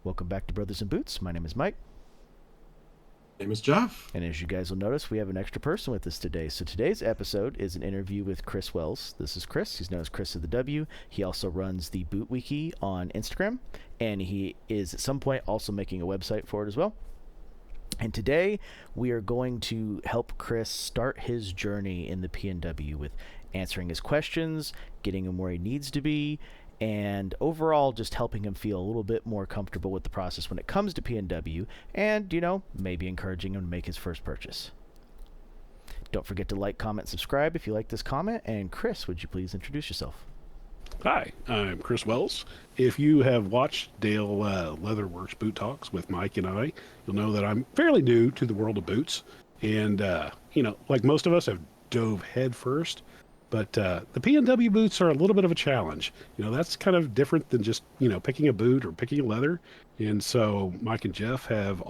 Welcome back to Brothers in Boots. My name is Mike. Name is Jeff. And as you guys will notice, we have an extra person with us today. So today's episode is an interview with Chris Wells. This is Chris. He's known as Chris of the W. He also runs the Boot Wiki on Instagram. And he is at some point also making a website for it as well. And today we are going to help Chris start his journey in the PNW with answering his questions, getting him where he needs to be, and overall just helping him feel a little bit more comfortable with the process when it comes to PNW and, maybe encouraging him to make his first purchase. Don't forget to like, comment, subscribe if you like this comment. And Chris, would you please introduce yourself? Hi, I'm Chris Wells. If you have watched Dale Leatherworks Boot Talks with Mike and I, you'll know that I'm fairly new to the world of boots. And, like most of us, have dove head first. But the PNW boots are a little bit of a challenge. That's kind of different than just, picking a boot or picking a leather. And so Mike and Jeff have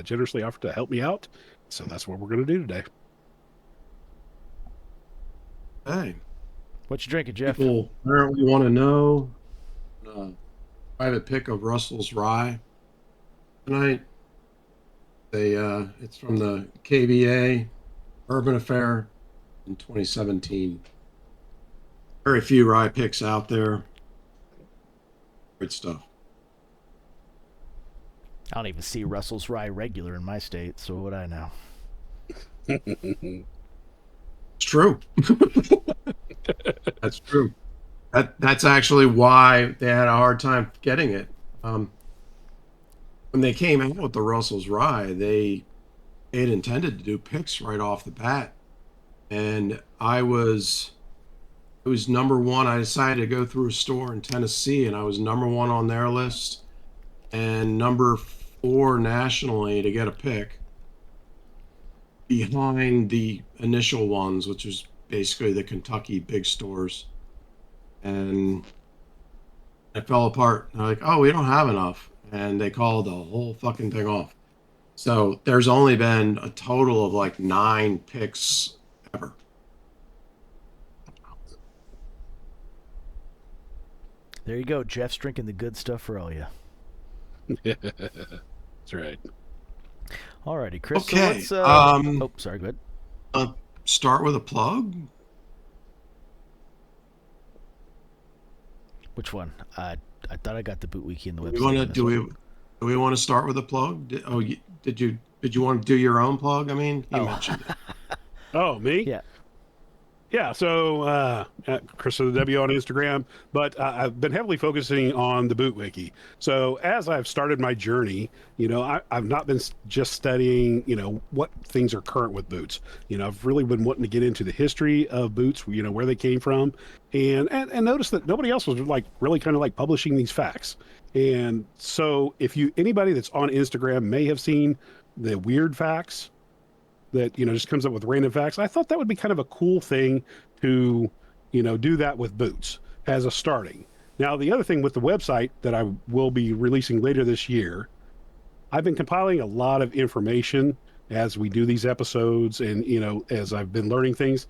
generously offered to help me out. So that's what we're going to do today. Hey, What you drinking, Jeff? people apparently want to know private pick of Russell's Rye tonight. It's from the KBA Urban Affair in 2017. Very few rye picks out there. Great stuff. I don't even see Russell's Rye regular in my state, so what would I know? It's true. That's true. That's actually why they had a hard time getting it. When they came out with the Russell's Rye, they had intended to do picks right off the bat, and it was number one. I decided to go through a store in Tennessee, and I was number one on their list and number four nationally to get a pick behind the initial ones, which was basically the Kentucky big stores. And it fell apart. They're like, oh, we don't have enough. And they called the whole fucking thing off. So there's only been a total of like 9 picks ever. There you go. Jeff's drinking the good stuff for all you. That's right. Alrighty, Chris. Okay. So sorry, go ahead. Start with a plug. Which one? I thought I got the Boot Wiki in the We website. want to do we want to start with a plug? Did you want to do your own plug? I mean, you mentioned it. Oh, me? Yeah. Yeah, so Chris of the W on Instagram, but I've been heavily focusing on the Boot Wiki. So as I've started my journey, I've not been just studying, what things are current with boots. I've really been wanting to get into the history of boots, where they came from, and notice that nobody else was like really kind of like publishing these facts. And so if anybody that's on Instagram may have seen the weird facts that just comes up with random facts. I thought that would be kind of a cool thing to do that with boots as a starting. Now the other thing with the website that I will be releasing later this year, I've been compiling a lot of information as we do these episodes, and as I've been learning things,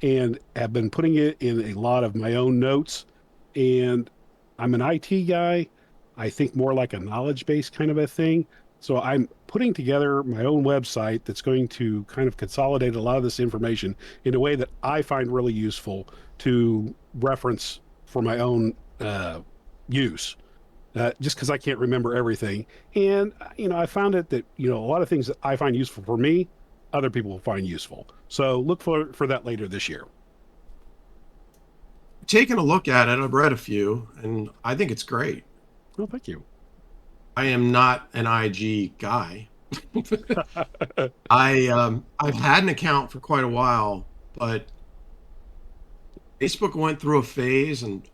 and have been putting it in a lot of my own notes. And I'm an IT guy. I think more like a knowledge base kind of a thing. So I'm putting together my own website that's going to kind of consolidate a lot of this information in a way that I find really useful to reference for my own use. Just because I can't remember everything. And, I found it that, a lot of things that I find useful for me, other people will find useful. So look for that later this year. Taking a look at it, I've read a few, and I think it's great. Well, thank you. I am not an IG guy. I've had an account for quite a while, but Facebook went through a phase, and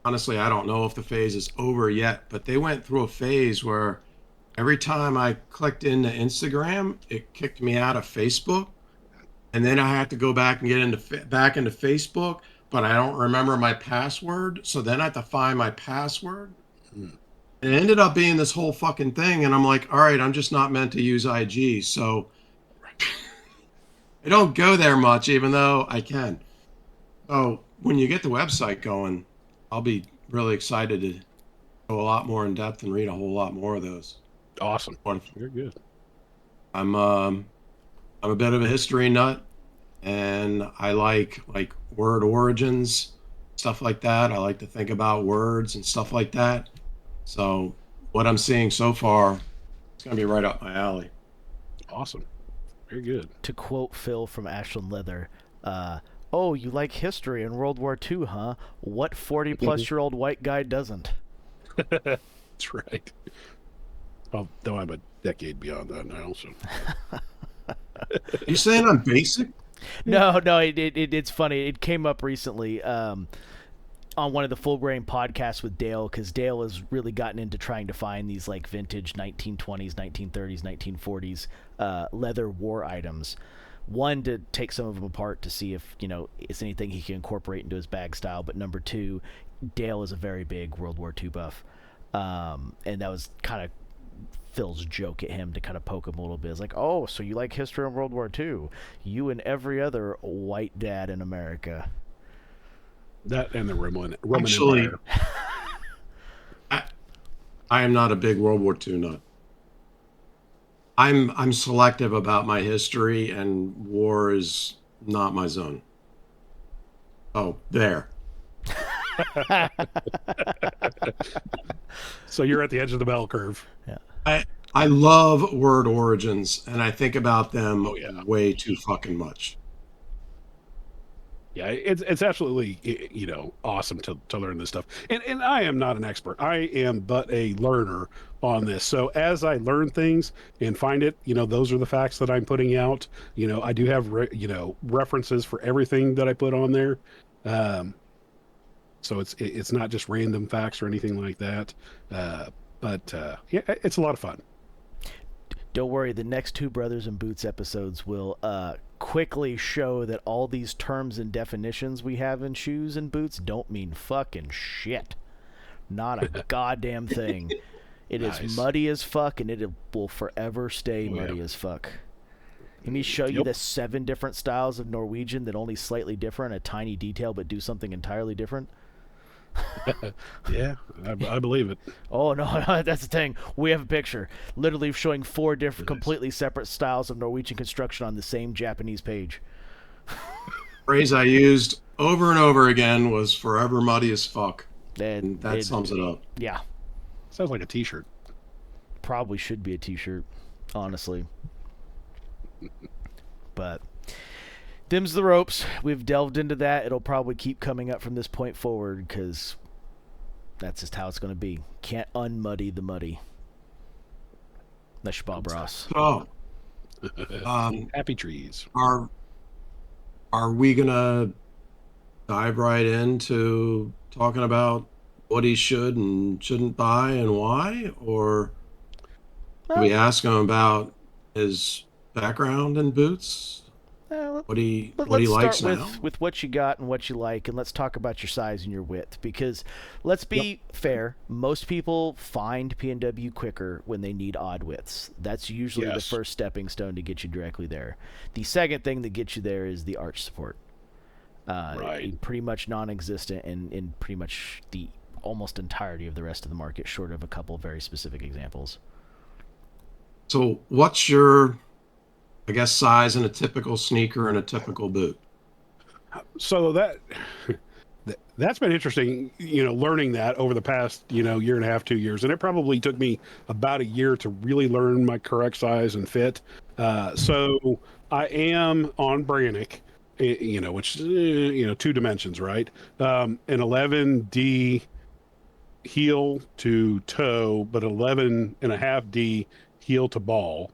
honestly, I don't know if the phase is over yet, but they went through a phase where every time I clicked into Instagram, it kicked me out of Facebook, and then I had to go back and get back into Facebook, but I don't remember my password, so then I have to find my password. It ended up being this whole fucking thing, and I'm like, all right, I'm just not meant to use IG, so I don't go there much, even though I can. So when you get the website going, I'll be really excited to go a lot more in depth and read a whole lot more of those. Awesome. But Very good. I'm a bit of a history nut, and I like word origins, stuff like that. I like to think about words and stuff like that. So what I'm seeing so far, it's gonna be right up my alley. Awesome. Very good. To quote Phil from Ashland Leather, oh, you like history and World War II, huh? What 40-plus-year-old white guy doesn't? That's right. Well, though I'm a decade beyond that now, so. You saying I'm basic? No, it's funny. It came up recently on one of the Full Grain podcasts with Dale, because Dale has really gotten into trying to find these like vintage 1920s, 1930s, 1940s leather war items. One, to take some of them apart to see if, it's anything he can incorporate into his bag style. But number two, Dale is a very big World War II buff. And that was kind of Phil's joke at him to kind of poke him a little bit. It's like, oh, so you like history in World War II? You and every other white dad in America. That and the Roman Actually, Empire. I am not a big World War II nut. I'm selective about my history, and war is not my zone. Oh, there. So you're at the edge of the bell curve. Yeah. I love word origins, and I think about them Oh, yeah. way too fucking much. Yeah, it's absolutely awesome to learn this stuff. And I am not an expert. I am but a learner on this. So as I learn things and find it, those are the facts that I'm putting out. I do have references for everything that I put on there. So it's not just random facts or anything like that. But yeah, it's a lot of fun. Don't worry, the next two Brothers in Boots episodes will quickly show that all these terms and definitions we have in shoes and boots don't mean fucking shit. Not a goddamn thing. It Nice. is muddy as fuck, and it will forever stay muddy as fuck. Let me show you the 7 different styles of Norwegian that only slightly differ in a tiny detail but do something entirely different. Yeah, I believe it. Oh, no, that's the thing. We have a picture literally showing 4 different, Nice. completely separate styles of Norwegian construction on the same Japanese page. Phrase I used over and over again was "forever muddy as fuck," and that It- sums it up. Yeah, Sounds like a T-shirt. probably should be a t-shirt, honestly. But them's the ropes. We've delved into that. It'll probably keep coming up from this point forward, because that's just how it's going to be. Can't unmuddy the muddy. That's Bob Ross. So, Happy trees. are we gonna dive right into talking about what he should and shouldn't buy and why, or do we ask him about his background in boots? What he Let's likes start now? with what you got and what you like, and let's talk about your size and your width, because let's be fair, most people find PNW quicker when they need odd widths. That's usually the Yes. first stepping stone to get you directly there. The second thing that gets you there is the arch support. Right. Pretty much non-existent in pretty much the almost entirety of the rest of the market, short of a couple very specific examples. So what's your, I guess, size in a typical sneaker and a typical boot? So that's been interesting, learning that over the past, year and a half, 2 years. And it probably took me about a year to really learn my correct size and fit. So I am on brannock, which, 2 dimensions, right? An 11D heel to toe, but 11.5D heel to ball.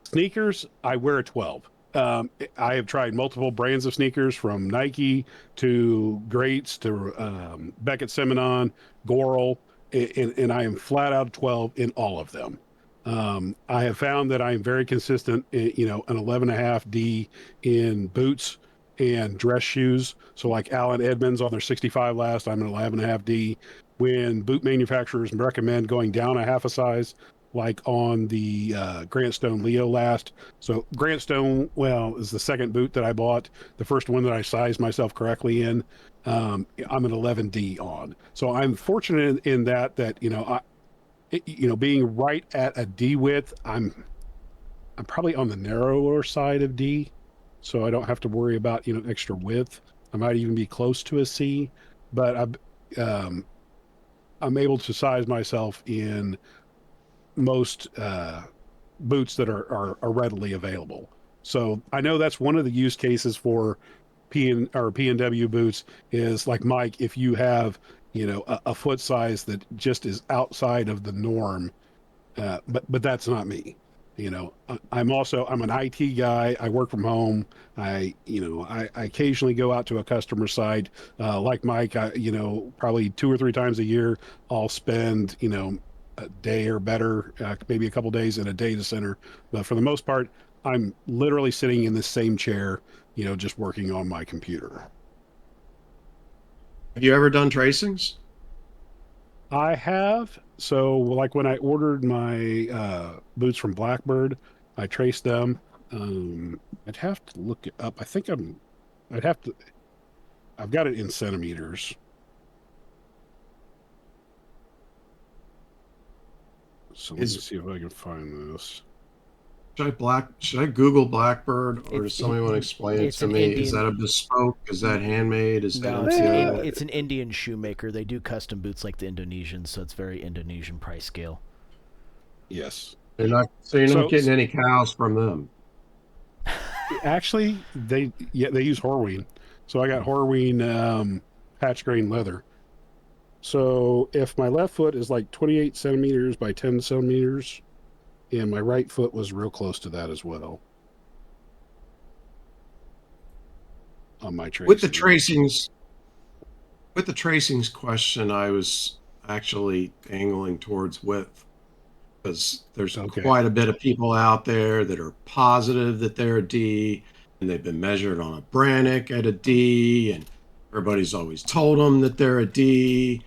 Sneakers, I wear a 12. I have tried multiple brands of sneakers, from Nike to Greats to Beckett Simonon, Goral, and I am flat out 12 in all of them. I have found that I am very consistent, an 11.5D in boots and dress shoes. So like Allen Edmonds on their 65 last, I'm an 11.5D. When boot manufacturers recommend going down a half a size, like on the Grant Stone Leo last. So Grant Stone, is the second boot that I bought. The first one that I sized myself correctly in I'm an 11D on. So I'm fortunate in that being right at a D width, I'm probably on the narrower side of D, so I don't have to worry about extra width. I might even be close to a C, but I'm able to size myself in most boots that are readily available. So I know that's one of the use cases for PNW boots is like Mike, if you have a foot size that just is outside of the norm, but that's not me. I'm an IT guy. I work from home. I occasionally go out to a customer site, like Mike. Probably 2 or 3 times a year, I'll spend a day or better, maybe a couple days in a data center. But for the most part, I'm literally sitting in the same chair, just working on my computer. Have you ever done tracings? I have. So, like when I ordered my boots from Blackbird, I traced them. I'd have to look it up. I'd have to, I've got it in centimeters. So let me see if I can find this. Should I Google Blackbird, or does somebody want to explain it It's to an me? Indian. Is that a bespoke? Is that handmade? Is No, that it's an Indian shoemaker. They do custom boots like the Indonesians, so it's very Indonesian price scale. Yes. you're not getting any cows from them? Actually, they use Horween. So I got Horween patch grain leather. So if my left foot is like 28 centimeters by 10 centimeters, and my right foot was real close to that as well on my tracing. With the tracings question, I was actually angling towards width, because there's quite a bit of people out there that are positive that they're a D, and they've been measured on a brannock at a D, and everybody's always told them that they're a D.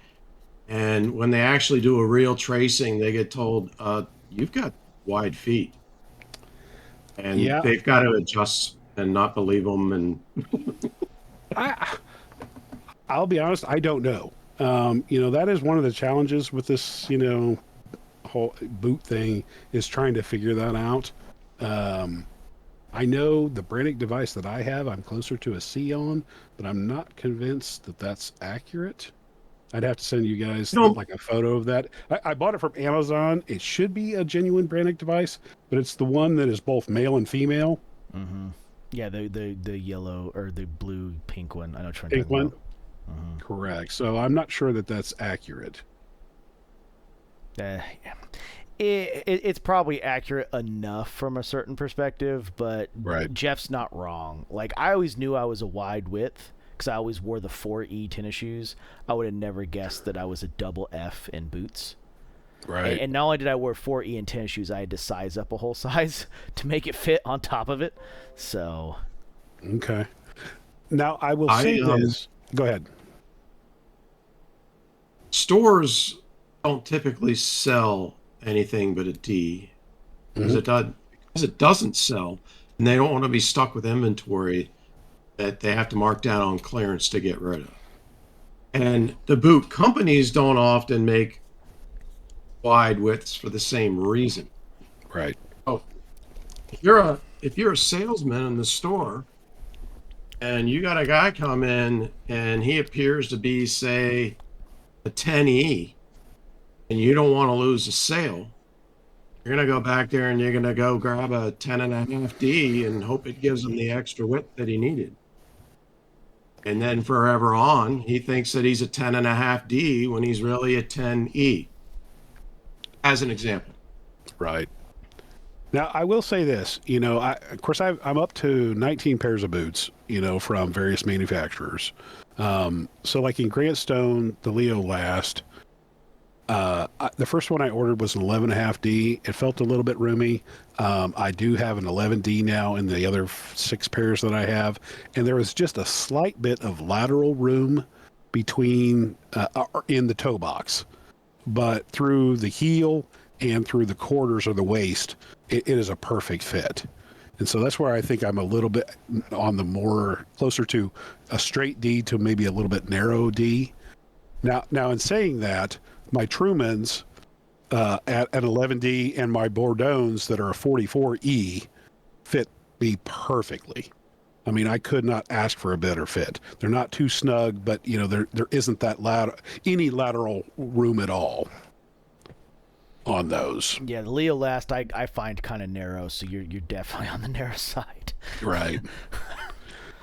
And when they actually do a real tracing, they get told, you've got wide feet. And they've got to adjust and not believe them. And I'll be honest, I don't know. That is one of the challenges with this, whole boot thing, is trying to figure that out. I know the brannock device that I have, I'm closer to a C on, but I'm not convinced that that's accurate. I'd have to send you guys like a photo of that. I bought it from Amazon. It should be a genuine brannock device, but it's the one that is both male and female. Mm-hmm. Yeah, the yellow or the blue pink one. I know which one. Pink one. Mm-hmm. Correct. So I'm not sure that that's accurate. Yeah. It's probably accurate enough from a certain perspective, but Jeff's not wrong. Like, I always knew I was a wide width because I always wore the 4E tennis shoes. I would have never guessed that I was a double F in boots. Right. And not only did I wear 4E in tennis shoes, I had to size up a whole size to make it fit on top of it. So. Okay. Now, I will say this. Go ahead. Stores don't typically sell anything but a D, because it doesn't sell, and they don't want to be stuck with inventory that they have to mark down on clearance to get rid of. And the boot companies don't often make wide widths for the same reason. Right. Oh, if you're a salesman in the store and you got a guy come in and he appears to be, say, a 10E, and you don't want to lose a sale, you're going to go back there and you're going to go grab a 10.5D and hope it gives him the extra width that he needed. And then forever on, he thinks that he's a 10.5D when he's really a 10E, as an example. Right. Now, I will say this, of course, I'm up to 19 pairs of boots, from various manufacturers. So like in Grant Stone, the Leo Last, the first one I ordered was an 11.5D. It felt a little bit roomy. I do have an 11D now in the other 6 pairs that I have. And there was just a slight bit of lateral room between, in the toe box. But through the heel and through the quarters of the waist, it is a perfect fit. And so that's where I think I'm a little bit on the more closer to a straight D to maybe a little bit narrow D. Now in saying that, my Trumans at an 11D and my Bordeaux's that are a 44E fit me perfectly. I mean, I could not ask for a better fit. They're not too snug, but there isn't that any lateral room at all on those. Yeah, the Leo Last I find kind of narrow, so you're definitely on the narrow side. Right.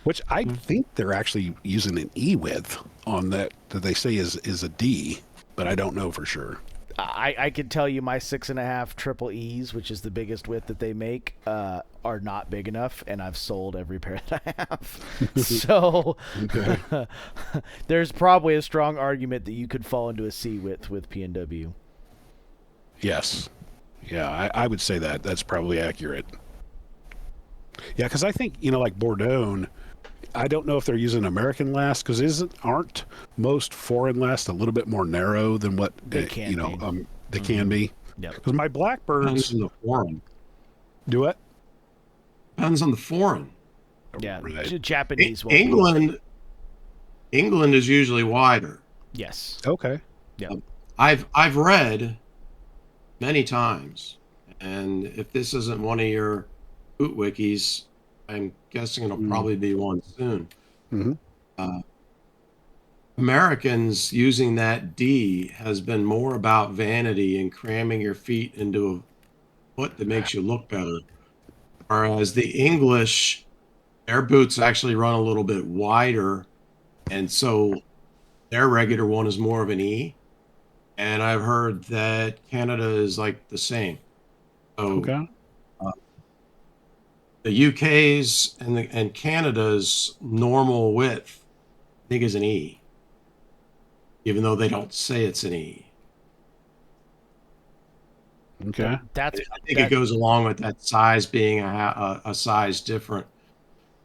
Which I think they're actually using an E width on that they say is a D, but I don't know for sure. I can tell you my 6.5 triple E's, which is the biggest width that they make, are not big enough, and I've sold every pair that I have. So there's probably a strong argument that you could fall into a C width with PNW. Yes. Yeah, I would say that's probably accurate. Yeah, because I think, like Bordeaux, I don't know if they're using American last, because aren't most foreign last a little bit more narrow than what they can be. They can be. Yep. Because my Blackbirds Depends on the foreign. Do what? Depends on the foreign. Yeah, Right. Japanese. England is usually wider. Yes. Okay. Yeah. I've read many times, and if this isn't one of your boot wikis, I'm guessing it'll probably be one soon. Mm-hmm. Americans using that D has been more about vanity and cramming your feet into a foot that makes you look better. Whereas the English, their boots actually run a little bit wider, and so their regular one is more of an E. And I've heard that Canada is like the same. So, Okay. the UK's and Canada's normal width, I think, is an E, even though they don't say it's an E. Okay. I think it goes along with that size being a size different.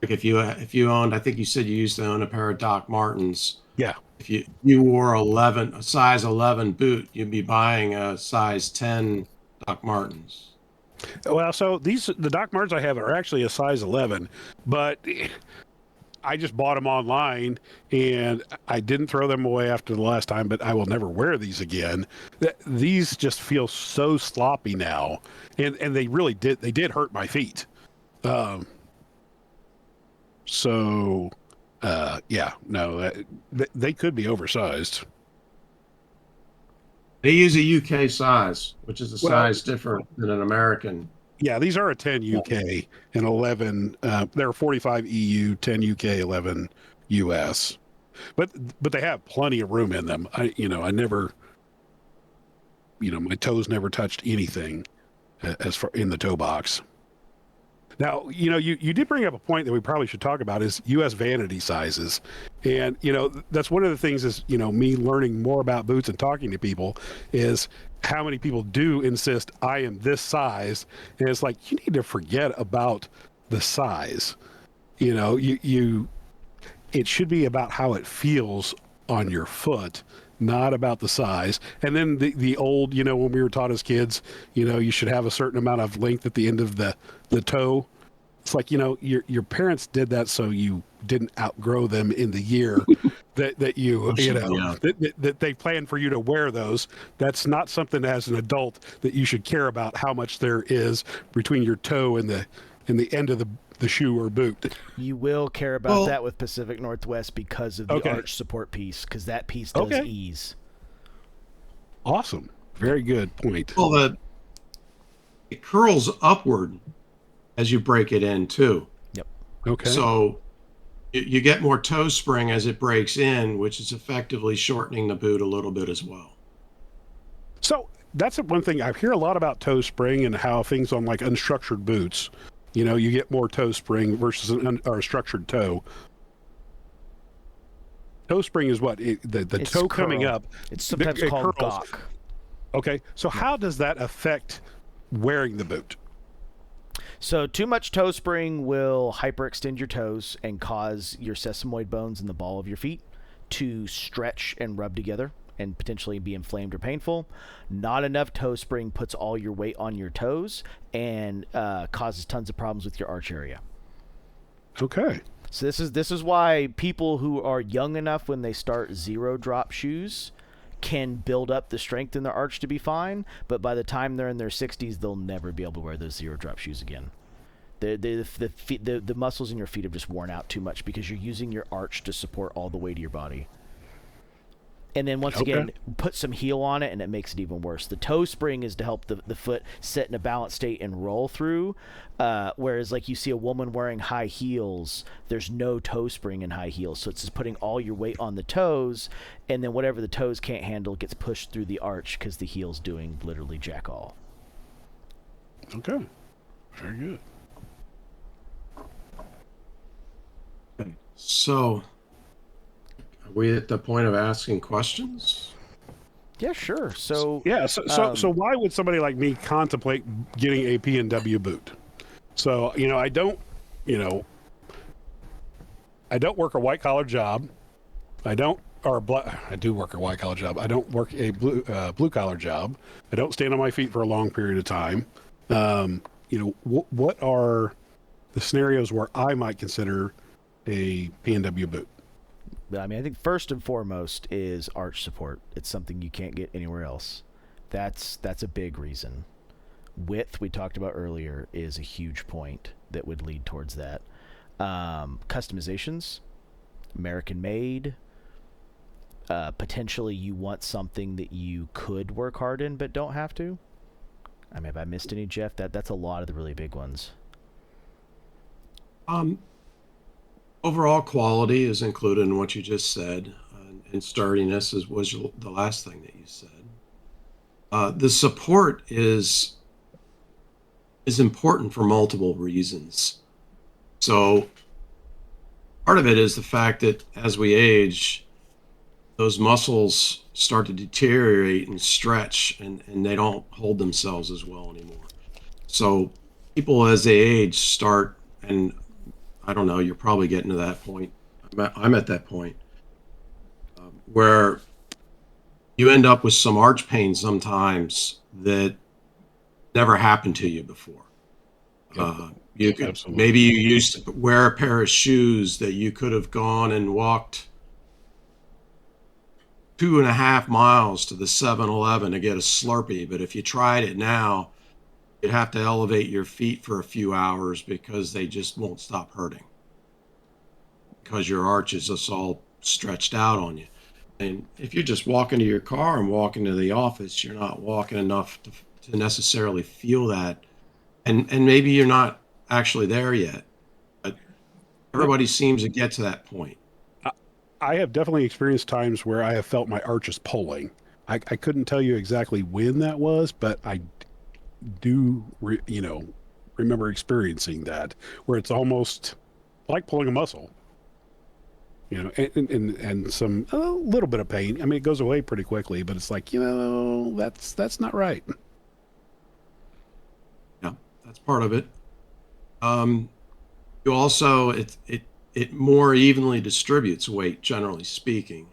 Like if you owned, I think you said you used to own a pair of Doc Martens. Yeah. If you wore a size 11 boot, you'd be buying a size 10 Doc Martens. Well, so the Doc Martens I have are actually a size 11, but I just bought them online and I didn't throw them away after the last time, but I will never wear these again. These just feel so sloppy now, and they really did hurt my feet. Yeah, no, they could be oversized. They use a UK size, which is a size different than an American. Yeah, these are a 10 UK and 11. They're 45 EU, 10 UK, 11 US. But they have plenty of room in them. I never, my toes never touched anything as far in the toe box. Now, you did bring up a point that we probably should talk about is U.S. vanity sizes. And, that's one of the things is, me learning more about boots and talking to people is how many people do insist I am this size. And it's like, you need to forget about the size. It should be about how it feels on your foot, not about the size. And then the old, when we were taught as kids, you should have a certain amount of length at the end of the toe. It's like, your parents did that so you didn't outgrow them in the year that you that they planned for you to wear those. That's not something as an adult that you should care about how much there is between your toe and the end of the shoe or boot. You will care about that with Pacific Northwest because of the arch support piece, because that piece does ease. Awesome. Very good point. Well, it curls upward as you break it in too. Yep. Okay. So you get more toe spring as it breaks in, which is effectively shortening the boot a little bit as well. So that's one thing I hear a lot about toe spring and how things on like unstructured boots, you get more toe spring versus a structured toe. Toe spring is what? The toe coming up. It's sometimes called gawk. Okay. So how does that affect wearing the boot? So too much toe spring will hyperextend your toes and cause your sesamoid bones in the ball of your feet to stretch and rub together. and potentially be inflamed or painful. Not enough toe spring puts all your weight on your toes and causes tons of problems with your arch area. Okay. So this is why people who are young enough when they start zero drop shoes can build up the strength in their arch to be fine, but by the time they're in their 60s, they'll never be able to wear those zero drop shoes again. The muscles in your feet have just worn out too much because you're using your arch to support all the weight of your body. And then once again, put some heel on it, and it makes it even worse. The toe spring is to help the foot sit in a balanced state and roll through, whereas like you see a woman wearing high heels, there's no toe spring in high heels. So it's just putting all your weight on the toes, and then whatever the toes can't handle gets pushed through the arch because the heel's doing literally jack all. Okay. Very good. So, are we at the point of asking questions? Yeah, sure. So So why would somebody like me contemplate getting a PNW boot? So I don't work a white collar job. I do work a white collar job. I don't work a blue collar job. I don't stand on my feet for a long period of time. What are the scenarios where I might consider a PNW boot? I mean, I think first and foremost is arch support. It's something you can't get anywhere else. That's a big reason. Width, we talked about earlier, is a huge point that would lead towards that. Customizations, American made. Potentially you want something that you could work hard in but don't have to. I mean, have I missed any, Jeff? That's a lot of the really big ones. Overall quality is included in what you just said, and sturdiness was the last thing that you said. The support is important for multiple reasons. So part of it is the fact that as we age, those muscles start to deteriorate and stretch, and they don't hold themselves as well anymore. So people as they age start, and I don't know, you're probably getting to that point. I'm at that point where you end up with some arch pain sometimes that never happened to you before. Maybe you used to wear a pair of shoes that you could have gone and walked 2.5 miles to the 7-Eleven to get a Slurpee, but if you tried it now, you'd have to elevate your feet for a few hours because they just won't stop hurting because your arch is just all stretched out on you. And if you're just walking to your car and walking to the office, you're not walking enough to necessarily feel that. And maybe you're not actually there yet, but everybody seems to get to that point. I have definitely experienced times where I have felt my arches pulling. I couldn't tell you exactly when that was, but I do, remember experiencing that, where it's almost like pulling a muscle, and some a little bit of pain. I mean, it goes away pretty quickly, but it's like, that's not right. Yeah, that's part of it. You also, it more evenly distributes weight, generally speaking.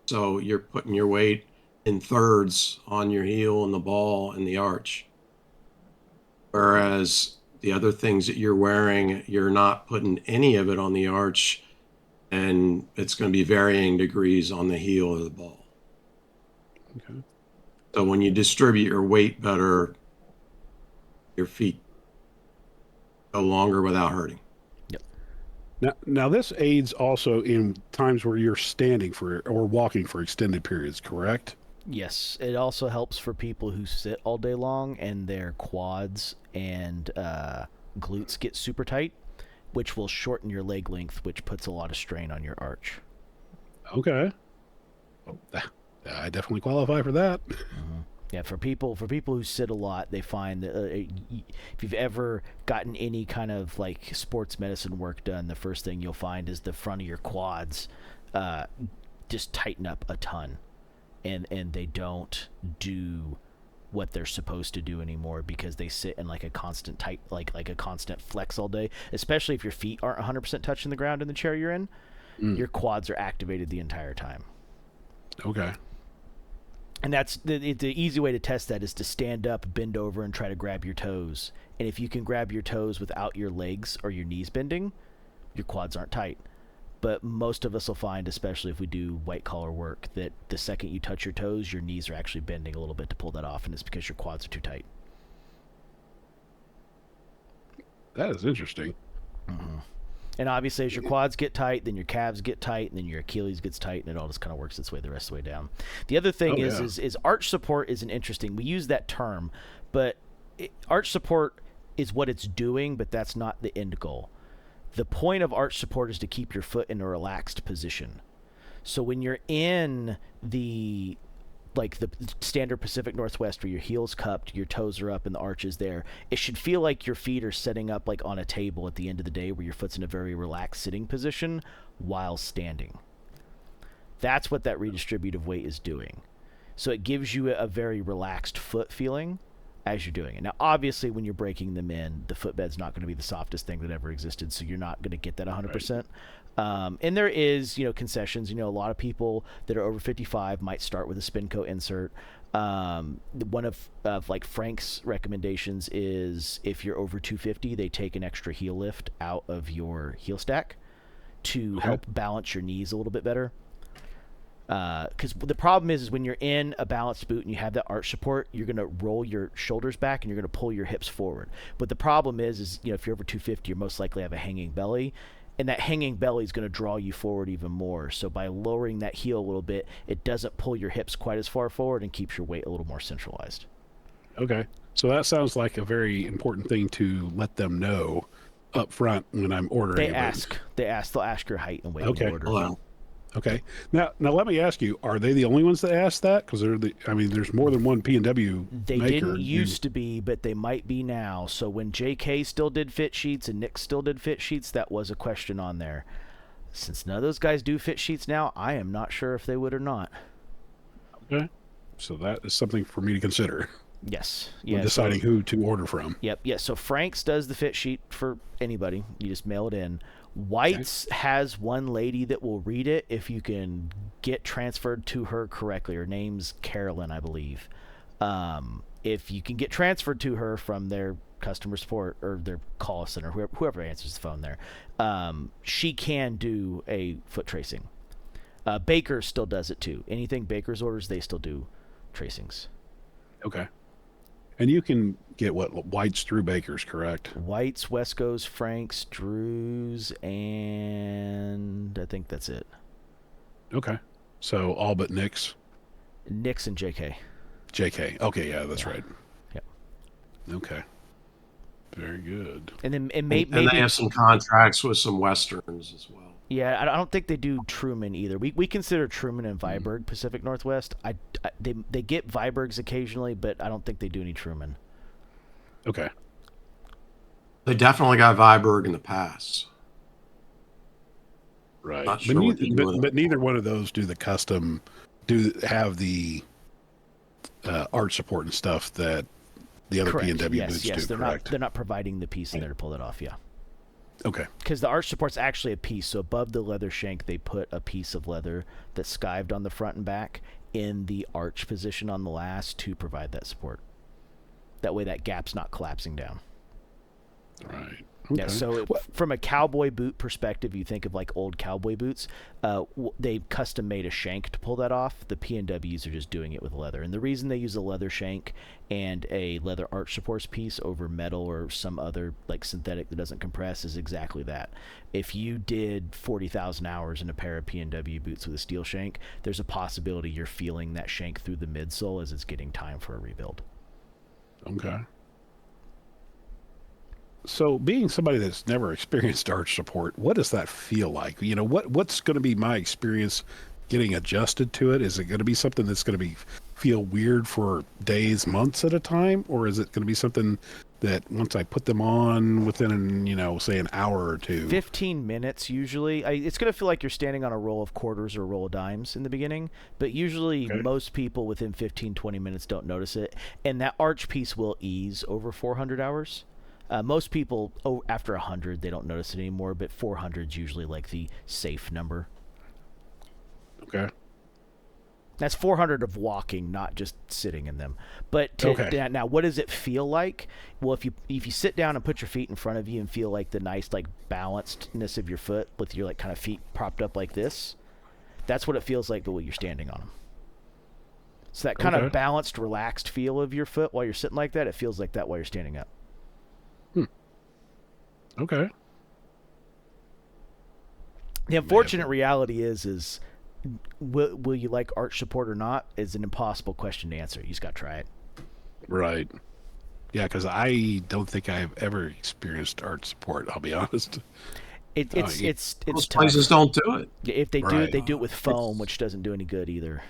So you're putting your weight in thirds on your heel and the ball and the arch. Whereas the other things that you're wearing, you're not putting any of it on the arch, and it's going to be varying degrees on the heel or the ball. Okay. So when you distribute your weight better, your feet go longer without hurting. Now this aids also in times where you're standing or walking for extended periods, correct? Yes, it also helps for people who sit all day long and their quads and glutes get super tight, which will shorten your leg length, which puts a lot of strain on your arch. Okay. I definitely qualify for that. Mm-hmm. Yeah, for people who sit a lot, they find that if you've ever gotten any kind of like sports medicine work done, the first thing you'll find is the front of your quads just tighten up a ton, and they don't do what they're supposed to do anymore because they sit in like a constant tight, like a constant flex all day. Especially if your feet aren't 100% touching the ground in the chair you're in, your quads are activated the entire time. Okay. And that's the easy way to test that is to stand up, bend over, and try to grab your toes. And if you can grab your toes without your legs or your knees bending, your quads aren't tight. But most of us will find, especially if we do white collar work, that the second you touch your toes, your knees are actually bending a little bit to pull that off, and it's because your quads are too tight. That is interesting. Mm-hmm. And obviously, as your quads get tight, then your calves get tight, and then your Achilles gets tight, and it all just kind of works its way the rest of the way down. The other thing is arch support is an interesting. We use that term, but arch support is what it's doing, but that's not the end goal. The point of arch support is to keep your foot in a relaxed position. So when you're in the standard Pacific Northwest where your heel's cupped, your toes are up, and the arch is there, it should feel like your feet are setting up like on a table at the end of the day where your foot's in a very relaxed sitting position while standing. That's what that redistributive weight is doing. So it gives you a very relaxed foot feeling as you're doing it. Now, obviously, when you're breaking them in, the footbed's not going to be the softest thing that ever existed, so you're not going to get that 100%. Right. And there is, concessions. A lot of people that are over 55 might start with a Spinco insert. One of like Frank's recommendations is if you're over 250, they take an extra heel lift out of your heel stack to help balance your knees a little bit better. Because the problem is when you're in a balanced boot and you have that arch support, you're going to roll your shoulders back and you're going to pull your hips forward. But the problem is if you're over 250, you're most likely have a hanging belly. And that hanging belly is going to draw you forward even more. So by lowering that heel a little bit, it doesn't pull your hips quite as far forward and keeps your weight a little more centralized. Okay. So that sounds like a very important thing to let them know up front when I'm ordering. They'll ask your height and weight when you order. Wow. Okay. Now let me ask you: are they the only ones that ask that? Because there's more than one PNW They maker. didn't used to be, but they might be now. So when JK still did fit sheets and Nick still did fit sheets, that was a question on there. Since none of those guys do fit sheets now, I am not sure if they would or not. Okay. So that is something for me to consider. Yes. When deciding who to order from. Yep. Yeah. So Frank's does the fit sheet for anybody. You just mail it in. White's has one lady that will read it if you can get transferred to her correctly. Her name's Carolyn, I believe. If you can get transferred to her from their customer support or their call center, whoever answers the phone there, she can do a foot tracing. Baker still does it too. Anything Baker's orders, they still do tracings. Okay. And you can get White's through Baker's, correct? White's, Wesco's, Frank's, Drew's, and I think that's it. Okay. So all but Nick's? Nick's and JK. JK. Okay, yeah, that's right. Yep. Okay. Very good. And then and maybe they have some contracts with some Westerns as well. Yeah, I don't think they do Truman either. We consider Truman and Viborg Pacific Northwest. They get Viborgs occasionally, but I don't think they do any Truman. Okay. They definitely got Viborg in the past. Right. Not sure but neither one of those do the custom, have the arch support and stuff that the other Correct. PNW boots yes, do, correct? They're not providing the piece in there to pull it off, yeah. Okay. Because the arch support's actually a piece. So above the leather shank, they put a piece of leather that's skived on the front and back in the arch position on the last to provide that support. That way that gap's not collapsing down. Right. Okay. Yeah, so from a cowboy boot perspective, you think of like old cowboy boots. They custom made a shank to pull that off. The PNWs are just doing it with leather. And the reason they use a leather shank and a leather arch supports piece over metal or some other like synthetic that doesn't compress is exactly that. If you did 40,000 hours in a pair of PNW boots with a steel shank, there's a possibility you're feeling that shank through the midsole as it's getting time for a rebuild. Okay. So being somebody that's never experienced arch support, what does that feel like? What's going to be my experience getting adjusted to it? Is it going to be something that's going to feel weird for days, months at a time? Or is it going to be something that once I put them on within, say an hour or two? 15 minutes usually. It's going to feel like you're standing on a roll of quarters or a roll of dimes in the beginning, but usually most people within 15, 20 minutes don't notice it. And that arch piece will ease over 400 hours. Most people, after 100, they don't notice it anymore, but 400 is usually like the safe number. Okay. That's 400 of walking, not just sitting in them. But now, what does it feel like? Well, if you sit down and put your feet in front of you and feel like the nice like balancedness of your foot with your like kind of feet propped up like this, that's what it feels like, but when you're standing on them. So that kind of balanced, relaxed feel of your foot while you're sitting like that, it feels like that while you're standing up. Okay. The unfortunate reality is will you like arch support or not is an impossible question to answer. You just got to try it. Right. Yeah, because I don't think I've ever experienced arch support, I'll be honest. It's Most tough. places don't do it. If they do it, they do it with foam, which doesn't do any good either.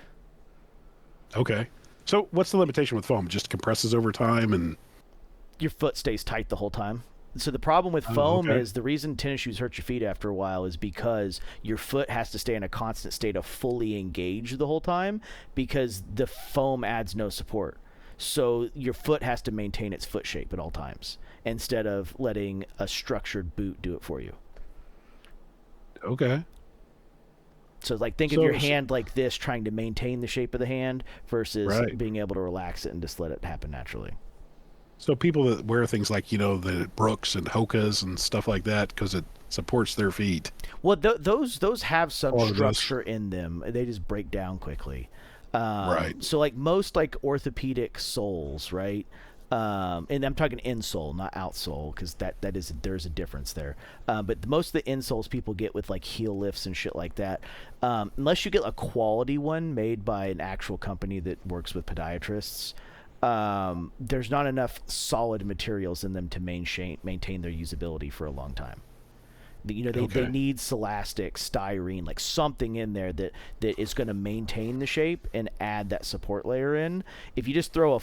Okay. So what's the limitation with foam? It just compresses over time and your foot stays tight the whole time. So the problem with foam is the reason tennis shoes hurt your feet after a while is because your foot has to stay in a constant state of fully engaged the whole time because the foam adds no support. So your foot has to maintain its foot shape at all times instead of letting a structured boot do it for you. Okay. So like think of your hand like this, trying to maintain the shape of the hand versus being able to relax it and just let it happen naturally. So people that wear things like, the Brooks and Hokas and stuff like that because it supports their feet. Well, those have some structure in them. They just break down quickly. Right. So like most like orthopedic soles, right? And I'm talking insole, not outsole, because there's a difference there. But most of the insoles people get with like heel lifts and shit like that, unless you get a quality one made by an actual company that works with podiatrists, there's not enough solid materials in them to maintain their usability for a long time. They need Celastic, styrene, like something in there that is going to maintain the shape and add that support layer in. If you just throw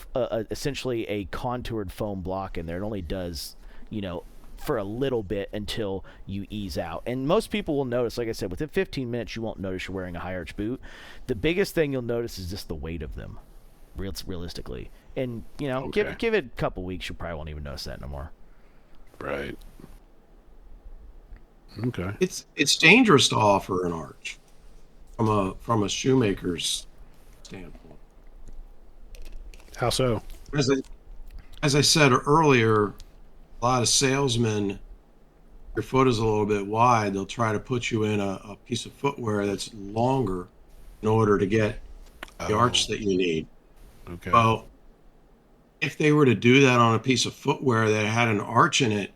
essentially a contoured foam block in there, it only does, for a little bit until you ease out. And most people will notice, like I said, within 15 minutes, you won't notice you're wearing a high arch boot. The biggest thing you'll notice is just the weight of them, realistically. And, give it a couple weeks, you probably won't even notice that no more. Right. Okay. It's dangerous to offer an arch from a shoemaker's standpoint. How so? As I said earlier, a lot of salesmen, your foot is a little bit wide. They'll try to put you in a piece of footwear that's longer in order to get the arch that you need. Okay. Well, if they were to do that on a piece of footwear that had an arch in it,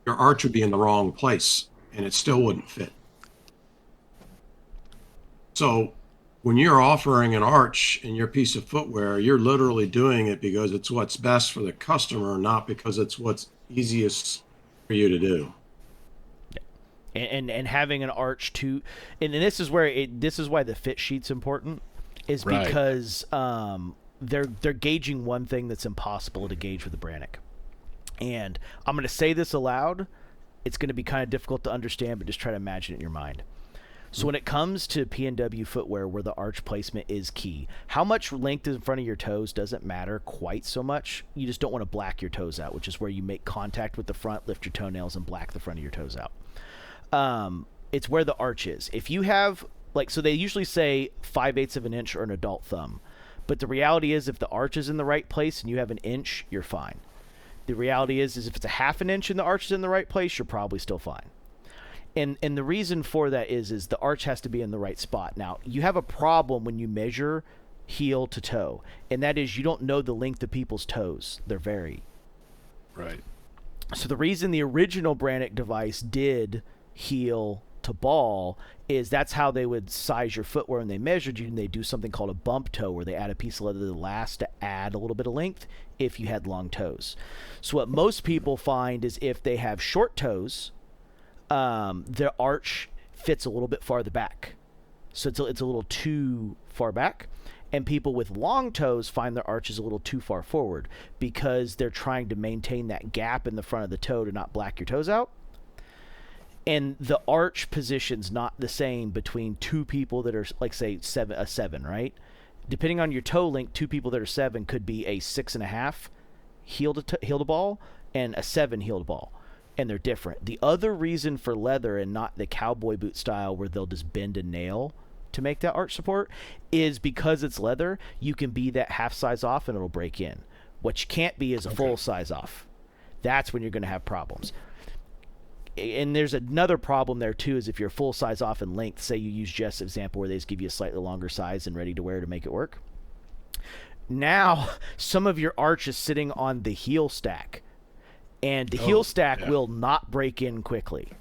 your arch would be in the wrong place and it still wouldn't fit. So when you're offering an arch in your piece of footwear, you're literally doing it because it's what's best for the customer, not because it's what's easiest for you to do. And having an arch too, and this is where this is why the fit sheet's important, is because they're gauging one thing that's impossible to gauge with a brannock. And I'm going to say this aloud. It's going to be kind of difficult to understand, but just try to imagine it in your mind. So when it comes to PNW footwear where the arch placement is key, how much length is in front of your toes doesn't matter quite so much. You just don't want to black your toes out, which is where you make contact with the front, lift your toenails, and black the front of your toes out. It's where the arch is. If you have, so they usually say 5/8 of an inch or an adult thumb. But the reality is if the arch is in the right place and you have an inch, you're fine. The reality is if it's a 1/2 inch and the arch is in the right place, you're probably still fine. And the reason for that is the arch has to be in the right spot. Now, you have a problem when you measure heel to toe, and that is you don't know the length of people's toes. They're vary. Right. So the reason the original brannock device did heel to ball is that's how they would size your footwear when they measured you, and they do something called a bump toe where they add a piece of leather to the last to add a little bit of length if you had long toes. So what most people find is if they have short toes, their arch fits a little bit farther back. So it's a little too far back. And people with long toes find their arch is a little too far forward because they're trying to maintain that gap in the front of the toe to not black your toes out. And the arch position's not the same between two people that are, like, say, a 7, right? Depending on your toe length, two people that are 7 could be a 6.5 heel to ball and a 7 heel to ball. And they're different. The other reason for leather and not the cowboy boot style where they'll just bend a nail to make that arch support is because it's leather, you can be that half size off and it'll break in. What you can't be is a full size off. That's when you're going to have problems. And there's another problem there too, is if you're full size off in length, say you use Jeff's example where they just give you a slightly longer size and ready to wear to make it work. Now, some of your arch is sitting on the heel stack, and the heel stack will not break in quickly.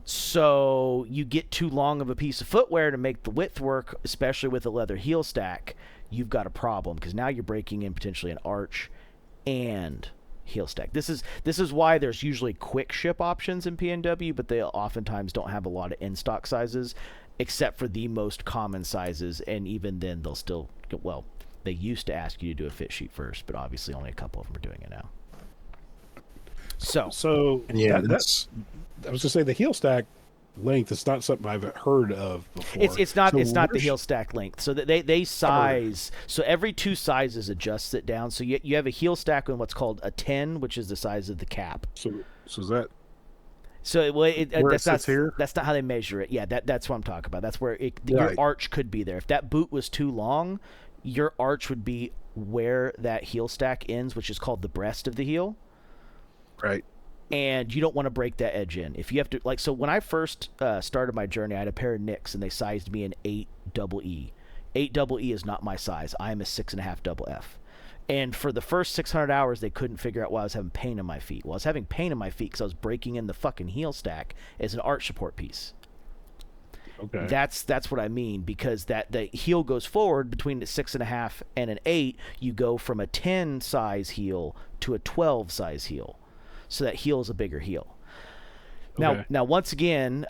So you get too long of a piece of footwear to make the width work, especially with a leather heel stack, you've got a problem, because now you're breaking in potentially an arch and heel stack. This is why there's usually quick ship options in PNW, but they oftentimes don't have a lot of in-stock sizes, except for the most common sizes, and even then they'll still, well, they used to ask you to do a fit sheet first, but obviously only a couple of them are doing it now. So yeah, that's I was gonna say the heel stack length is not something I've heard of before. It's not the heel stack length. So that they size. So every 2 sizes adjusts it down. So you have a heel stack on what's called a 10, which is the size of the cap. So is that? So that's not here? That's not how they measure it. Yeah, that's what I'm talking about. That's where your arch could be there. If that boot was too long, your arch would be where that heel stack ends, which is called the breast of the heel. Right. And you don't want to break that edge in. If you have to, like, so when I first started my journey, I had a pair of Nicks, and they sized me an 8 double E. 8 double E is not my size. I am a 6.5 double F. And for the first 600 hours, they couldn't figure out why I was having pain in my feet. Well, I was having pain in my feet because I was breaking in the fucking heel stack as an arch support piece. Okay. That's what I mean, because the heel goes forward between the 6.5 and an 8. You go from a 10 size heel to a 12 size heel. So that heel is a bigger heel. Now, once again,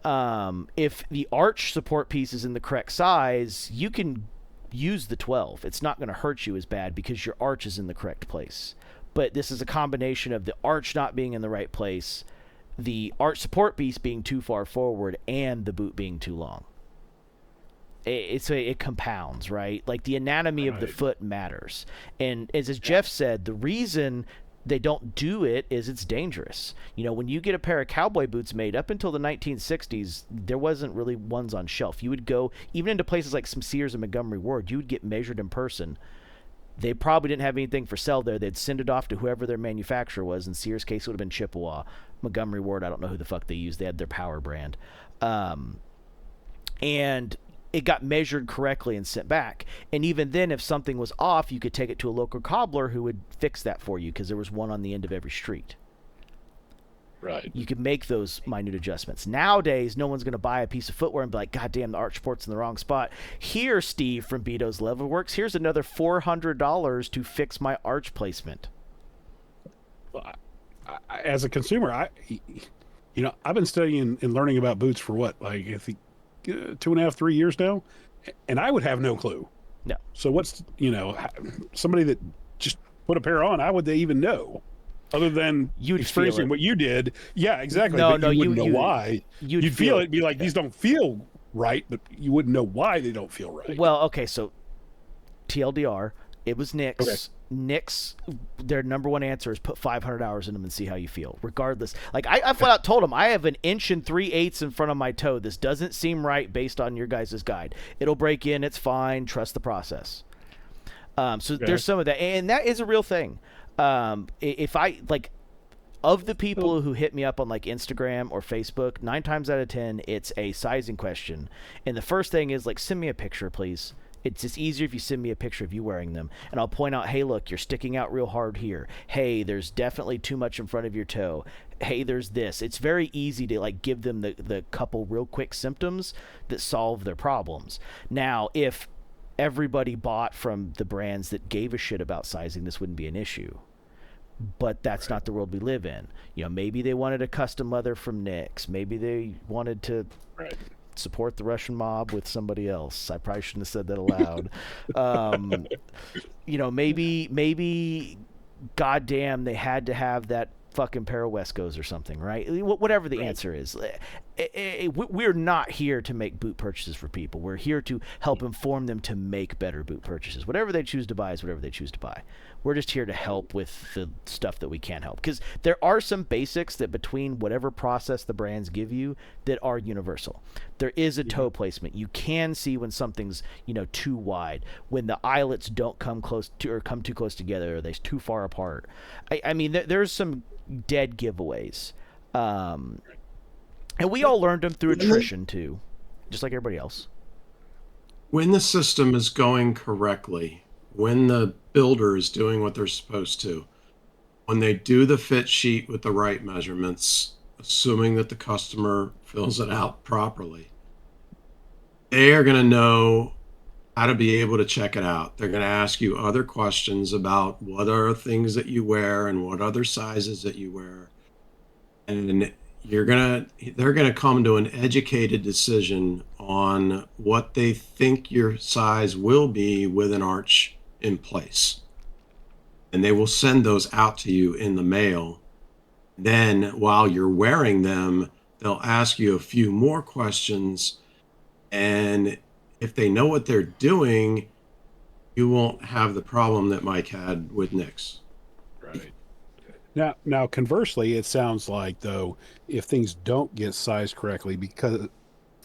if the arch support piece is in the correct size, you can use the 12. It's not going to hurt you as bad because your arch is in the correct place. But this is a combination of the arch not being in the right place, the arch support piece being too far forward, and the boot being too long. It compounds, right? Like the anatomy of the foot matters. And as Jeff said, the reason they don't do it is it's dangerous. You know, when you get a pair of cowboy boots made, up until the 1960s, there wasn't really ones on shelf. You would go even into places like some Sears and Montgomery Ward, you would get measured in person. They probably didn't have anything for sale there. They'd send it off to whoever their manufacturer was. In Sears' case, it would have been Chippewa. Montgomery Ward, I don't know who the fuck they used. They had their Power brand. And it got measured correctly and sent back. And even then, if something was off, you could take it to a local cobbler who would fix that for you, because there was one on the end of every street. Right. You could make those minute adjustments. Nowadays, no one's going to buy a piece of footwear and be like, God damn, the arch support's in the wrong spot. Here, Steve from Beto's Level Works, here's another $400 to fix my arch placement. Well, I, as a consumer, I've been studying and learning about boots for what, like, I think 2.5, 3 years now, and I would have no clue. No. So what's, somebody that just put a pair on, how would they even know? Other than you'd experiencing what you did. Yeah, exactly. No, but you wouldn't know why. You'd feel it, be like, these don't feel right, but you wouldn't know why they don't feel right. Well, okay, so TLDR, it was Nicks. Okay. Nicks, their number one answer is put 500 hours in them and see how you feel, regardless. Like, I flat out told them, I have an 1 3/8 in front of my toe. This doesn't seem right based on your guys' guide. It'll break in. It's fine. Trust the process. There's some of that, and that is a real thing. If I, like, of the people who hit me up on, like, Instagram or Facebook, 9 times out of 10, it's a sizing question. And the first thing is, like, send me a picture, please. It's just easier if you send me a picture of you wearing them. And I'll point out, hey, look, you're sticking out real hard here. Hey, there's definitely too much in front of your toe. Hey, there's this. It's very easy to, like, give them the couple real quick symptoms that solve their problems. Now, if everybody bought from the brands that gave a shit about sizing, this wouldn't be an issue. But that's not the world we live in. You know, maybe they wanted a custom leather from Nicks. Maybe they wanted to support the Russian mob with somebody else. I probably shouldn't have said that aloud. Maybe goddamn, they had to have that fucking pair of Wescos or something, right? Whatever the answer is. we're not here to make boot purchases for people. We're here to help inform them to make better boot purchases. Whatever they choose to buy is whatever they choose to buy. We're just here to help with the stuff that we can help. Because there are some basics that between whatever process the brands give you that are universal. There is a toe placement. You can see when something's, too wide, when the eyelets don't come close to or come too close together, or they're too far apart. I mean, there's some dead giveaways. And we all learned them through attrition too, just like everybody else. When the system is going correctly, when the builder is doing what they're supposed to, when they do the fit sheet with the right measurements, assuming that the customer fills it out properly, they are going to know how to be able to check it out. They're going to ask you other questions about what are things that you wear and what other sizes that you wear. And they're going to come to an educated decision on what they think your size will be with an arch in place. And they will send those out to you in the mail. Then while you're wearing them, they'll ask you a few more questions. And if they know what they're doing, you won't have the problem that Mike had with Nick's. Right. Now, conversely, it sounds like, though, if things don't get sized correctly, because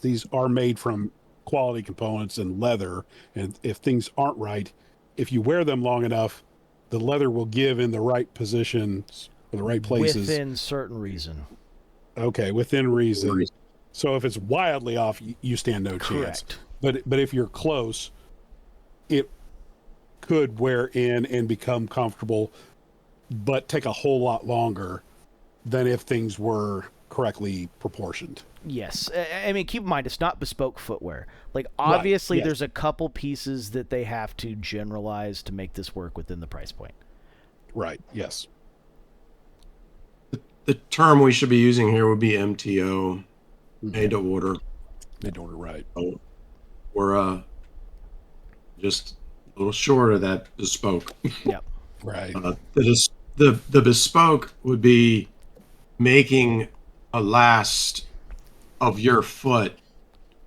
these are made from quality components and leather, and if things aren't right, if you wear them long enough, the leather will give in the right positions or the right places. Within certain reason. Okay, within reason. So if it's wildly off, you stand no chance. Correct. But if you're close, it could wear in and become comfortable, but take a whole lot longer than if things were correctly proportioned. Yes. I mean, keep in mind, it's not bespoke footwear. Like, obviously, Right. Yes. There's a couple pieces that they have to generalize to make this work within the price point. Right. Yes. The term we should be using here would be MTO, made to order. Made to order, right. So we're just a little short of that bespoke. Yep. Right. The bespoke would be making a last of your foot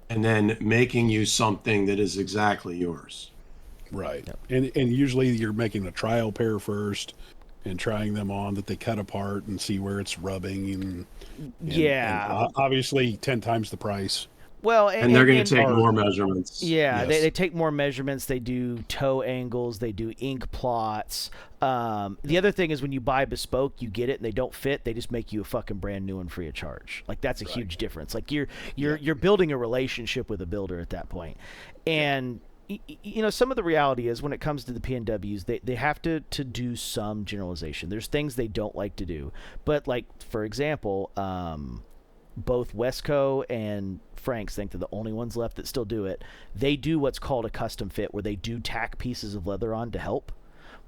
and then making you something that is exactly yours. Right. Yep. And usually you're making a trial pair first and trying them on that they cut apart and see where it's rubbing and obviously 10 times the price. Well, and they're going to take more measurements. Yeah, yes. they take more measurements. They do toe angles. They do ink plots. The other thing is when you buy bespoke, you get it and they don't fit. They just make you a fucking brand new one free of charge. Like, that's a huge difference. Like, you're building a relationship with a builder at that point. And some of the reality is when it comes to the PNWs, they have to do some generalization. There's things they don't like to do. But, like, for example, both Wesco and Frank's think they're the only ones left that still do it. They do what's called a custom fit, where they do tack pieces of leather on to help.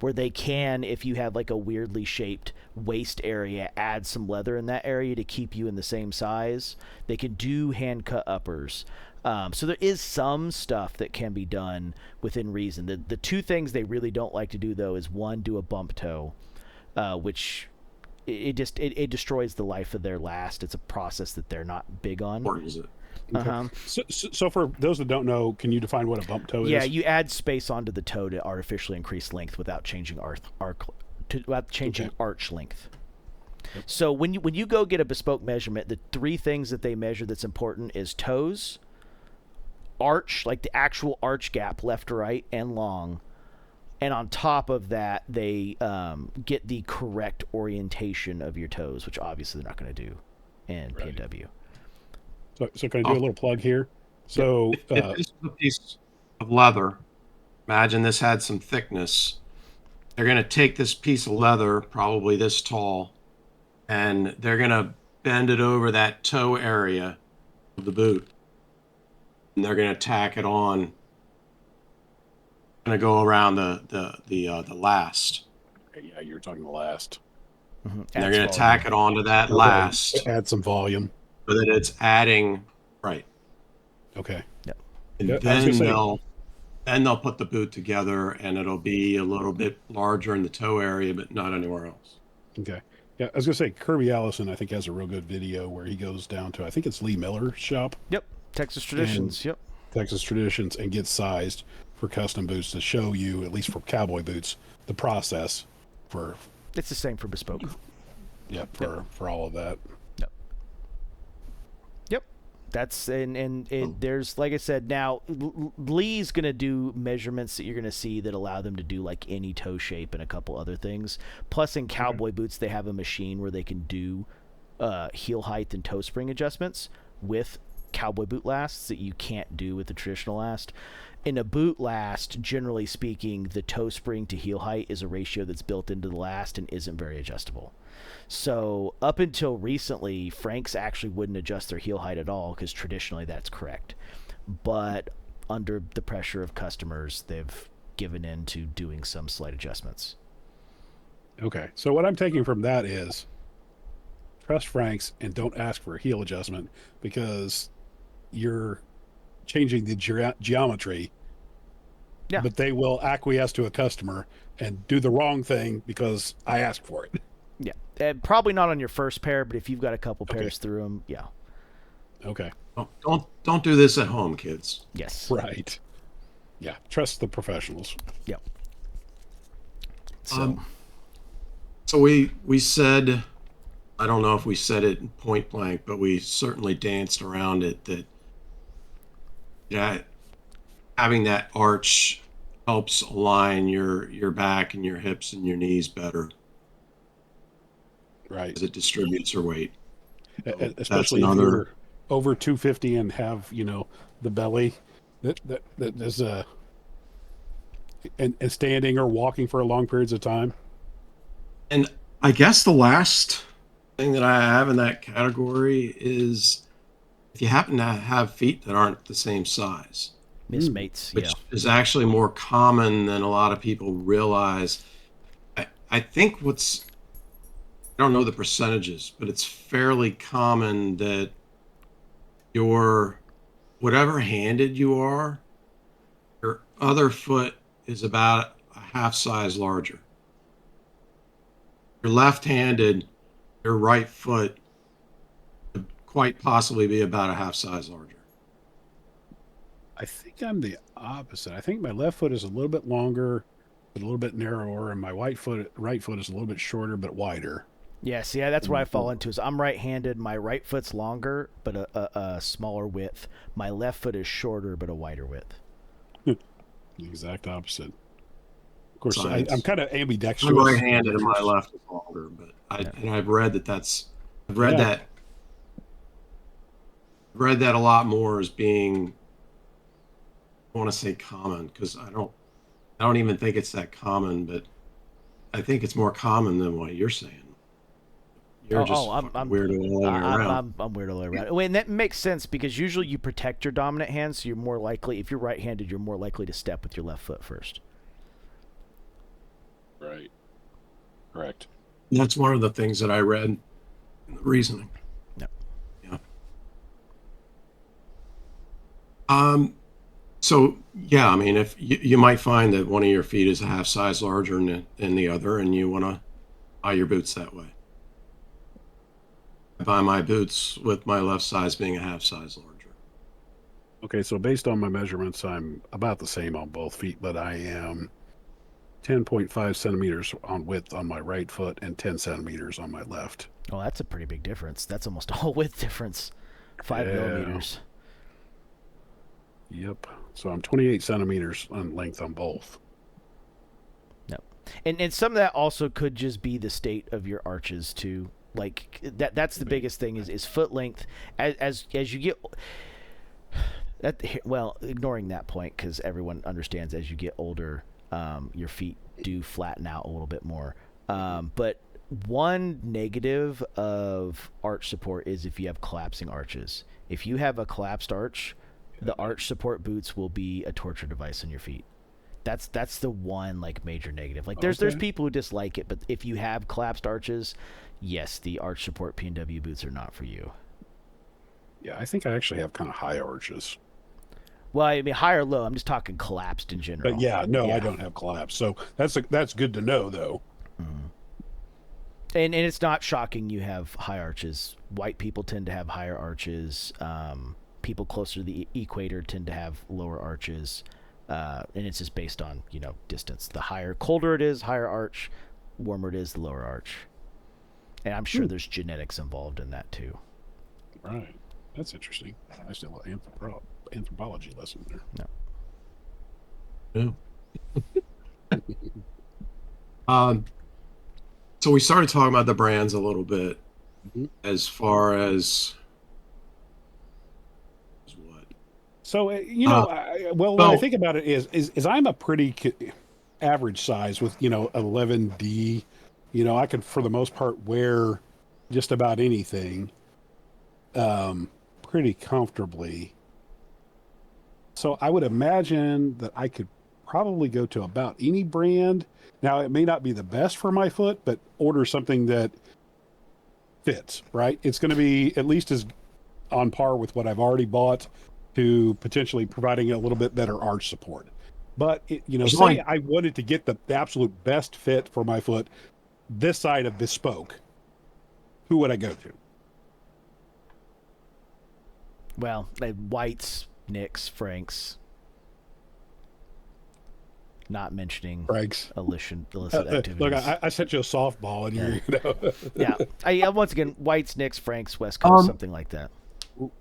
Where they can, if you have like a weirdly shaped waist area, add some leather in that area to keep you in the same size. They can do hand cut uppers. So there is some stuff that can be done within reason. The two things they really don't like to do, though, is one, do a bump toe, which it destroys the life of their last. It's a process that they're not big on. Or is it? Okay. So for those that don't know, can you define what a bump toe is? Yeah, you add space onto the toe to artificially increase length without changing arch length. Yep. So when you go get a bespoke measurement, the three things that they measure that's important is toes, arch, like the actual arch gap, left to right, and long. And on top of that, they get the correct orientation of your toes, which obviously they're not going to do in PNW. So can I do a little plug here? So if this is a piece of leather, imagine this had some thickness. They're going to take this piece of leather, probably this tall, and they're going to bend it over that toe area of the boot. And they're going to tack it on. Going to go around the last. Yeah, you're talking the last. Mm-hmm. And they're going to tack it onto that last. Add some volume. So that it's adding, right. Okay. Yep. And then they'll put the boot together and it'll be a little bit larger in the toe area, but not anywhere else. Okay. Yeah, I was gonna say Kirby Allison, I think, has a real good video where he goes down to, I think it's Lee Miller's shop, Yep. Texas Traditions. Yep. Texas Traditions, and gets sized for custom boots to show you, at least for cowboy boots, the process for It's the same for bespoke. for all of that. Yep. Yep. That's and there's, like I said, now Lee's gonna do measurements that you're gonna see that allow them to do like any toe shape and a couple other things. Plus, in cowboy boots, they have a machine where they can do heel height and toe spring adjustments with cowboy boot lasts that you can't do with the traditional last. In a boot last, generally speaking, the toe spring to heel height is a ratio that's built into the last and isn't very adjustable. So up until recently, Franks actually wouldn't adjust their heel height at all because traditionally that's correct. But under the pressure of customers, they've given in to doing some slight adjustments. Okay, so what I'm taking from that is trust Franks and don't ask for a heel adjustment because you're changing the geometry. Yeah. But they will acquiesce to a customer and do the wrong thing because I asked for it. Yeah. Probably not on your first pair, but if you've got a couple pairs through them, yeah. Okay. Don't do this at home, kids. Yes. Right. Yeah. Trust the professionals. Yep. So, So we said, I don't know if we said it point blank, but we certainly danced around it that having that arch helps align your back and your hips and your knees better Right. as it distributes your weight. Especially if you're over 250 and have, the belly that is and standing or walking for long periods of time. And I guess the last thing that I have in that category is if you happen to have feet that aren't the same size. Mismates, which is actually more common than a lot of people realize. I think I don't know the percentages, but it's fairly common that whatever handed you are, your other foot is about a half size larger. You're left-handed, your right foot could quite possibly be about a half size larger. I think I'm the opposite. I think my left foot is a little bit longer, but a little bit narrower, and my right foot is a little bit shorter but wider. Yeah, see, that's what I fall into. Is I'm right-handed. My right foot's longer, but a smaller width. My left foot is shorter, but a wider width. The exact opposite. Of course, I'm kind of ambidextrous. I'm right-handed and my left is longer, but I've read that I've read that a lot more as being, I want to say common, because I don't even think it's that common, but I think it's more common than what you're saying. You're I'm weirdo all the way around. I'm weird all the way around. And that makes sense because usually you protect your dominant hand, so you're more likely, if you're right-handed, you're more likely to step with your left foot first. Right. Correct. And that's one of the things that I read in the reasoning. Yep. Yeah. So yeah, I mean, if you might find that one of your feet is a half size larger than the other, and you want to buy your boots that way. I buy my boots with my left size being a half size larger. Okay, so based on my measurements, I'm about the same on both feet, but I am 10.5 centimeters on width on my right foot and 10 centimeters on my left. Oh, that's a pretty big difference. That's almost a whole width difference. 5 millimeters. Yep. So I'm 28 centimeters on length on both. Yep. And some of that also could just be the state of your arches too. Like that's the biggest thing is foot length as you get that. Well, ignoring that point because everyone understands as you get older, your feet do flatten out a little bit more. But one negative of arch support is if you have collapsing arches. If you have a collapsed arch, the arch support boots will be a torture device on your feet. That's the one like major negative. Like there's people who dislike it, but if you have collapsed arches, yes, the arch support PNW boots are not for you. Yeah, I think I actually have kind of high arches. Well, I mean high or low. I'm just talking collapsed in general. But I don't have collapse. So that's good to know though. Mm-hmm. And it's not shocking you have high arches. White people tend to have higher arches. People closer to the equator tend to have lower arches. And it's just based on, distance. The colder it is, higher arch. Warmer it is, the lower arch. And I'm sure there's genetics involved in that too. Right. That's interesting. I still have anthropology lesson there. Yeah. So we started talking about the brands a little bit, as far as what. So when I think about it, is I'm a pretty average size with 11D. I can for the most part wear just about anything pretty comfortably. So I would imagine that I could probably go to about any brand. Now, it may not be the best for my foot, but order something that fits, right? It's going to be at least as on par with what I've already bought, to potentially providing a little bit better arch support. But, say I wanted to get the absolute best fit for my foot this side of bespoke, who would I go to? Well, like White's, Nick's, Frank's. Not mentioning Frank's illicit activities. Look, I sent you a softball, and yeah. Once again, White's, Nick's, Frank's, Wesco, something like that.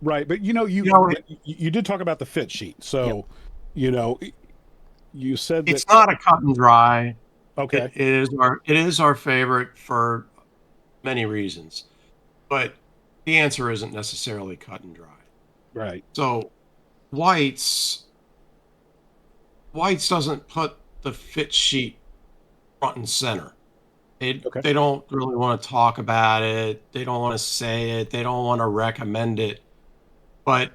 Right, but you did talk about the fit sheet, so you said it's not a cut and dry. Okay, it is our favorite for many reasons, but the answer isn't necessarily cut and dry. Right. So White's doesn't put the fit sheet front and center. They don't really want to talk about it. They don't want to say it. They don't want to recommend it, but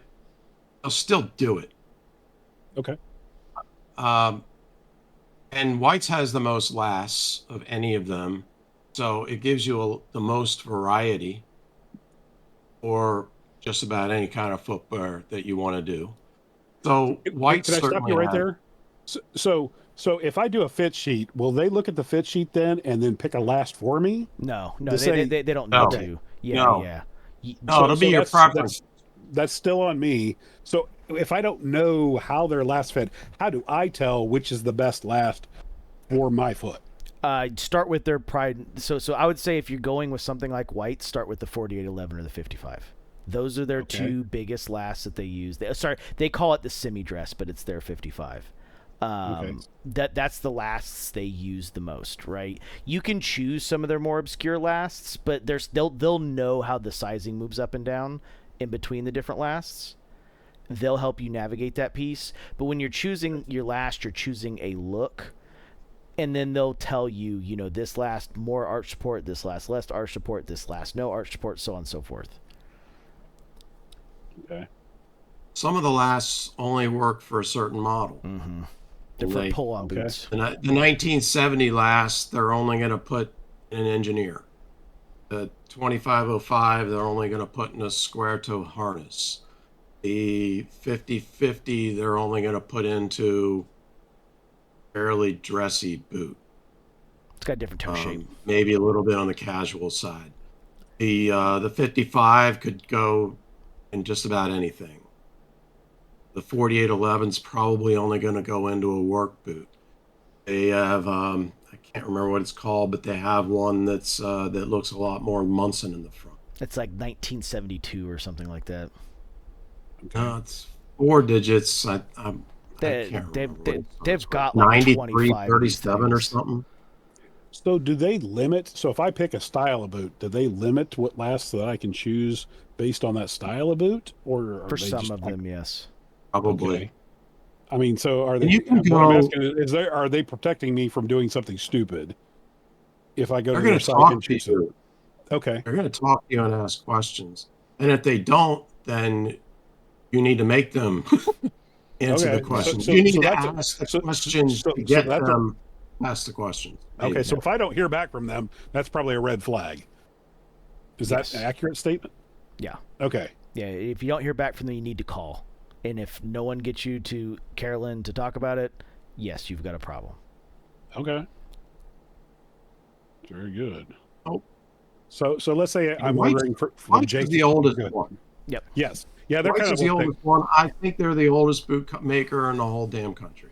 they'll still do it. Okay. And White's has the most lasts of any of them, so it gives you the most variety for just about any kind of footwear that you want to do. So White's Can I stop you right there? So if I do a fit sheet, will they look at the fit sheet then and then pick a last for me? No, they don't need to. Yeah. No, it'll be your preference. That's still on me. So if I don't know how their last fit, how do I tell which is the best last for my foot? Start with their pride. So I would say if you're going with something like White, start with the 4811 or the 55. Those are their two biggest lasts that they use. They call it the semi-dress, but it's their 55. That's the lasts they use the most, right? You can choose some of their more obscure lasts, but they'll know how the sizing moves up and down in between the different lasts. They'll help you navigate that piece. But when you're choosing your last, you're choosing a look, and then they'll tell you, this last more arch support, this last less arch support, this last no arch support, so on and so forth. Okay. Some of the lasts only work for a certain model. Mm-hmm. They're for pull-on boots. The 1970 last, they're only going to put in an engineer. The 2505, they're only going to put in a square toe harness. The 5050, they're only going to put into fairly dressy boot. It's got a different toe shape. Maybe a little bit on the casual side. The 55 could go in just about anything. The 4811's probably only going to go into a work boot. They have I can't remember what it's called, but they have one that's that looks a lot more Munson in the front. It's like 1972 or something like that. It's 4 digits. I can't remember. They've got like 93, 37 or something. So do they limit? So if I pick a style of boot, do they limit what lasts that I can choose based on that style of boot? Or for some of them, yes. Probably. Okay. I mean, so are they? You can what I'm asking is, are they protecting me from doing something stupid? If I go to their site and choose it. Okay. They're going to talk to you and ask questions, and if they don't, then you need to make them answer the questions. You need to ask the questions to get them ask the questions. Okay, so if I don't hear back from them, that's probably a red flag. Is that an accurate statement? Yeah. Okay. Yeah, if you don't hear back from them, you need to call. And if no one gets you to Carolyn to talk about it, yes, you've got a problem. Okay. Very good. Oh, So let's say I'm White's, ordering from White's Jake. is the oldest Good. one. Yep. Yes. Yeah, they're White's kind is of the what they- oldest one. I think they're the oldest boot maker in the whole damn country.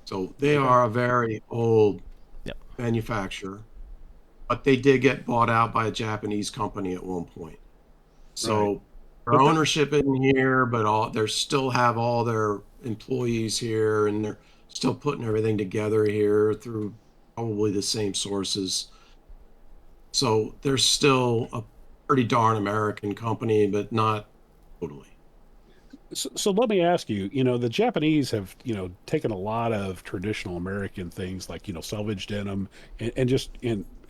So they are a very old Yep. manufacturer, but they did get bought out by a Japanese company at one point. So Right. their But ownership in here, but they still have all their employees here, and they're still putting everything together here through probably the same sources. So they're still a pretty darn American company, but not totally. So let me ask you, the Japanese have, taken a lot of traditional American things like, salvage denim and just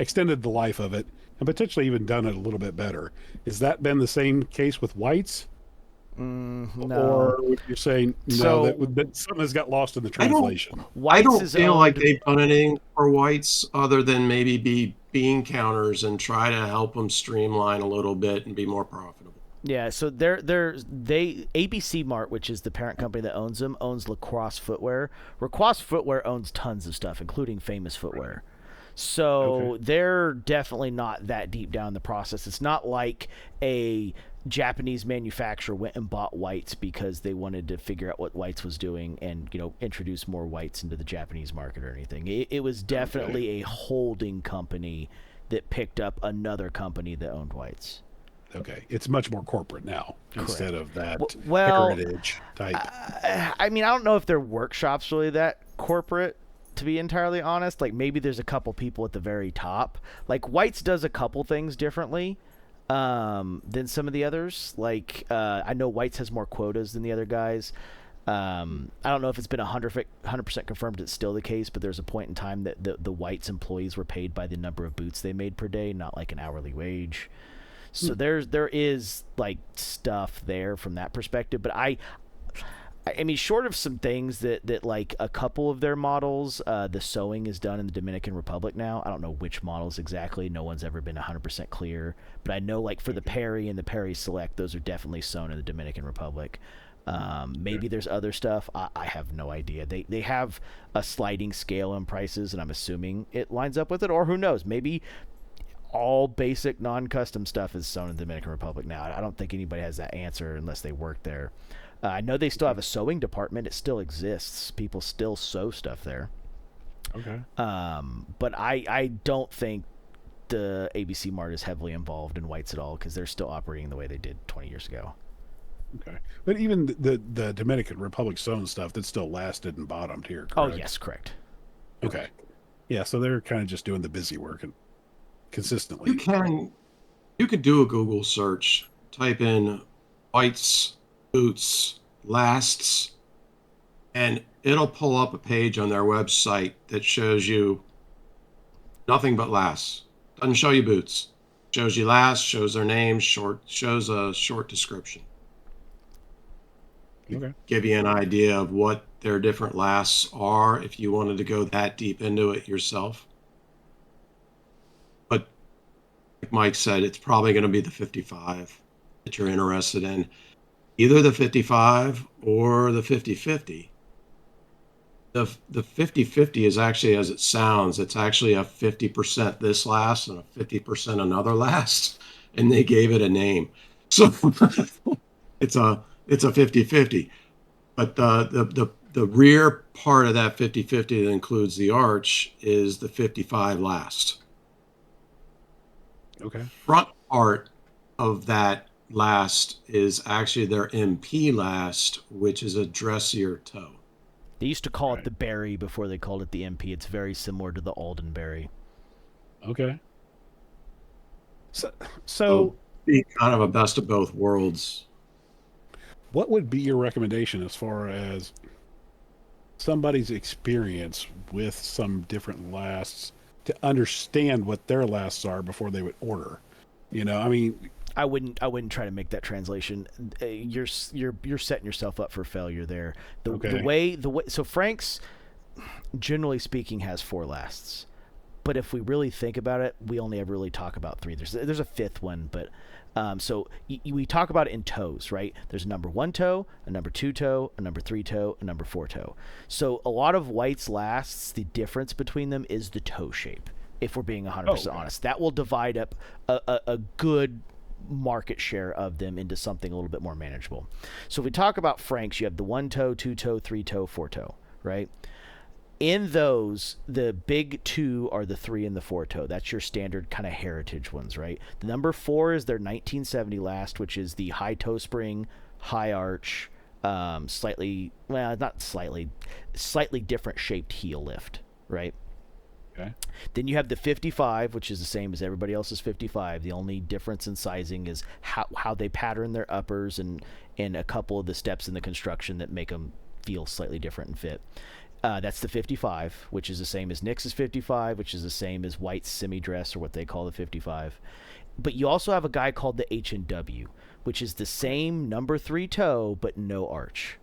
extended the life of it and potentially even done it a little bit better. Has that been the same case with whites? No. Or would you say no, So- that something has got lost in the I don't- translation? I Whites don't is feel like owned- they've done anything for whites other than maybe be bean counters and try to help them streamline a little bit and be more profitable. Yeah, so they ABC Mart, which is the parent company that owns them, owns Lacrosse Footwear. Lacrosse Footwear owns tons of stuff, including Famous Footwear. So they're definitely not that deep down the process. It's not like a Japanese manufacturer went and bought whites because they wanted to figure out what whites was doing and introduce more whites into the Japanese market or anything. It was definitely a holding company that picked up another company that owned whites. Okay, it's much more corporate now instead of that Well, heritage type. I mean, I don't know if their workshop's really that corporate, to be entirely honest. Like, maybe there's a couple people at the very top. Like, White's does a couple things differently than some of the others. Like, I know White's has more quotas than the other guys. I don't know if it's been 100% confirmed it's still the case, but there's a point in time that the White's employees were paid by the number of boots they made per day, not like an hourly wage. So there is like stuff there from that perspective, but I mean, short of some things that like a couple of their models, the sewing is done in the Dominican Republic now. I don't know which models exactly. No one's ever been 100% clear, but I know like for the Perry and the Perry Select, those are definitely sewn in the Dominican Republic. Maybe there's other stuff. I have no idea. They have a sliding scale in prices, and I'm assuming it lines up with it, or who knows? Maybe all basic non-custom stuff is sewn in the Dominican Republic now. I don't think anybody has that answer unless they work there. I know they still have a sewing department. It still exists. People still sew stuff there. Okay. But I don't think the ABC Mart is heavily involved in whites at all because they're still operating the way they did 20 years ago. Okay. But even the Dominican Republic sewn stuff, that still lasted and bottomed here, correct? Oh, yes, correct. Okay. Yeah, so they're kind of just doing the busy work and consistently. You could do a Google search, type in whites, boots, lasts, and it'll pull up a page on their website that shows you nothing but lasts. Doesn't show you boots. Shows you lasts, shows their names, shows a short description. Okay. Give you an idea of what their different lasts are if you wanted to go that deep into it yourself. But like Mike said, it's probably going to be the 55 that you're interested in. Either the 55 or the 50-50. The 50-50 is actually, as it sounds, it's actually a 50% this last and a 50% another last, and they gave it a name. So it's a 50-50. But the rear part of that 50-50 that includes the arch is the 55 last. Okay. Front part of that last is actually their MP last, which is a dressier toe. They used to call it the Berry before they called it the MP. It's very similar to the Alden Berry. Okay. So Be kind of a best of both worlds. what would be your recommendation as far as somebody's experience with some different lasts to understand what their lasts are before they would order? I mean, I wouldn't try to make that translation. You're setting yourself up for failure there. The way so Frank's, generally speaking, has 4 lasts, but if we really think about it, we only ever really talk about 3. There's a 5th one, but so we talk about it in toes, right? There's a number 1 toe, a number 2 toe, a number 3 toe, a number 4 toe. So a lot of whites lasts, the difference between them is the toe shape. if we're being 100% okay. honest. That will divide up a good market share of them into something a little bit more manageable. So if we talk about Franks, you have the 1-toe, 2-toe, 3-toe, 4-toe, right? In those, the big 2 are the 3 and the 4-toe. That's your standard kind of heritage ones, right? The number 4 is their 1970 last, which is the high toe spring, high arch, slightly different shaped heel lift, right? Okay. Then you have the 55, which is the same as everybody else's 55. The only difference in sizing is how they pattern their uppers and a couple of the steps in the construction that make them feel slightly different and fit. That's the 55, which is the same as Nick's 55, which is the same as White's semi-dress, or what they call the 55. But you also have a guy called the H&W, which is the same number 3 toe, but no arch.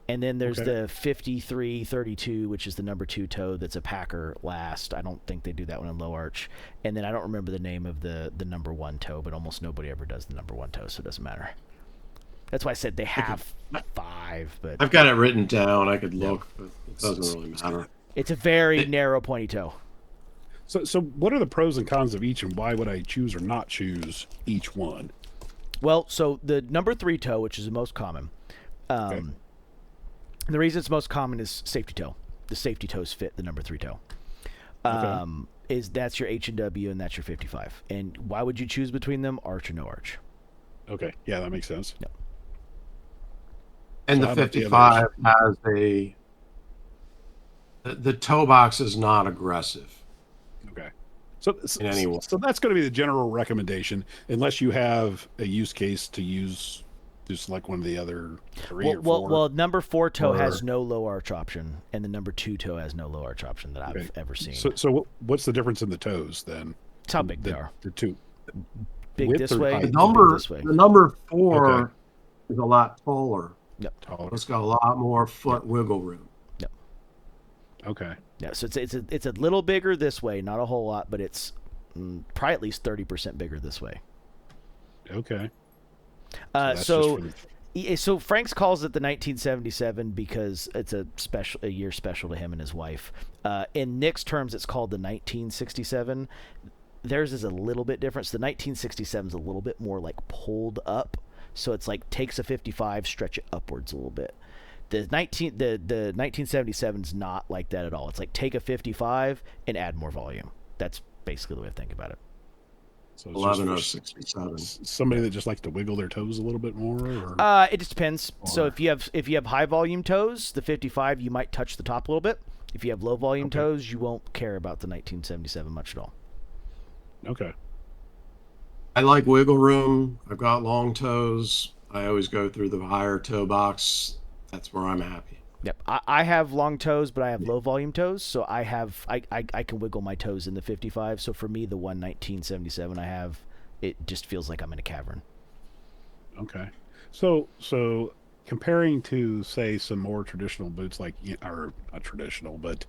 And then there's the 53-32, which is the number 2 toe that's a Packer last. I don't think they do that one in low arch. And then I don't remember the name of the number 1 toe, but almost nobody ever does the number 1 toe, so it doesn't matter. That's why I said they have 5, but I've got it written down. I could look, but it doesn't really matter. it's a very narrow, pointy toe. So what are the pros and cons of each, and why would I choose or not choose each one? Well, so the number 3 toe, which is the most common, the reason it's most common is safety toe. The safety toes fit the number 3 toe. That's your H&W and that's your 55. And why would you choose between them? Arch or no arch? Okay, yeah, that makes sense. Yep. And So the 55 has the toe box is not aggressive. Okay. So In any way. so that's going to be the general recommendation, unless you have a use case to use just like one of the other 3 or 4. Well, number 4 toe has no low arch option, and the number 2 toe has no low arch option that I've ever seen. So what's the difference in the toes then? It's how big they are. The 2. Big Width this or way, height? big this way. The number 4 is a lot taller. Yep. Taller. It's got a lot more foot wiggle room. Yep. Okay. Yeah, so it's a little bigger this way, not a whole lot, but it's probably at least 30% bigger this way. Okay. So Franks calls it the 1977 because it's a year special to him and his wife. In Nick's terms, it's called the 1967. Theirs is a little bit different. So the 1967 is a little bit more like pulled up. So it's like takes a 55, stretch it upwards a little bit. The 1977 is not like that at all. It's like take a 55 and add more volume. That's basically the way I think about it. So 11,067. Somebody that just likes to wiggle their toes a little bit more, or? It just depends. So if you have high volume toes, the 55 you might touch the top a little bit. If you have low volume toes, you won't care about the 1977 much at all. Okay. I like wiggle room. I've got long toes. I always go through the higher toe box. That's where I'm happy. Yep. I have long toes, but I have low volume toes, so I can wiggle my toes in the 55. So for me, the 1977 I have, it just feels like I'm in a cavern. Okay. So comparing to, say, some more traditional boots, like, or not traditional, but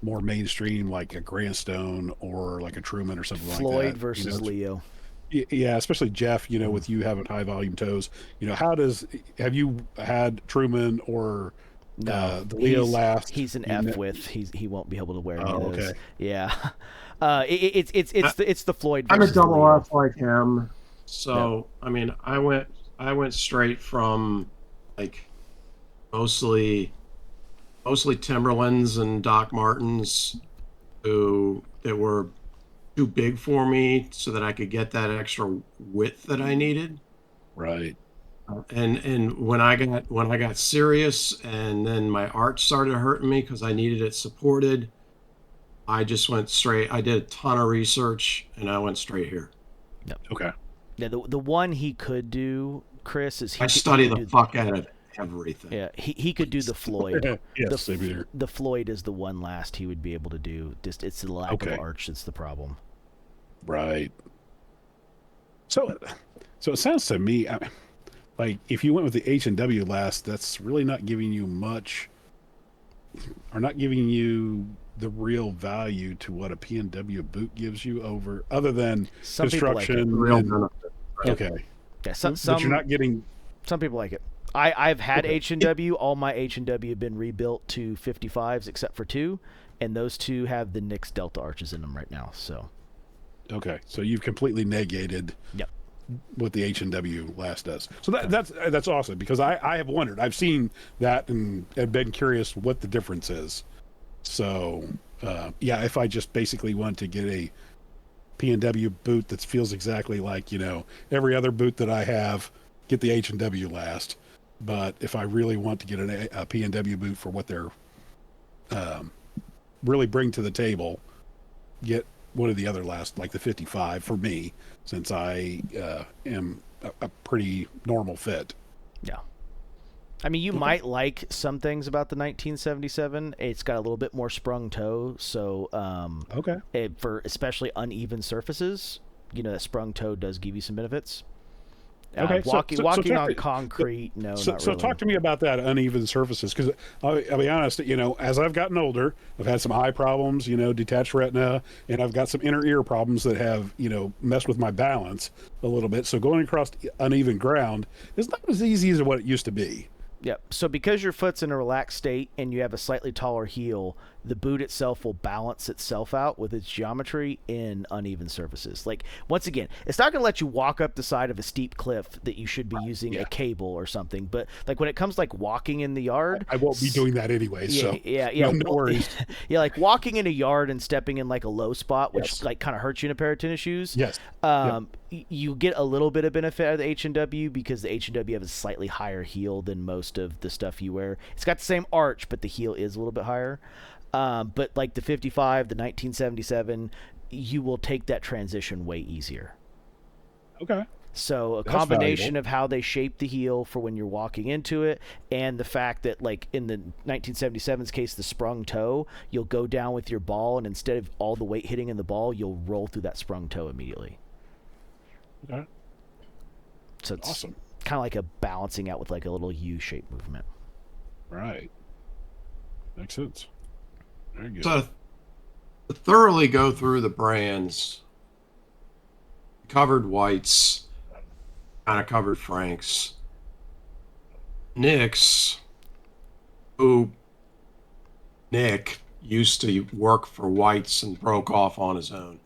more mainstream, like a Grandstone or like a Truman or something like that. Floyd versus Leo. Yeah, especially Jeff, with you having high volume toes, have you had Truman or No, the Leo last? He's an F width. He won't be able to wear any of those. Okay. Yeah. It's the Floyd I'm a versus the double Leo. F like him. So I mean, I went straight from like mostly Timberlands and Doc Martens that were too big for me so that I could get that extra width that I needed. Right. And when I got serious and then my arch started hurting me because I needed it supported, I just went straight. I did a ton of research and I went straight here. Yep. Okay. Yeah, the one he could do, Chris, is I study the fuck out of everything. Yeah, he could do the Floyd. Yes, same here. The Floyd is the one last he would be able to do. Just it's the lack of arch that's the problem. Right. So it sounds to me like if you went with the H&W last, that's really not giving you much, or not giving you the real value to what a PNW boot gives you over, other than Some construction. Okay. Yeah, But you're not getting. Some people like it. I've had H&W. All my H&W have been rebuilt to 55s except for 2, and those two have the Nix Delta arches in them right now. So. Okay, so you've completely negated. Yep. What the H&W last does. So that's awesome, because I have wondered. I've seen that and have been curious what the difference is. So yeah, if I just basically want to get a PNW boot that feels exactly like, every other boot that I have, get the H&W last. But if I really want to get a PNW boot for what they're really bring to the table, get one of the other last, like the 55 for me, since I am a pretty normal fit. Yeah. I mean, you might like some things about the 1977. It's got a little bit more sprung toe, so for especially uneven surfaces, that sprung toe does give you some benefits. Okay, walking on concrete, no, not really. So talk to me about that uneven surfaces, because I'll be honest, as I've gotten older, I've had some eye problems, detached retina, and I've got some inner ear problems that have, messed with my balance a little bit. So going across uneven ground is not as easy as what it used to be. Yep. So because your foot's in a relaxed state and you have a slightly taller heel, the boot itself will balance itself out with its geometry in uneven surfaces. Like, once again, it's not going to let you walk up the side of a steep cliff that you should be using a cable or something. But like when it comes like walking in the yard, I won't be doing that anyway. Yeah. No worries. Yeah, like walking in a yard and stepping in like a low spot, which like kind of hurts you in a pair of tennis shoes. Yes. You get a little bit of benefit out of the H&W because the H&W have a slightly higher heel than most of the stuff you wear. It's got the same arch, but the heel is a little bit higher. But like the 55, the 1977, you will take that transition way easier. Okay. So a combination of how they shape the heel for when you're walking into it, and the fact that like in the 1977's case, the sprung toe, you'll go down with your ball, and instead of all the weight hitting in the ball, you'll roll through that sprung toe immediately. Okay. So it's awesome. Kind of like a balancing out with like a little U-shaped movement. Right. Makes sense. Very good. So to thoroughly go through the brands, covered whites, kind of covered Franks, Nix, who Nick used to work for whites and broke off on his own.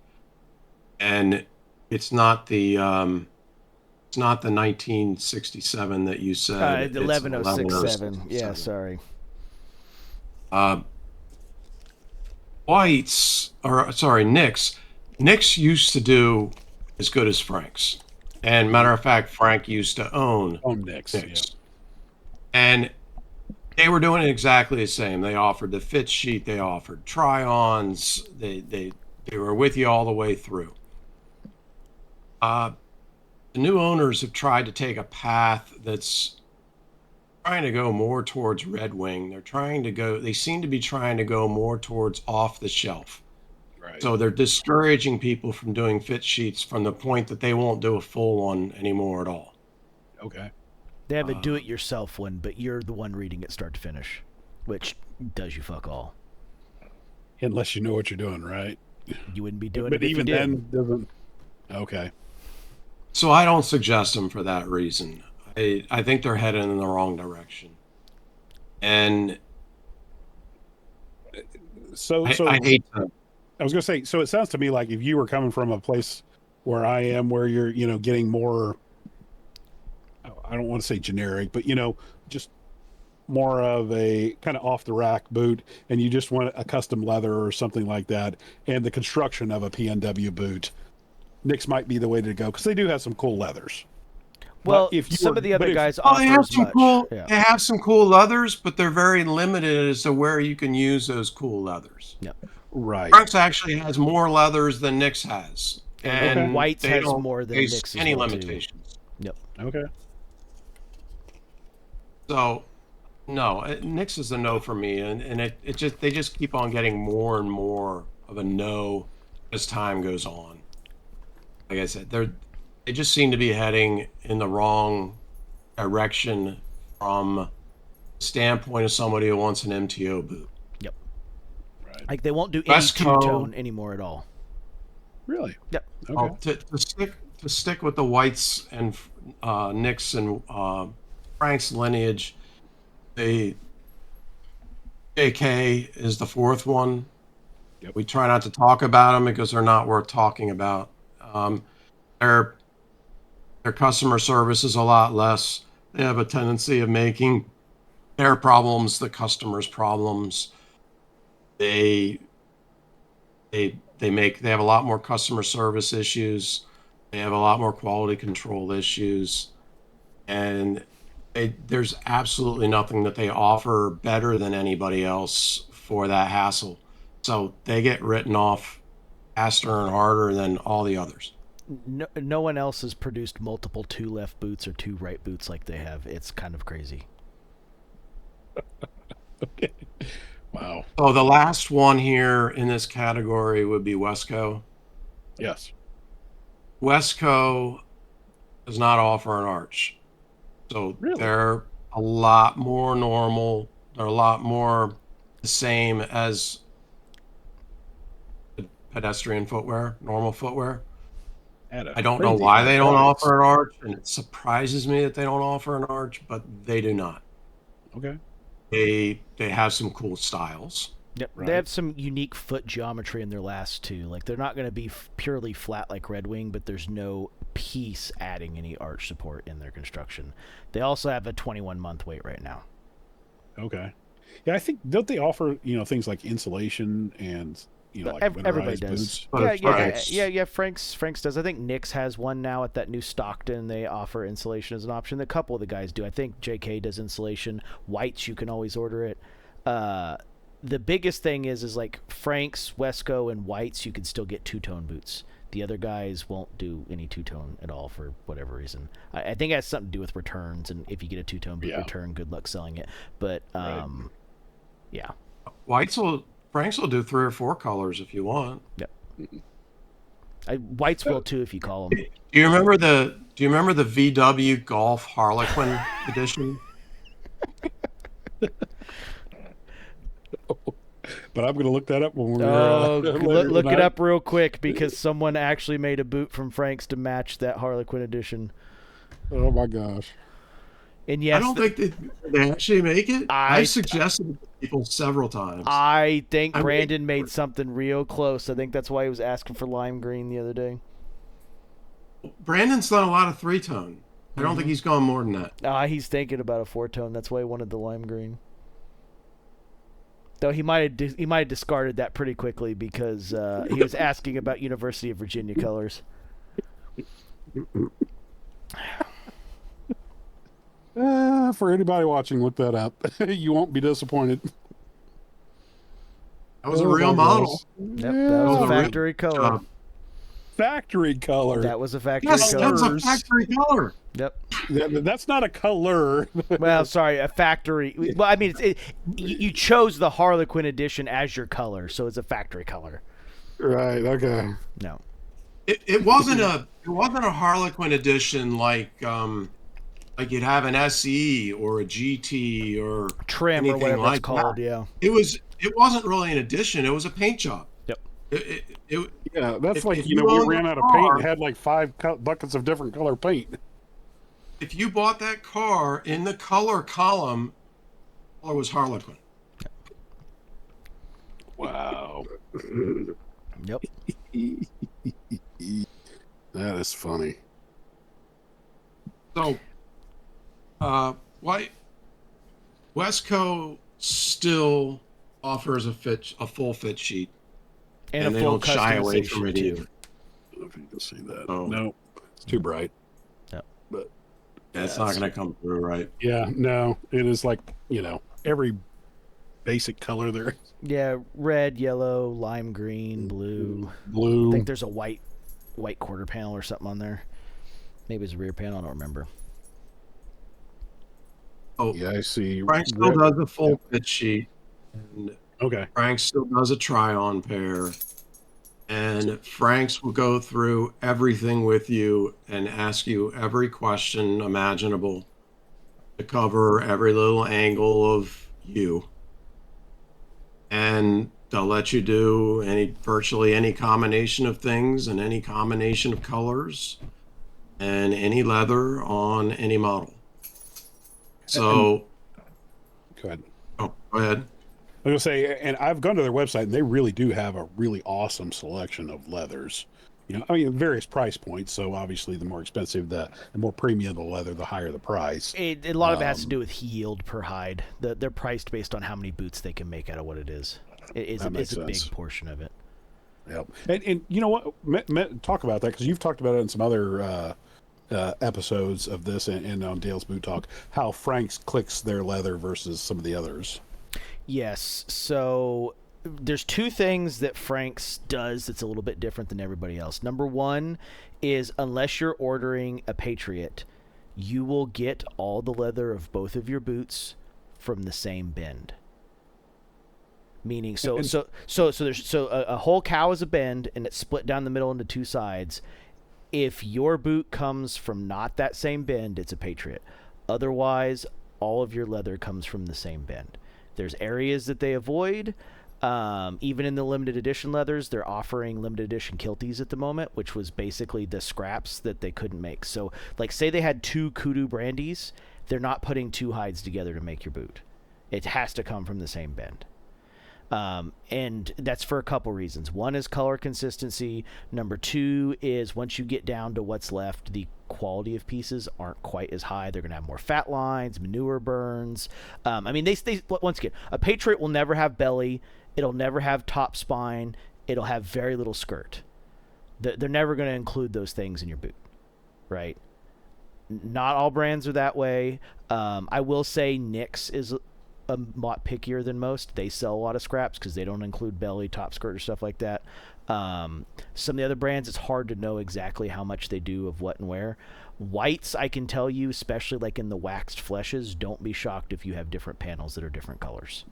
And it's not the 1967 that you said. The 11067. Yeah, sorry. Nix used to do as good as Frank's. And matter of fact, Frank used to own Nix. Yeah. And they were doing it exactly the same. They offered the fit sheet, they offered try-ons, they were with you all the way through. The new owners have tried to take a path that's trying to go more towards Red Wing. They seem to be trying to go more towards off the shelf. Right. So they're discouraging people from doing fit sheets from the point that they won't do a full one anymore at all. Okay. They have a do-it-yourself one, but you're the one reading it start to finish, which does you fuck all. Unless you know what you're doing, right? You wouldn't be doing but it if even you did. then, doesn't. Okay. So I don't suggest them for that reason. I think they're heading in the wrong direction. And so I hate to. I was going to say, so it sounds to me like if you were coming from a place where I am, where you're, getting more, I don't want to say generic, but, just more of a kind of off the rack boot, and you just want a custom leather or something like that, and the construction of a PNW boot, Nix might be the way to go, because they do have some cool leathers. Well, some of the other guys offer they have as some much. cool. Yeah. They have some cool leathers, but they're very limited as to where you can use those cool leathers. Yep. Right. Frank's actually has more leathers than Nix has, and Whites they has don't more than face Nix as any well, too. limitations. Yep. Okay. So, no, Nix is a no for me, and they just keep on getting more and more of a no as time goes on. Like I said, they just seem to be heading in the wrong direction from the standpoint of somebody who wants an MTO boot. Yep. Right. Like they won't do any Wesco, two-tone anymore at all. Really? Yep. Okay. To stick with the whites and Nix and Frank's lineage, the JK is the fourth one. Yep. We try not to talk about them because they're not worth talking about. Um, their customer service is a lot less. They have a tendency of making their problems the customer's problems. They they have a lot more customer service issues. They have a lot more quality control issues, and there's absolutely nothing that they offer better than anybody else for that hassle. So they get written off faster and harder than all the others. No one else has produced multiple 2 left boots or 2 right boots like they have. It's kind of crazy. Okay. Wow. So the last one here in this category would be Wesco. Yes. Wesco does not offer an arch. So Really? they're a lot more normal. They're a lot more the same as pedestrian footwear, normal footwear. I don't know why they don't offer an arch, and it surprises me that they don't offer an arch, but they do not. Okay. They have some cool styles. Yep. Right. They have some unique foot geometry in their last 2. Like, they're not going to be purely flat like Red Wing, but there's no piece adding any arch support in their construction. They also have a 21-month wait right now. Okay. Yeah, I think don't they offer things like insulation and like Everybody winterized does. boots? Yeah. Frank's does. I think Nick's has one now at that new Stockton. They offer insulation as an option. A couple of the guys do. I think JK does insulation. Whites, you can always order it. The biggest thing is like Frank's, Wesco, and Whites, you can still get 2-tone boots. The other guys won't do any 2-tone at all for whatever reason. I think it has something to do with returns, and if you get a 2-tone boot return, good luck selling it. But yeah, Franks will do 3 or 4 colors if you want. Yep. Whites will too if you call them. Do you remember the VW Golf Harlequin edition? But I'm going to look that up when we're look it up real quick because someone actually made a boot from Frank's to match that Harlequin edition. Oh my gosh. And yes, I don't think they actually make it. I suggested it to people several times. I think Brandon made something real close. I think that's why he was asking for lime green the other day. Brandon's done a lot of 3-tone. I don't think he's gone more than that. He's thinking about a 4-tone. That's why he wanted the lime green. Though he might have discarded that pretty quickly because he was asking about University of Virginia colors. For anybody watching, look that up. You won't be disappointed. That was a real model. Yep, that was a factory color. Factory color. That was a factory color. That's a factory color. Yep. That's not a color. Well, sorry, a factory. Well, I mean, you chose the Harlequin edition as your color, so it's a factory color. Right. Okay. No. It wasn't a Harlequin edition like you'd have an SE or a GT or trim or whatever it's called. Yeah. It wasn't really an edition. It was a paint job. Yep. Yeah, that's like we ran out of paint and had like 5 buckets of different color paint. If you bought that car in the color column, color was Harlequin. Wow. Yep. That is funny. So, Wesco still offers a full fit sheet, and they don't shy away from it either. I don't know if you can see that. Oh. No, it's too bright. No. But it's not going to come through, right? Yeah, no, it is like every basic color there. Yeah, red, yellow, lime green, blue. Blue. I think there's a white quarter panel or something on there. Maybe it's a rear panel. I don't remember. Oh, yeah, I see. Frank still does a full fit sheet. And okay. Frank still does a try-on pair. And Frank's will go through everything with you and ask you every question imaginable to cover every little angle of you. And they'll let you do virtually any combination of things and any combination of colors and any leather on any model. So, go ahead. Oh, go ahead. I was gonna say, and I've gone to their website, and they really do have a really awesome selection of leathers. I mean, various price points. So obviously, the more expensive, the more premium the leather, the higher the price. A lot of it has to do with yield per hide. They're priced based on how many boots they can make out of what it is. It's a big portion of it. Yep. And you know what? Talk about that, because you've talked about it in some other episodes of this and on Dale's Boot Talk, how Frank's clicks their leather versus some of the others. Yes. So there's two things that Frank's does that's a little bit different than everybody else. Number one is, unless you're ordering a Patriot, you will get all the leather of both of your boots from the same bend. Meaning, there's a whole cow is a bend, and it's split down the middle into two sides. If your boot comes from not that same bend, it's a Patriot. Otherwise, all of your leather comes from the same bend. There's areas that they avoid. Even in the limited edition leathers, they're offering limited edition kilties at the moment, which was basically the scraps that they couldn't make. So, like, say they had two kudu brandies, they're not putting two hides together to make your boot. It has to come from the same bend. And that's for a couple reasons. One is color consistency. Number two is, once you get down to what's left, the quality of pieces aren't quite as high. They're going to have more fat lines, manure burns. I mean, they once again, a Patriot will never have belly. It'll never have top spine. It'll have very little skirt. They're never going to include those things in your boot, right? Not all brands are that way. I will say Nix is a lot pickier than most. They sell a lot of scraps because they don't include belly, top skirt, or stuff like that. Some of the other brands, it's hard to know exactly how much they do of what and where. Whites, I can tell you, especially like in the waxed fleshes, don't be shocked if you have different panels that are different colors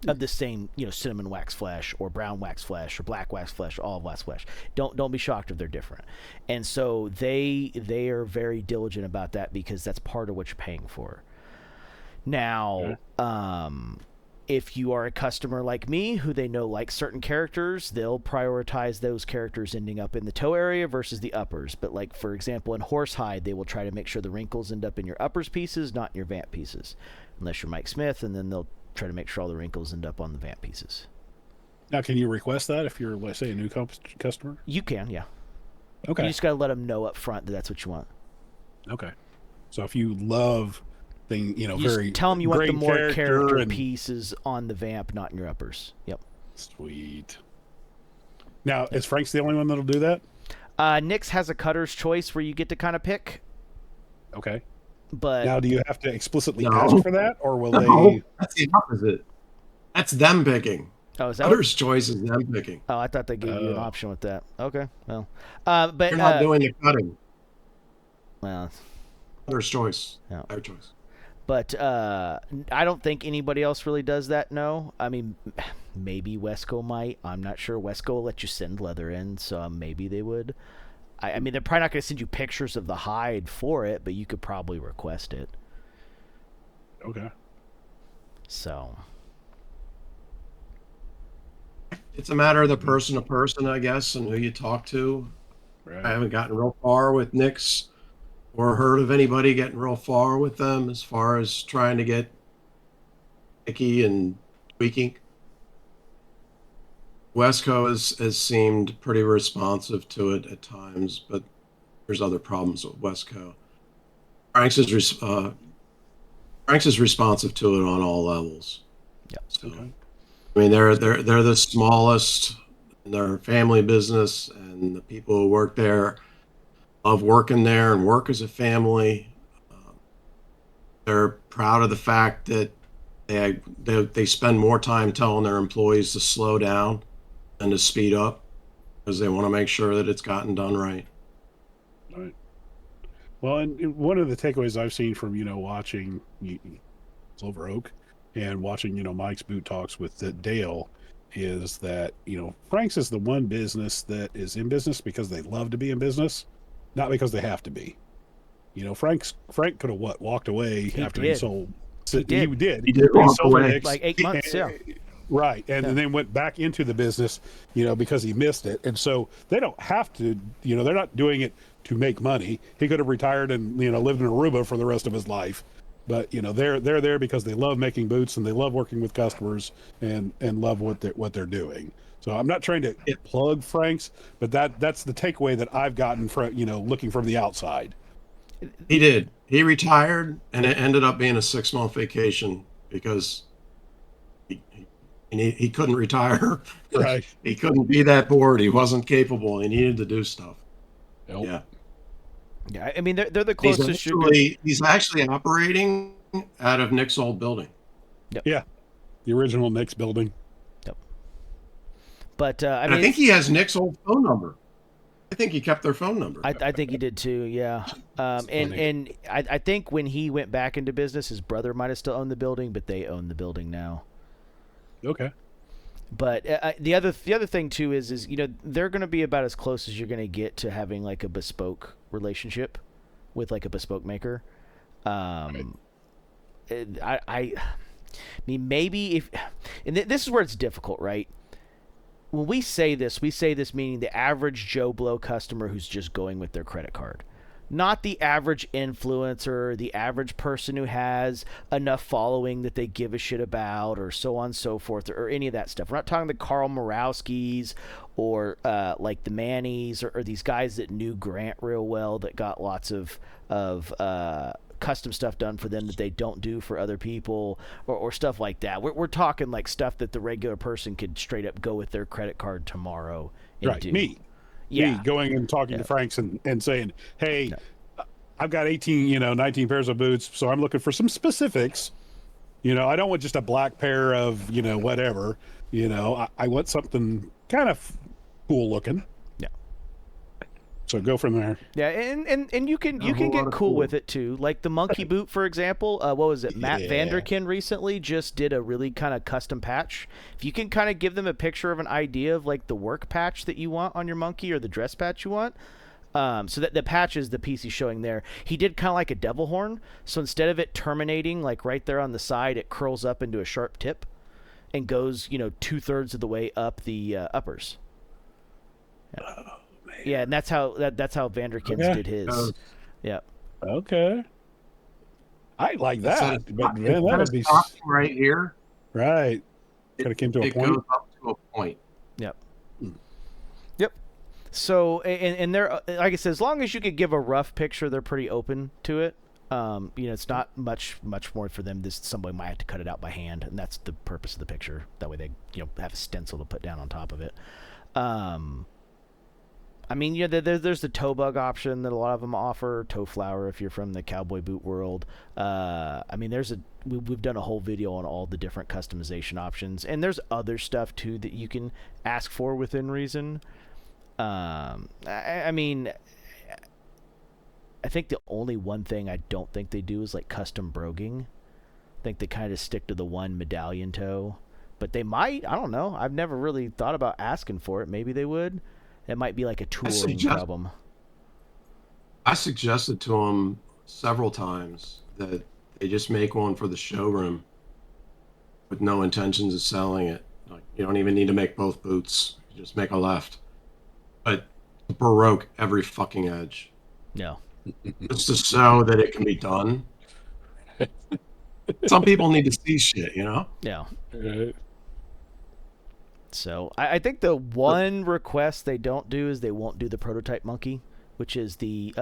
of the same, cinnamon wax flesh or brown wax flesh or black wax flesh, olive wax flesh. Don't be shocked if they're different. And so they are very diligent about that, because that's part of what you're paying for. Now, if you are a customer like me who they know likes certain characters, they'll prioritize those characters ending up in the toe area versus the uppers. But, like, for example, in horsehide, they will try to make sure the wrinkles end up in your uppers pieces, not in your vamp pieces. Unless you're Mike Smith, and then they'll try to make sure all the wrinkles end up on the vamp pieces. Now, can you request that if you're, let's say, a new customer? You can, yeah. Okay. You just got to let them know up front that that's what you want. Okay. So if you love you very tell them you want the more character and pieces on the vamp, not in your uppers. Yep. Sweet. Now, is Frank's the only one that'll do that? Nix has a cutter's choice where you get to kind of pick. Okay. But now, do you have to explicitly ask for that, or will they? That's the opposite. That's them picking. Oh, is that Cutter's choice is them picking. Oh, I thought they gave you an option with that. Okay, well, but they're not doing the cutting. Well, Cutter's choice. Yeah. Their choice. But I don't think anybody else really does that. No, I mean, maybe Wesco might. I'm not sure. Wesco will let you send leather in, so maybe they would. I mean, they're probably not going to send you pictures of the hide for it, but you could probably request it. Okay. So it's a matter of the person to person, I guess, and who you talk to. Right. I haven't gotten real far with Nix or heard of anybody getting real far with them as far as trying to get picky and tweaking. Wesco has seemed pretty responsive to it at times, but there's other problems with Wesco. Frank's is responsive to it on all levels. Yeah. So, Okay. I mean, they're the smallest. They're a family business, and the people who work there love working there and work as a family. They're proud of the fact that they spend more time telling their employees to slow down and to speed up, because they want to make sure that it's gotten done right. Right. Well, and one of the takeaways I've seen from watching Clover Oak and watching Mike's Boot Talks with Dale is that Frank's is the one business that is in business because they love to be in business, not because they have to be. Frank could have walked away after he sold. He did walk away. Like 8 months, yeah. Right, and then went back into the business, because he missed it, and so they don't have to, they're not doing it to make money. He could have retired and lived in Aruba for the rest of his life, but they're there because they love making boots and they love working with customers and love what they're doing. So I'm not trying to plug Frank's, but that's the takeaway that I've gotten from looking from the outside. He did. He retired, and it ended up being a 6-month vacation because he couldn't retire. Right. He couldn't be that bored. He wasn't capable. He needed to do stuff. Nope. Yeah. Yeah, I mean they're the closest. He's actually operating out of Nick's old building. Yep. Yeah, the original Nick's building. Yep. But I think he has Nick's old phone number. I think he kept their phone number. I think he did too. Yeah. And I think when he went back into business, his brother might have still owned the building, but they own the building now. Okay. But the other thing too is they're going to be about as close as you're going to get to having like a bespoke relationship with like a bespoke maker. Right. I mean maybe this is where it's difficult, right? When we say this meaning the average Joe Blow customer who's just going with their credit card. Not the average influencer, the average person who has enough following that they give a shit about, or so on and so forth, or any of that stuff. We're not talking the Carl Morawskis or like the Mannies or these guys that knew Grant real well that got lots of custom stuff done for them that they don't do for other people or stuff like that. We're talking like stuff that the regular person could straight up go with their credit card tomorrow and right. do. Me going and talking to Frank's and saying, hey, I've got 19 pairs of boots, so I'm looking for some specifics. I don't want just a black pair of, whatever. I want something kind of cool looking. Yeah. So go from there. Yeah, and you can get cool with it too. Like the monkey boot, for example. What was it? Matt Vanderkin recently just did a really kind of custom patch. If you can kind of give them a picture of an idea of like the work patch that you want on your monkey or the dress patch you want. So that the patch is the piece he's showing there. He did kind of like a devil horn. So instead of it terminating like right there on the side, it curls up into a sharp tip and goes 2/3 of the way up the uppers. Yeah. Yeah, and that's how Vanderkins did his. Yeah. Okay. I like that. But man, that would be right here. Right. Kind of came to a point. It goes up to a point. Yep. Yep. So, and they're like I said, as long as you could give a rough picture, they're pretty open to it. It's not much more for them. Somebody might have to cut it out by hand, and that's the purpose of the picture. That way, they have a stencil to put down on top of it. I mean, there's the toe bug option that a lot of them offer, toe flower if you're from the cowboy boot world. I mean, we've done a whole video on all the different customization options, and there's other stuff too that you can ask for within reason. I mean, I think the only one thing I don't think they do is like custom broguing. I think they kind of stick to the one medallion toe, but they might. I don't know. I've never really thought about asking for it. Maybe they would. It might be like a tooling problem. I suggested to them several times that they just make one for the showroom with no intentions of selling it. Like, you don't even need to make both boots. You just make a left. But Baroque every fucking edge. No. Just to show that it can be done. Some people need to see shit, Yeah. So I think the one request they don't do is they won't do the prototype monkey, which is the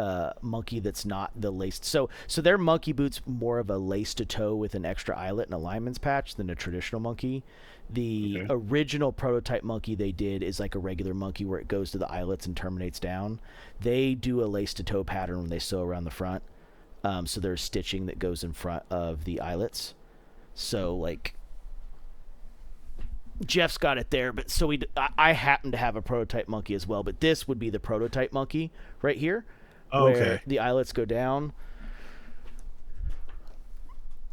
monkey that's not the laced. So their monkey boot's more of a lace to toe with an extra eyelet and a lineman's patch than a traditional monkey. The original prototype monkey they did is like a regular monkey where it goes to the eyelets and terminates down. They do a lace to toe pattern when they sew around the front. So there's stitching that goes in front of the eyelets. So like Jeff's got it there, but so I happen to have a prototype monkey as well, but this would be the prototype monkey right here, where the eyelets go down.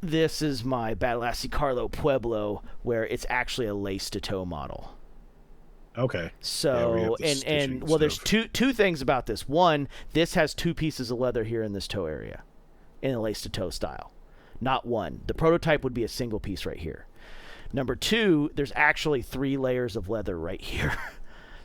This is my Badalassi Carlo Pueblo, where it's actually a lace to toe model. Okay. So well, there's two things about this. One, this has 2 pieces of leather here in this toe area, in a lace to toe style, not one. The prototype would be a single piece right here. Number 2, there's actually 3 layers of leather right here.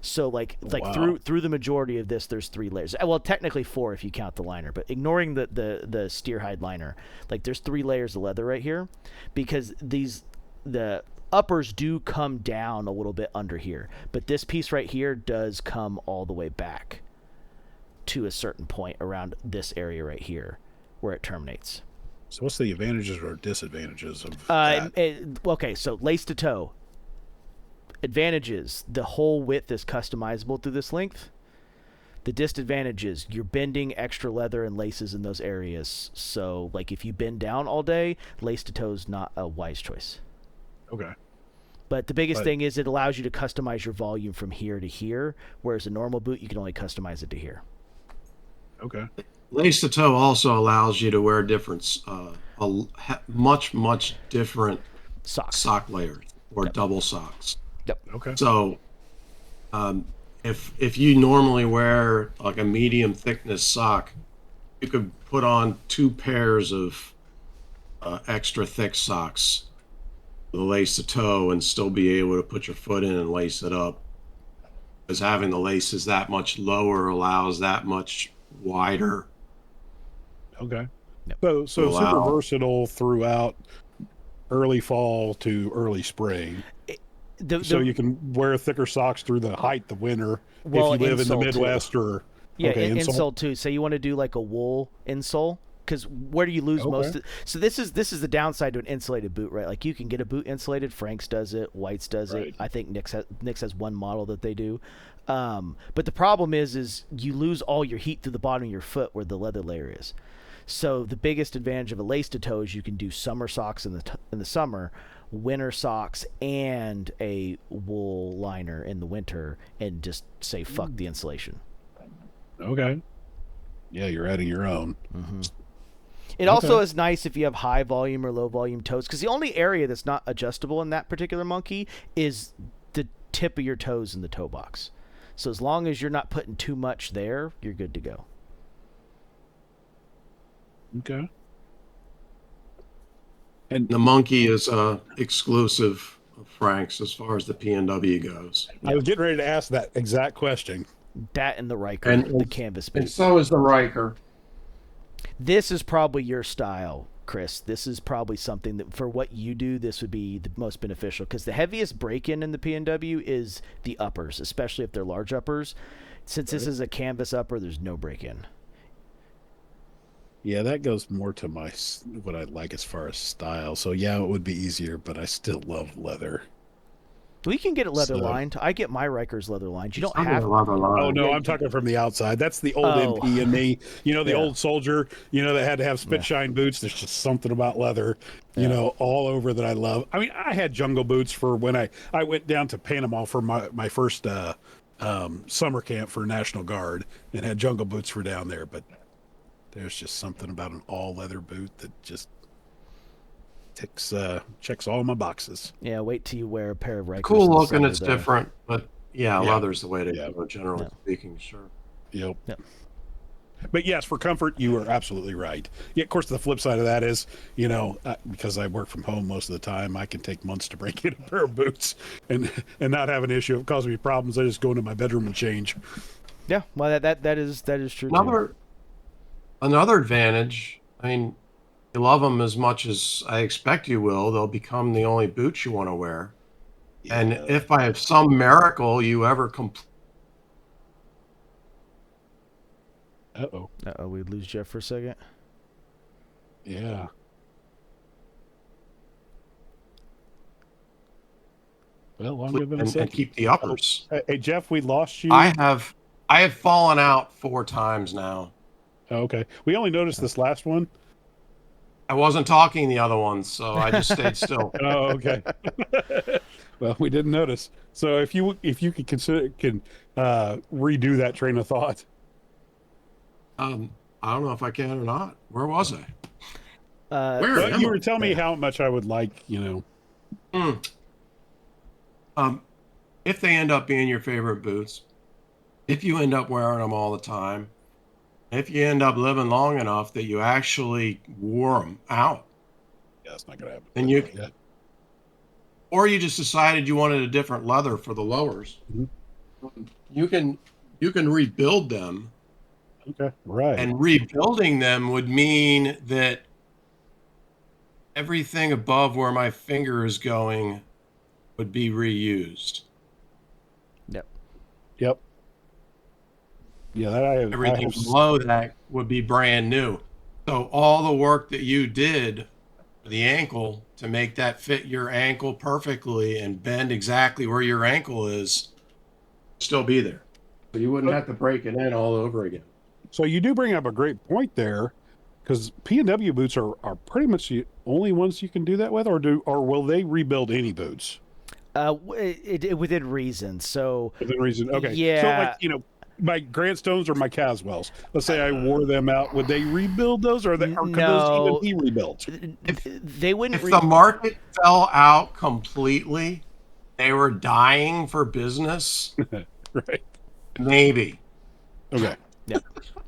So like Wow. through the majority of this, there's 3 layers. Well, technically 4 if you count the liner, but ignoring the steer hide liner, like there's 3 layers of leather right here, because the uppers do come down a little bit under here, but this piece right here does come all the way back to a certain point around this area right here where it terminates. So what's the advantages or disadvantages of that? Okay, so lace to toe. Advantages: the whole width is customizable through this length. The disadvantages: you're bending extra leather and laces in those areas. So, like if you bend down all day, lace to toe is not a wise choice. Okay. But the biggest thing is it allows you to customize your volume from here to here, whereas a normal boot you can only customize it to here. Okay. Lace to toe also allows you to wear different, much different Socks. sock layers or double socks. Yep. Okay. So, if you normally wear like a medium thickness sock, you could put on 2 pairs of extra thick socks, the lace to toe, and still be able to put your foot in and lace it up. Because having the laces that much lower allows that much wider. Okay. Yep. So super Allow. versatile throughout early fall to early spring. So you can wear thicker socks through the height of winter Well, if you live in the insole, Midwest too. or Yeah, okay, insole too. So you want to do like a wool insole, because where do you lose most? So this is the downside to an insulated boot, right? Like you can get a boot insulated. Frank's does it. White's does it. I think Nick's has one model that they do. But the problem is you lose all your heat through the bottom of your foot where the leather layer is. So the biggest advantage of a lace to toe is you can do summer socks in the summer, winter socks, and a wool liner in the winter, and just say fuck the insulation. Okay. Yeah, you're adding your own. Mm-hmm. It also is nice if you have high volume or low volume toes, because the only area that's not adjustable in that particular monkey is the tip of your toes in the toe box. So as long as you're not putting too much there, you're good to go. Okay. And the monkey is exclusive of Frank's as far as the PNW goes. I was getting ready to ask that exact question. That and the Riker, the canvas boot. And so is the Riker. This is probably your style, Chris. This is probably something that, for what you do, this would be the most beneficial, because the heaviest break-in in the PNW is the uppers, especially if they're large uppers. Since this is a canvas upper, there's no break-in. Yeah, that goes more to what I like as far as style. So yeah, it would be easier, but I still love leather. We can get it leather lined. I get my Rikers leather lined. You don't have. Oh no, I'm talking from the outside. That's the old MP in me. You know, the old soldier. You know, that had to have spit shine boots. There's just something about leather, you know, all over that I love. I mean, I had jungle boots for when I went down to Panama for my first summer camp for National Guard, and had jungle boots for down there. But there's just something about an all leather boot that just checks all my boxes. Yeah, wait till you wear a pair of Rikers. Cool looking, it's different, but yeah, leather's the way to go, generally speaking, sure. Yep. But yes, for comfort, you are absolutely right. Yeah, of course, the flip side of that is, you know, because I work from home most of the time, I can take months to break in a pair of boots and not have an issue. If it causes me problems, I just go into my bedroom and change. Yeah, well, that is true. Another advantage, I mean, you love them as much as I expect you will, they'll become the only boots you want to wear. Yeah. And if by some miracle you ever we lose Jeff for a second. Yeah. Well, longer than a second. And keep the uppers. Hey, Jeff, we lost you. I have fallen out 4 times now. Oh, okay. We only noticed this last one. I wasn't talking the other ones, so I just stayed still. Oh, okay. Well, we didn't notice. So if you could redo that train of thought. I don't know if I can or not. Where was I? Well, you were telling me how much I would like, you know. If they end up being your favorite boots, if you end up wearing them all the time, if you end up living long enough that you actually wore them out. Yeah, that's not going to happen. And or you just decided you wanted a different leather for the lowers. Mm-hmm. you can rebuild them. Okay, right. And rebuilding them would mean that everything above where my finger is going would be reused. Yep. Yep. Yeah, that I Everything have below that would be brand new. So all the work that you did for the ankle to make that fit your ankle perfectly and bend exactly where your ankle is still be there. So you wouldn't have to break it in all over again. So you do bring up a great point there, because PNW boots are pretty much the only ones you can do that with, or will they rebuild any boots? Within reason. So Within reason. Okay. yeah. So like, you know, my Grandstones or my Caswells, let's say I wore them out, would they rebuild those, or could those even be rebuilt? They wouldn't. If the market fell out completely, they were dying for business. Right. Maybe. Okay. Yeah.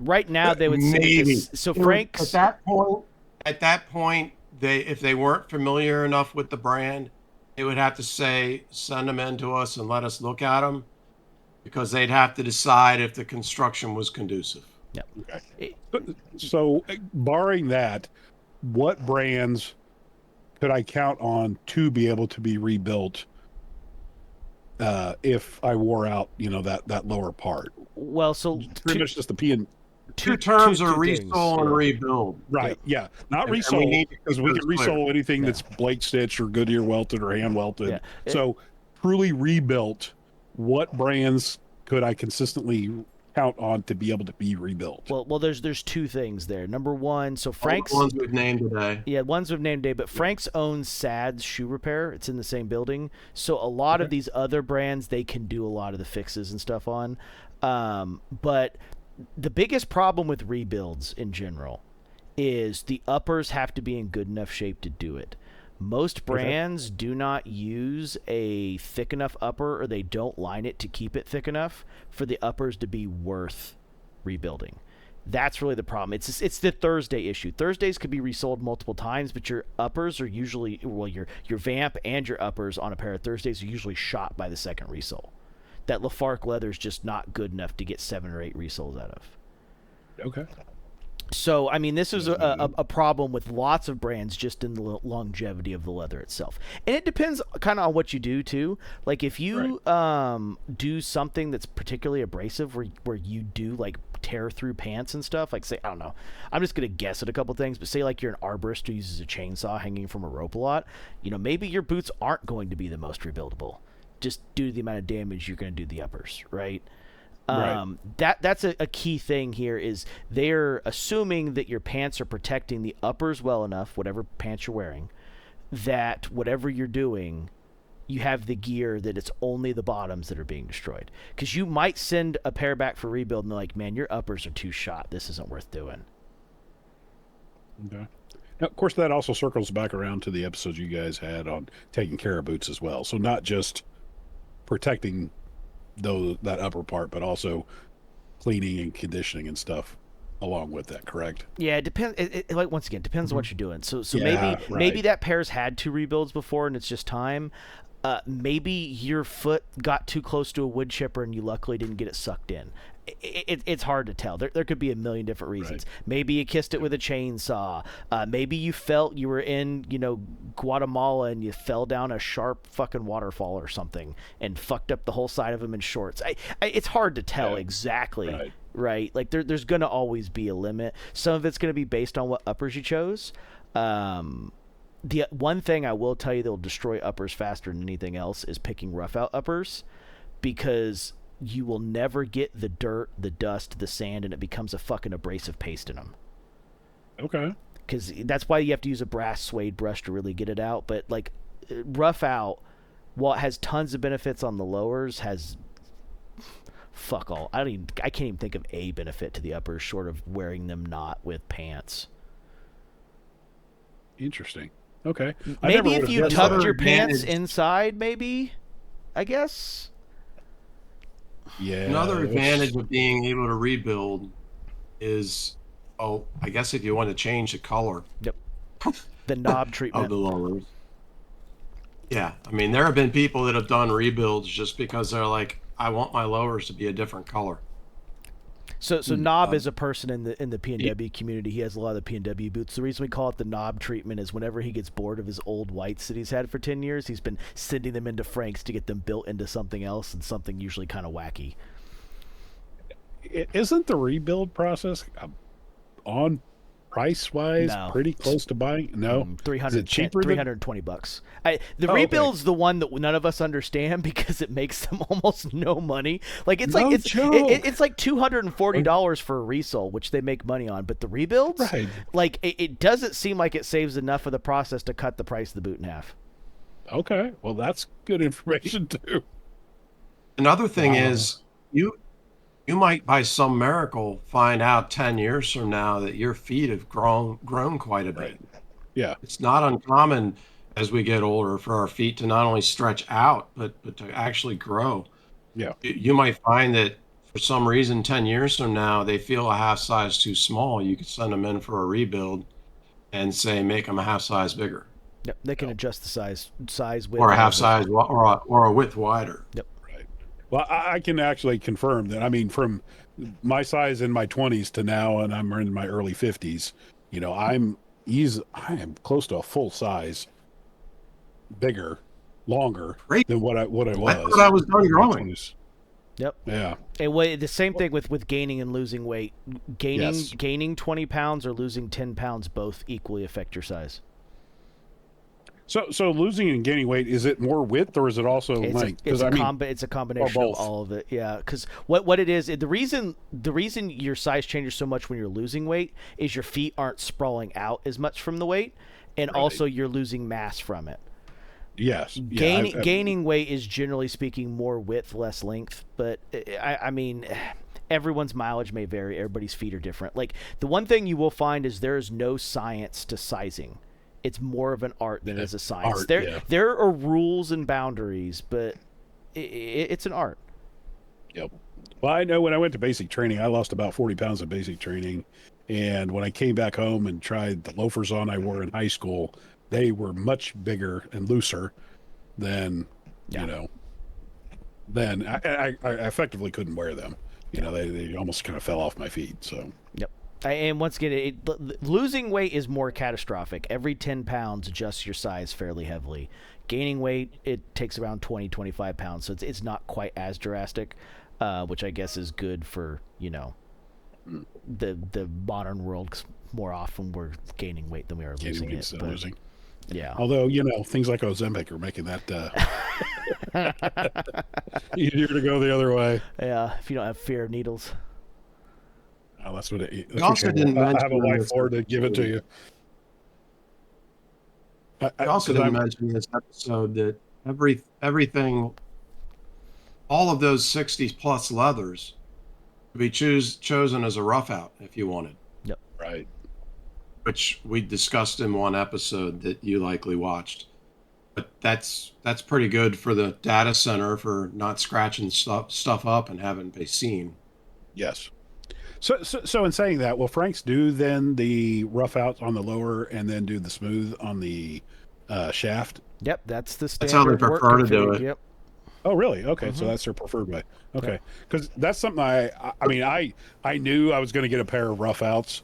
Right now they would say Maybe. this, so Frank's At that point, if they weren't familiar enough with the brand, they would have to say, send them in to us and let us look at them, because they'd have to decide if the construction was conducive. Yeah. Okay. So barring that, what brands could I count on to be able to be rebuilt if I wore out, you know, that lower part? Well, so pretty much just the P and Two terms are things. resole and rebuild. right. Yeah, not And we resole, need to because keep we those can resole clear. anything that's Blake stitched or Goodyear welted or hand welted. Yeah. So truly rebuilt, what brands could I consistently count on to be able to be rebuilt? Well, there's two things there. Number one, so All Frank's the ones we've named today. Yeah, ones we've named today, but Frank's owns Sad's Shoe Repair. It's in the same building. So a lot of these other brands, they can do a lot of the fixes and stuff on. But the biggest problem with rebuilds in general is the uppers have to be in good enough shape to do it. Most brands do not use a thick enough upper, or they don't line it to keep it thick enough for the uppers to be worth rebuilding. That's really the problem. It's the Thursday issue. Thursdays could be resold multiple times, but your uppers are usually, well, your vamp and your uppers on a pair of Thursdays are usually shot by the second resole. That Lafarque leather is just not good enough to get 7 or 8 resoles out of. Okay. So, I mean, this is a problem with lots of brands, just in the longevity of the leather itself. And it depends kind of on what you do, too. Like, if you do something that's particularly abrasive, where you do, like, tear through pants and stuff, like, say, I don't know, I'm just going to guess at a couple things, but say, like, you're an arborist who uses a chainsaw hanging from a rope a lot, you know, maybe your boots aren't going to be the most rebuildable, just due to the amount of damage you're going to do the uppers, right? That's a key thing here, is they're assuming that your pants are protecting the uppers well enough, whatever pants you're wearing, that whatever you're doing, you have the gear that it's only the bottoms that are being destroyed. Because you might send a pair back for rebuild and they're like, man, your uppers are too shot. This isn't worth doing. Okay. Now, of course, that also circles back around to the episodes you guys had on taking care of boots as well. So not just protecting that upper part, but also cleaning and conditioning and stuff along with that, correct? Yeah, it depends. Like, once again, depends on what you're doing. So Yeah, maybe that pair's had 2 rebuilds before and it's just time. Maybe your foot got too close to a wood chipper and you luckily didn't get it sucked in. It's hard to tell. There could be a million different reasons. Right. Maybe you kissed it with a chainsaw. Maybe you felt you were in, Guatemala and you fell down a sharp fucking waterfall or something and fucked up the whole side of them in shorts. It's hard to tell exactly, right? Like there's going to always be a limit. Some of it's going to be based on what uppers you chose. The one thing I will tell you that will destroy uppers faster than anything else is picking rough out uppers, because you will never get the dirt, the dust, the sand, and it becomes a fucking abrasive paste in them. Okay. Because that's why you have to use a brass suede brush to really get it out. But, like, rough out, while it has tons of benefits on the lowers, has fuck all. I can't even think of a benefit to the uppers short of wearing them not with pants. Interesting. Okay. Maybe if you tucked your pants advantage. inside, maybe, I guess. Yeah. Another advantage of being able to rebuild is, I guess if you want to change the color Yep. The knob of treatment. the lowers. Yeah, I mean, there have been people that have done rebuilds just because they're like, I want my lowers to be a different color. So Knob is a person in the PNW community. He has a lot of the PNW boots. The reason we call it the Knob treatment is whenever he gets bored of his old whites that he's had for 10 years, he's been sending them into Frank's to get them built into something else, and something usually kind of wacky. Isn't the rebuild process on price wise pretty close to buying? No, $320. Rebuild's the one that none of us understand because it makes them almost no money. Like it's like $240 for a resole, which they make money on, but the rebuilds, like it doesn't seem like it saves enough of the process to cut the price of the boot in half. Okay, well that's good information too. Another thing is you might, by some miracle, find out 10 years from now that your feet have grown quite a bit. Right. Yeah. It's not uncommon as we get older for our feet to not only stretch out, but to actually grow. Yeah. You might find that for some reason, 10 years from now, they feel a half size too small. You could send them in for a rebuild and say, make them a half size bigger. Yep. They can adjust the size width. Or a half size or a width wider. Yep. Well, I can actually confirm that. I mean, from my size in my 20s to now, and I'm in my early 50s, you know, I am close to a full size, bigger, longer than what I was. I thought I was done growing. Yep. Yeah. And the same thing with gaining and losing weight. Gaining 20 pounds or losing 10 pounds both equally affect your size. So losing and gaining weight, is it more width or is it also length? It's a combination of all of it. Yeah, because what it is, the reason your size changes so much when you're losing weight is your feet aren't sprawling out as much from the weight, and also you're losing mass from it. Yes. Gaining weight is generally speaking more width, less length, but I mean, everyone's mileage may vary. Everybody's feet are different. Like the one thing you will find is there is no science to sizing. It's more of an art than it is a science. There are rules and boundaries, but it's an art. Yep. Well, I know when I went to basic training, I lost about 40 pounds of basic training. And when I came back home and tried the loafers on I wore in high school, they were much bigger and looser than, then I effectively couldn't wear them. You know, they almost kind of fell off my feet. So, yep. And once again, losing weight is more catastrophic. Every 10 pounds adjusts your size fairly heavily. Gaining weight, it takes around 20, 25 pounds, so it's not quite as drastic, which I guess is good for, the modern world. 'Cause more often we're gaining weight than we are losing it. Losing. Yeah. Although, things like Ozempic are making that easier to go the other way. Yeah, if you don't have fear of needles. Oh, that's what it is. I also didn't mention I have a wife for to give it to you. I also didn't mention in this episode that everything, all of those 60 plus leathers could be chosen as a rough out if you wanted. Yep. Right. Which we discussed in one episode that you likely watched. But that's pretty good for the data center for not scratching stuff up and having it be seen. Yes. So in saying that, will Frank's do then the rough outs on the lower and then do the smooth on the shaft? Yep, that's the standard. That's how they prefer to do it. Yep. Oh, really? Okay, so that's their preferred way. Okay, because that's something I knew I was going to get a pair of rough outs,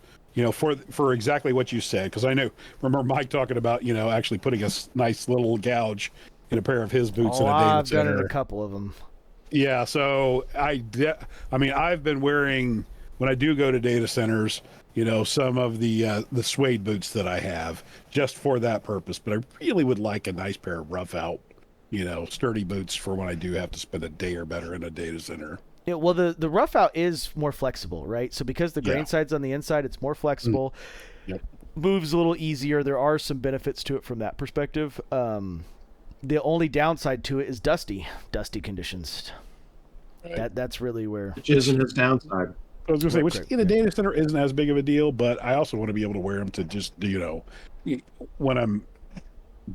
for exactly what you said. Because remember Mike talking about actually putting a nice little gouge in a pair of his boots in a data I've center. done it a couple of them. Yeah, so I've been wearing, when I do go to data centers, some of the suede boots that I have just for that purpose. But I really would like a nice pair of rough out, sturdy boots for when I do have to spend a day or better in a data center. Yeah, well, the rough out is more flexible, right? So because the grain side's on the inside, it's more flexible. Yep. Moves a little easier. There are some benefits to it from that perspective. The only downside to it is dusty conditions. Right. That's really where... Which isn't its downside. I was going to say, which in a data center isn't as big of a deal, but I also want to be able to wear them to just, when I'm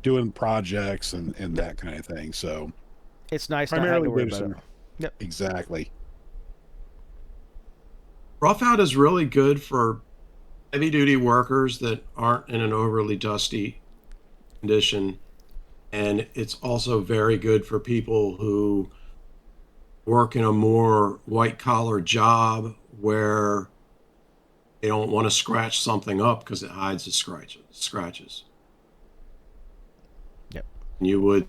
doing projects and that kind of thing. So it's nice not having to worry about it. Yep. Exactly. Rough out is really good for heavy duty workers that aren't in an overly dusty condition. And it's also very good for people who working a more white collar job where they don't want to scratch something up because it hides the scratches. Yep. You would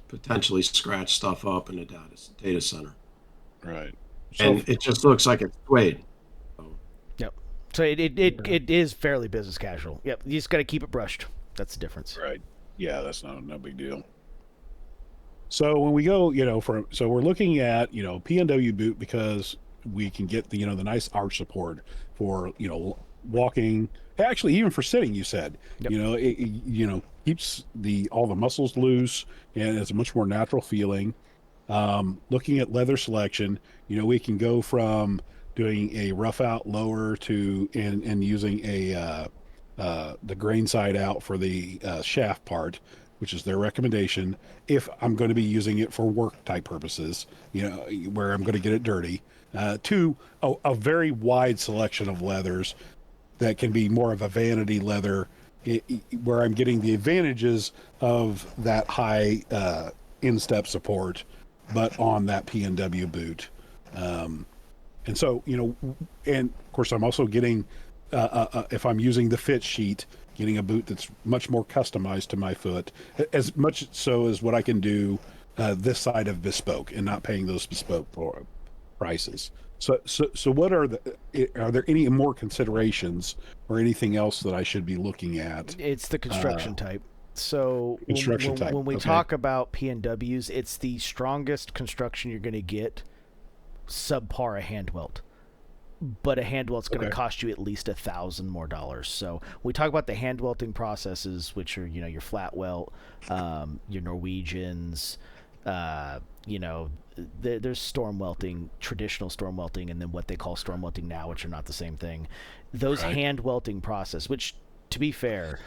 potentially scratch stuff up in a data center. Right. So, And it just looks like it's suede. So, Yep. So it is fairly business casual. Yep. You just got to keep it brushed. That's the difference. right. Yeah, that's no big deal. So when we go, so we're looking at, PNW boot because we can get the, the nice arch support for, walking, actually even for sitting, you said, Yep. it keeps all the muscles loose and it's a much more natural feeling. Looking at leather selection, we can go from doing a rough out lower to and using the grain side out for the shaft part, which is their recommendation. If I'm going to be using it for work type purposes, where I'm going to get it dirty, to a very wide selection of leathers that can be more of a vanity leather, where I'm getting the advantages of that high instep support, but on that PNW boot. And so, and of course, I'm also getting, if I'm using the fit sheet, getting a boot that's much more customized to my foot, as much so as what I can do this side of bespoke and not paying those bespoke prices. So what are there any more considerations or anything else that I should be looking at? It's the construction type. So when we talk about PNWs, it's the strongest construction you're going to get, subpar a hand welt. But a hand welt's going to cost you at least $1,000 more. So we talk about the hand welting processes, which are, your flat welt, your Norwegians, there's storm welting, traditional storm welting, and then what they call storm welting now, which are not the same thing. Those hand welting process, which, to be fair,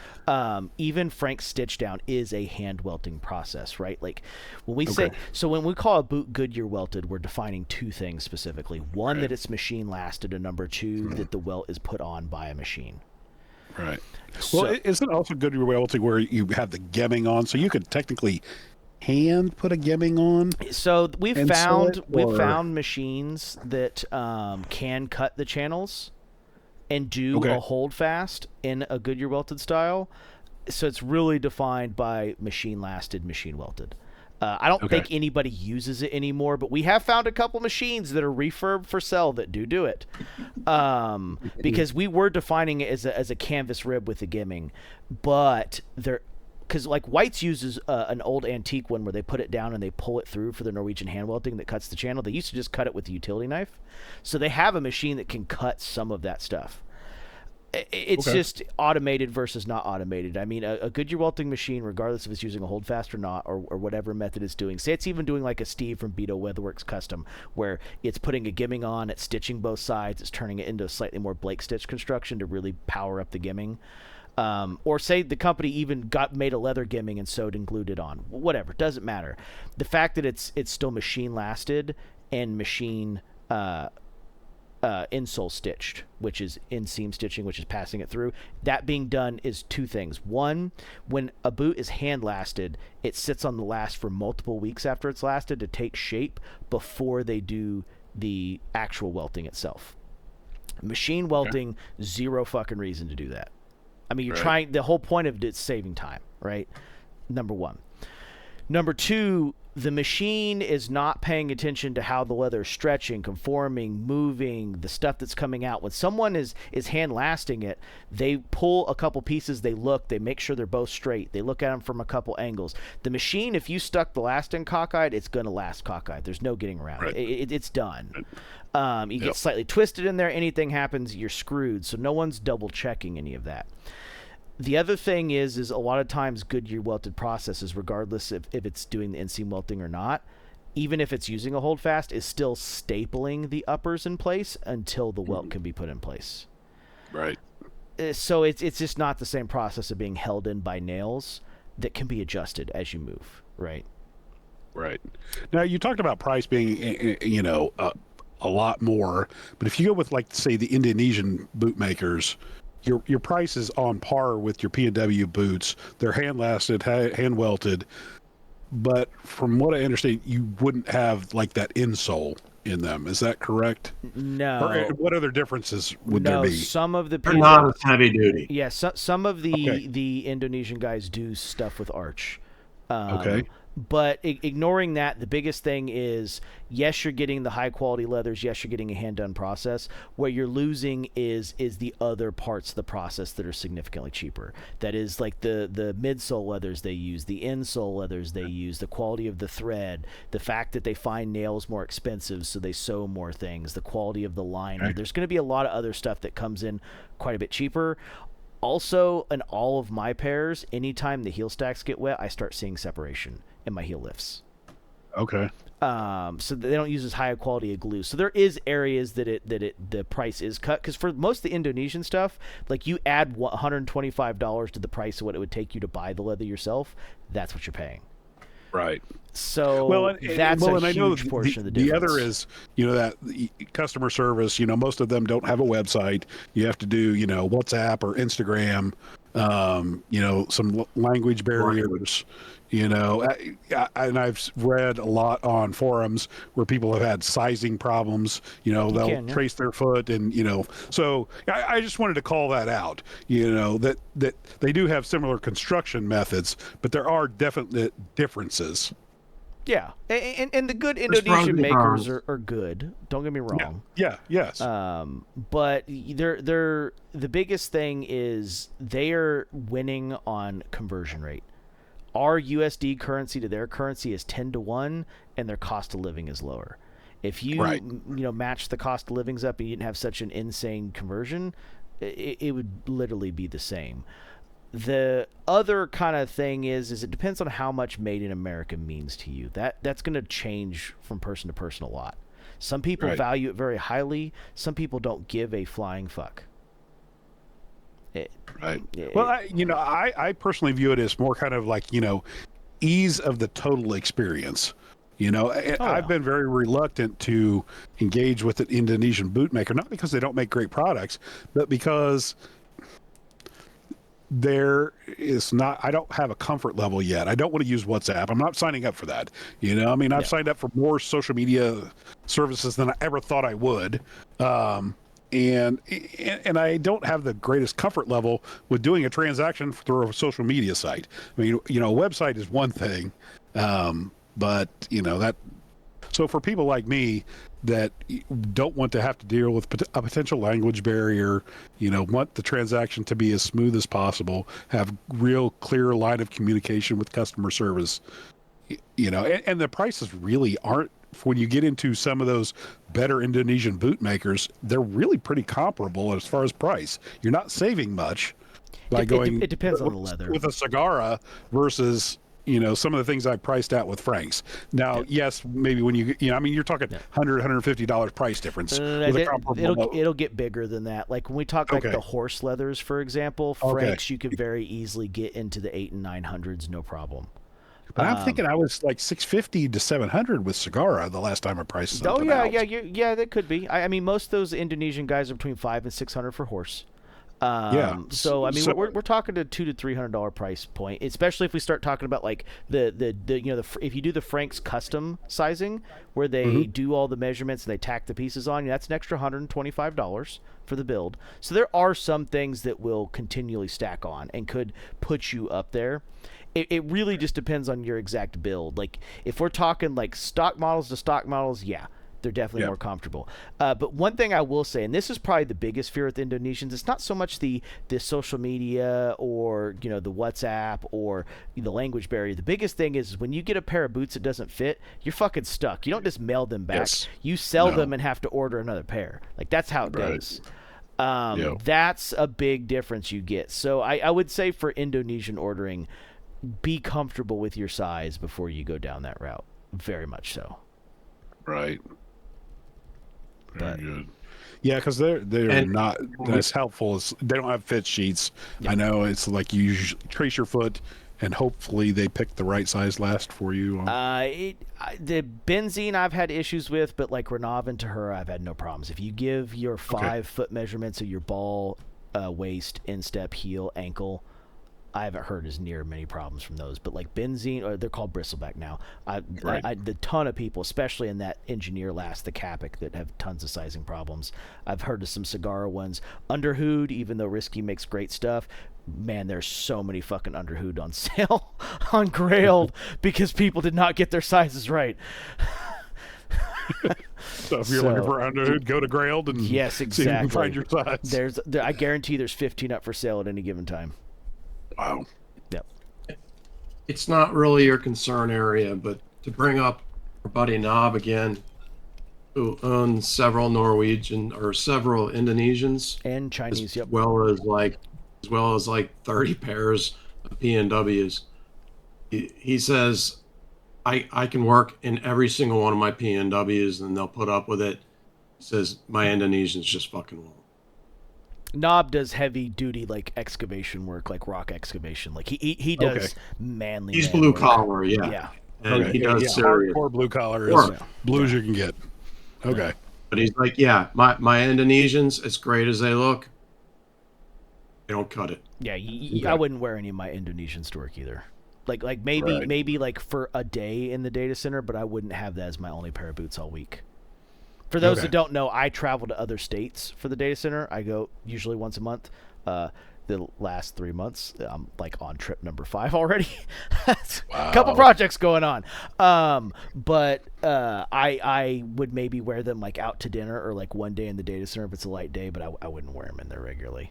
even Frank's stitch down is a hand welting process, right? Like when we say, so when we call a boot Goodyear welted, we're defining two things specifically. One, that it's machine lasted, and number two, that the welt is put on by a machine. Right. Well, isn't it also Goodyear welting where you have the gemming on, so you could technically hand put a gemming on? So we've found machines that can cut the channels and do a hold fast in a Goodyear welted style. So it's really defined by machine lasted, machine welted. I don't think anybody uses it anymore, but we have found a couple machines that are refurb for sale that do it. Because we were defining it as a canvas rib with a gemming, but because like White's uses an old antique one where they put it down and they pull it through for the Norwegian hand welting that cuts the channel. They used to just cut it with a utility knife. So they have a machine that can cut some of that stuff. It's just automated versus not automated. I mean, a Goodyear welting machine, regardless if it's using a hold fast or not, or whatever method it's doing. Say it's even doing like a Steve from Beto Weatherworks Custom, where it's putting a gemming on, it's stitching both sides, it's turning it into a slightly more Blake stitch construction to really power up the gemming. Or say the company even made a leather gemming and sewed and glued it on. Whatever, doesn't matter. The fact that it's still machine lasted and machine insole stitched, which is inseam stitching, which is passing it through. That being done is two things. One, when a boot is hand lasted, it sits on the last for multiple weeks after it's lasted to take shape before they do the actual welting itself. Machine welting, zero fucking reason to do that. I mean, you're trying, the whole point of it is saving time, right? Number one. Number two, the machine is not paying attention to how the leather is stretching, conforming, moving, the stuff that's coming out. When someone is hand lasting it, they pull a couple pieces, they make sure they're both straight. They look at them from a couple angles. The machine, if you stuck the last in cockeyed, it's going to last cockeyed. There's no getting around it. It's done. You get slightly twisted in there, anything happens, you're screwed. So no one's double checking any of that. The other thing is a lot of times Goodyear welted processes, regardless if it's doing the inseam welting or not, even if it's using a hold fast, is still stapling the uppers in place until the welt can be put in place. Right. So it's just not the same process of being held in by nails that can be adjusted as you move, right? Right. Now, you talked about price being, a lot more, but if you go with, like, say, the Indonesian boot makers, your price is on par with your PNW boots. They're hand lasted, hand welted, but from what I understand, you wouldn't have like that insole in them. Is that correct? No. Or what other differences would there be? Some of the They're not as heavy duty. Yeah, some of Okay. the Indonesian guys do stuff with arch. Okay. But ignoring that, the biggest thing is, yes, you're getting the high quality leathers. Yes, you're getting a hand done process. What you're losing is the other parts of the process that are significantly cheaper. That is like the midsole leathers they use, the insole leathers they use, the quality of the thread, the fact that they find nails more expensive, so they sew more things, the quality of the liner. Okay. There's going to be a lot of other stuff that comes in quite a bit cheaper. Also, in all of my pairs, anytime the heel stacks get wet, I start seeing separation in my heel lifts. Okay. So they don't use as high a quality of glue. So there is areas that the price is cut, because for most of the Indonesian stuff, like you add $125 to the price of what it would take you to buy the leather yourself, that's what you're paying. Right. So that's a I know huge portion of the The difference. other is, that the customer service, most of them don't have a website. You have to do, WhatsApp or Instagram, some language barriers, and I've read a lot on forums where people have had sizing problems, they'll trace their foot and, so I just wanted to call that out, that they do have similar construction methods, but there are definite differences. Yeah, and the good Indonesian makers are good. Don't get me wrong. Yeah. Yes. But they're the biggest thing is they are winning on conversion rate. Our USD currency to their currency is 10-1, and their cost of living is lower. If you match the cost of livings up and you didn't have such an insane conversion, it would literally be the same. The other kind of thing is it depends on how much made in America means to you. That's going to change from person to person a lot. Some people value it very highly. Some people don't give a flying fuck. Well, I personally view it as more kind of like, ease of the total experience. I've been very reluctant to engage with an Indonesian bootmaker, not because they don't make great products, but because I don't have a comfort level yet. I don't want to use WhatsApp. I'm not signing up for that. I've signed up for more social media services than I ever thought I would. And I don't have the greatest comfort level with doing a transaction through a social media site. I mean, a website is one thing, but that. So for people like me that don't want to have to deal with a potential language barrier, want the transaction to be as smooth as possible, have real clear line of communication with customer service, and the prices really aren't. When you get into some of those better Indonesian boot makers, they're really pretty comparable as far as price. You're not saving much by going. It depends on the leather. With a Sagara versus some of the things I priced out with Franks. Now, yes, maybe when you're talking $100-$150 price difference. It'll get bigger than that. Like when we talk like the horse leathers, for example, Franks you could very easily get into the 800 and 900s, no problem. But I'm thinking I was like $650 to $700 with Sagara the last time I priced something out. Yeah, that could be. I mean, most of those Indonesian guys are between $500 and $600 for horse. So I mean, we're talking to $200 to $300 price point, especially if we start talking about like the if you do the Franks custom sizing where they do all the measurements and they tack the pieces on, that's an extra $125 for the build. So there are some things that will continually stack on and could put you up there. It really just depends on your exact build. Like if we're talking like stock models to stock models, yeah, they're definitely more comfortable. But one thing I will say, and this is probably the biggest fear with Indonesians, it's not so much the social media or the WhatsApp or the language barrier. The biggest thing is when you get a pair of boots that doesn't fit, you're fucking stuck. You don't just mail them back. Yes. You sell them and have to order another pair. Like that's how it goes. That's a big difference you get. So I would say for Indonesian ordering, be comfortable with your size before you go down that route. Very much so. Right. Very good. Yeah, because they're not as helpful as they don't have fit sheets. I know it's like you trace your foot and hopefully they pick the right size last for you. The benzene I've had issues with, but like Renav and Tahura, I've had no problems. If you give your 5 foot measurements of your ball, waist, instep, heel, ankle, I haven't heard as near many problems from those. But like benzene, or they're called bristleback now. The ton of people, especially in that engineer last, the Capic, that have tons of sizing problems. I've heard of some cigar ones. Underhood, even though Risky makes great stuff, man, there's so many fucking Underhood on sale on Grailed because people did not get their sizes right. So if you're looking for Underhood, go to Grailed and yes, exactly. see if you can find your size. I guarantee there's 15 up for sale at any given time. Wow. Yep. It's not really your concern area, but to bring up our buddy Knob again, who owns several Norwegian or several Indonesians and Chinese, as well as like 30 pairs of PNWs. He says, I can work in every single one of my PNWs and they'll put up with it. He says my Indonesians just fucking won't. Knob does heavy duty like excavation work, like rock excavation. Like he does manly. He's blue collar, yeah. Yeah. And he does serious. Hardcore blue collar is blue as you can get. Okay. But he's like, yeah, my Indonesians, as great as they look, they don't cut it. Yeah, I wouldn't wear any of my Indonesians to work either. Like maybe like for a day in the data center, but I wouldn't have that as my only pair of boots all week. For those that don't know, I travel to other states for the data center. I go usually once a month. The last 3 months, I'm like on trip number 5 already. A couple projects going on. But I would maybe wear them like out to dinner or like one day in the data center if it's a light day, but I wouldn't wear them in there regularly.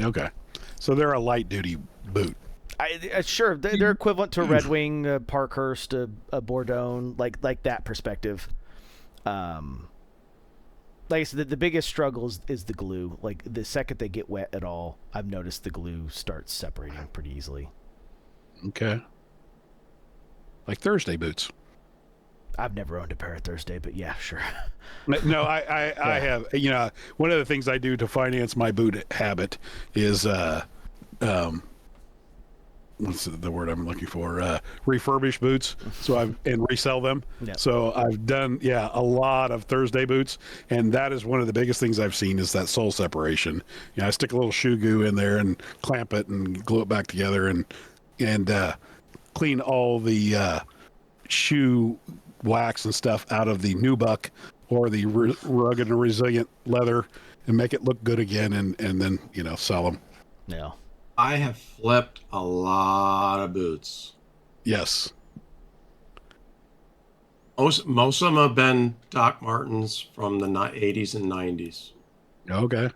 Okay. So they're a light duty boot. Sure, they're equivalent to a Red Wing, a Parkhurst, a Bourdon, like that perspective. Like I said, the biggest struggle is the glue. Like the second they get wet at all, I've noticed the glue starts separating pretty easily. Okay. Like Thursday boots. I've never owned a pair of Thursday, but yeah, sure. No, I have. You know, one of the things I do to finance my boot habit is what's the word I'm looking for? Refurbish boots. So and resell them. Yep. So I've done a lot of Thursday boots, and that is one of the biggest things I've seen is that sole separation. You know, I stick a little shoe goo in there and clamp it and glue it back together and clean all the shoe wax and stuff out of the nubuck or the rugged and resilient leather and make it look good again and then sell them. Yeah. I have flipped a lot of boots. Yes. Most of them have been Doc Martens from the 80s and 90s. Okay.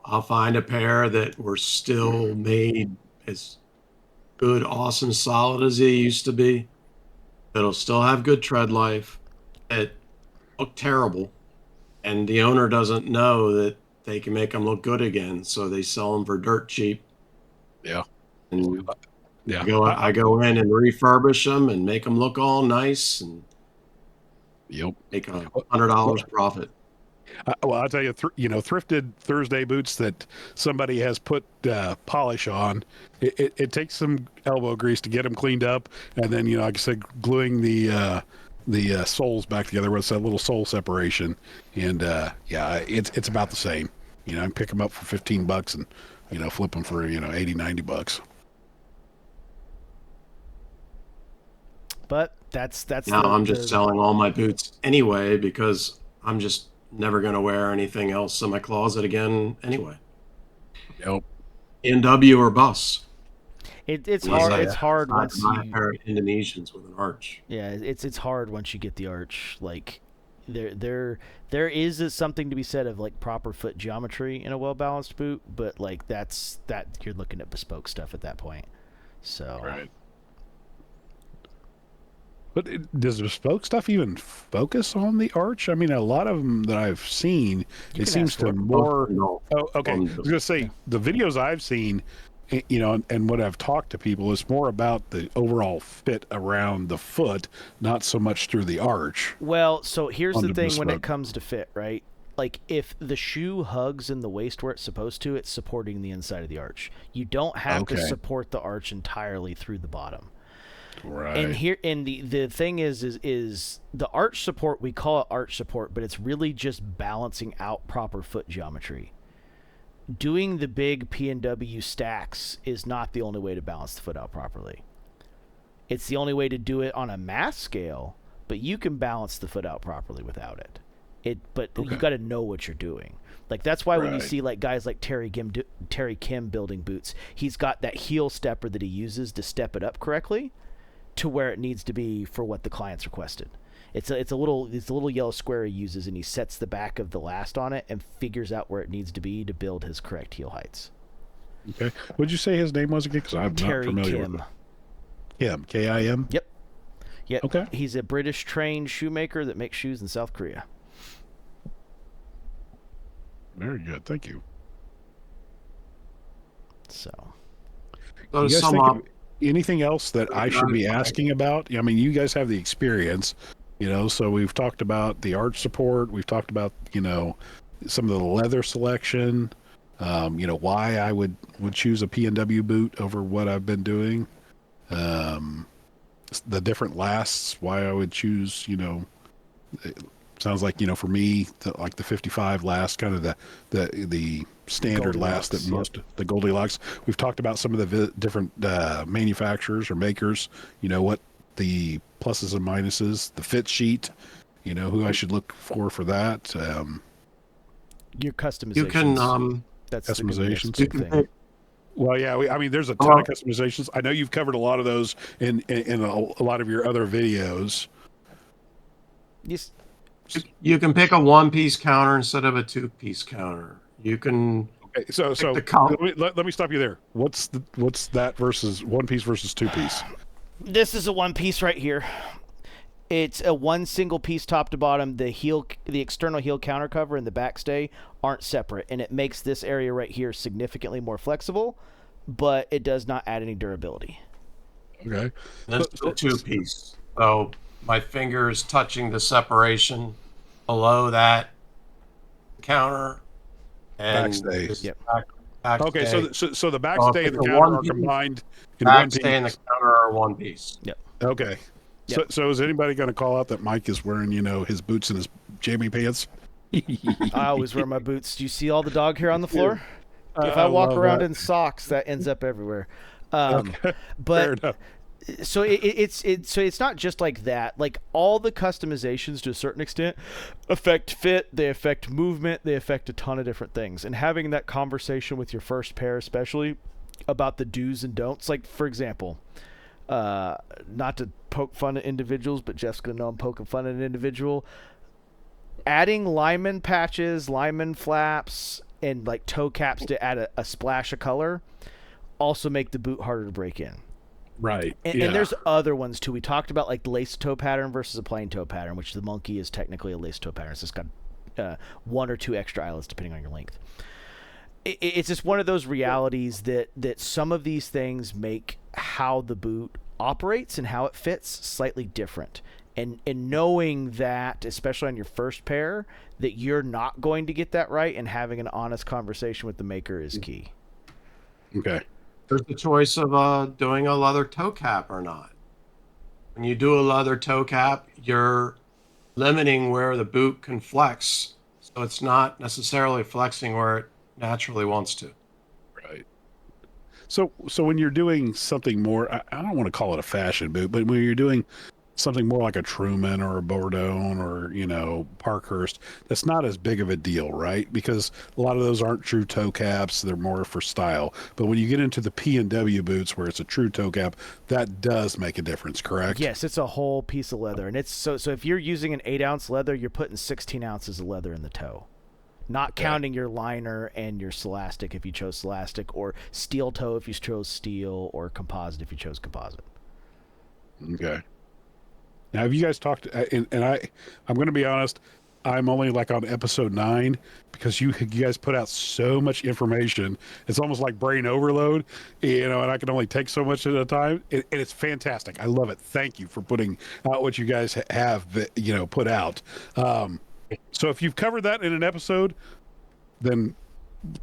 I'll find a pair that were still made as good, awesome, solid as they used to be. That'll still have good tread life. It look terrible, and the owner doesn't know that they can make them look good again, so they sell them for dirt cheap. Yeah. And I go in and refurbish them and make them look all nice and make $100 profit. Well, I'll tell you, thrifted Thursday boots that somebody has put polish on, it takes some elbow grease to get them cleaned up, and then like I said, gluing the soles back together with that little sole separation, and it's about the same. I can pick them up for $15 and flip them for $80-$90. But that's now I'm just selling all my boots anyway because I'm just never going to wear anything else in my closet again anyway. Yep. PNW or bus. It's hard. It's hard once you a pair of Indonesians with an arch. Yeah, it's hard once you get the arch. Like there is something to be said of like proper foot geometry in a well balanced boot, but like that you're looking at bespoke stuff at that point. So right. But does bespoke stuff even focus on the arch? I mean, a lot of them that I've seen, it seems to more. Oh, okay. I was going to say the videos I've seen, and what I've talked to people is more about the overall fit around the foot, not so much through the arch. Well, so here's the thing when it comes to fit, right? Like if the shoe hugs in the waist where it's supposed to, it's supporting the inside of the arch. You don't have to support the arch entirely through the bottom. Right. And the thing is the arch support, we call it arch support, but it's really just balancing out proper foot geometry. doing the big PNW stacks is not the only way to balance the foot out properly. It's the only way to do it on a mass scale, but you can balance the foot out properly without it. But you got to know what you're doing. Like that's why when you see like guys like Terry Kim building boots, he's got that heel stepper that he uses to step it up correctly to where it needs to be for what the client's requested. It's a little yellow square he uses, and he sets the back of the last on it and figures out where it needs to be to build his correct heel heights. Okay. What'd you say his name was again? Because I'm Terry not familiar Kim. with it. Kim, K-I-M? Yep. Okay. He's a British trained shoemaker that makes shoes in South Korea. Very good. Thank you. So So You to guys sum think up, of anything else that I should be asking about? I mean, you guys have the experience, so we've talked about the arch support. We've talked about, some of the leather selection, why I would choose a PNW boot over what I've been doing. The different lasts, why I would choose, it sounds like, for me, the 55 last, kind of the standard last that most, the Goldilocks. We've talked about some of the different manufacturers or makers, what the pluses and minuses, the fit sheet, who I should look for that. your customizations. you can That's customizations. you can pick, Well, yeah, I mean, there's a ton of customizations. I know you've covered a lot of those in a lot of your other videos. Yes. you can pick a one-piece counter instead of a two-piece counter. You can Okay, so the color. let me stop you there. What's that versus one piece versus two piece? This is a one piece right here. It's a one single piece top to bottom. The external heel counter cover and the backstay aren't separate, and it makes this area right here significantly more flexible, but it does not add any durability. Okay, This is a two-piece. So my fingers touching the separation below that counter and Backstay. this Yep. backstay. Okay, so the backstay and the it's a counter are one-piece. combined in one piece. Backstay and the counter are one piece. Yep. Okay. Yep. So is anybody going to call out that Mike is wearing, his boots and his jammy pants? I always wear my boots. Do you see all the dog hair on the floor? If I I walk love around that. in socks, that ends up everywhere. Okay, fair But enough. so it's not just like that. Like all the customizations to a certain extent affect fit, they affect movement, they affect a ton of different things. And having that conversation with your first pair, especially about the do's and don'ts. Like for example, not to poke fun at individuals, but Jeff's gonna know I'm poking fun at an individual. Adding lineman patches, lineman flaps, and like toe caps to add a splash of color also make the boot harder to break in. Right. And there's other ones too. We talked about like the lace toe pattern versus a plain toe pattern, which the monkey is technically a lace toe pattern. It's just got one or two extra eyelets depending on your length. It's just one of those realities that some of these things make how the boot operates and how it fits slightly different. And knowing that, especially on your first pair, that you're not going to get that right, and having an honest conversation with the maker is key. Okay. There's the choice of doing a leather toe cap or not. When you do a leather toe cap, you're limiting where the boot can flex, so it's not necessarily flexing where it naturally wants to. Right. So when you're doing something more, I don't want to call it a fashion boot, but when you're doing something more like a Truman or a Bourdon or, Parkhurst, that's not as big of a deal, right? Because a lot of those aren't true toe caps. They're more for style. But when you get into the PNW boots where it's a true toe cap, that does make a difference, correct? Yes, it's a whole piece of leather. And it's so if you're using an 8-ounce leather, you're putting 16 ounces of leather in the toe. Not counting your liner and your Celastic if you chose Celastic, or steel toe if you chose steel, or composite if you chose composite. Okay. Now, have you guys talked? And I'm going to be honest. I'm only like on episode 9 because you guys put out so much information. It's almost like brain overload, and I can only take so much at a time. And it's fantastic. I love it. Thank you for putting out what you guys have, put out. So if you've covered that in an episode, then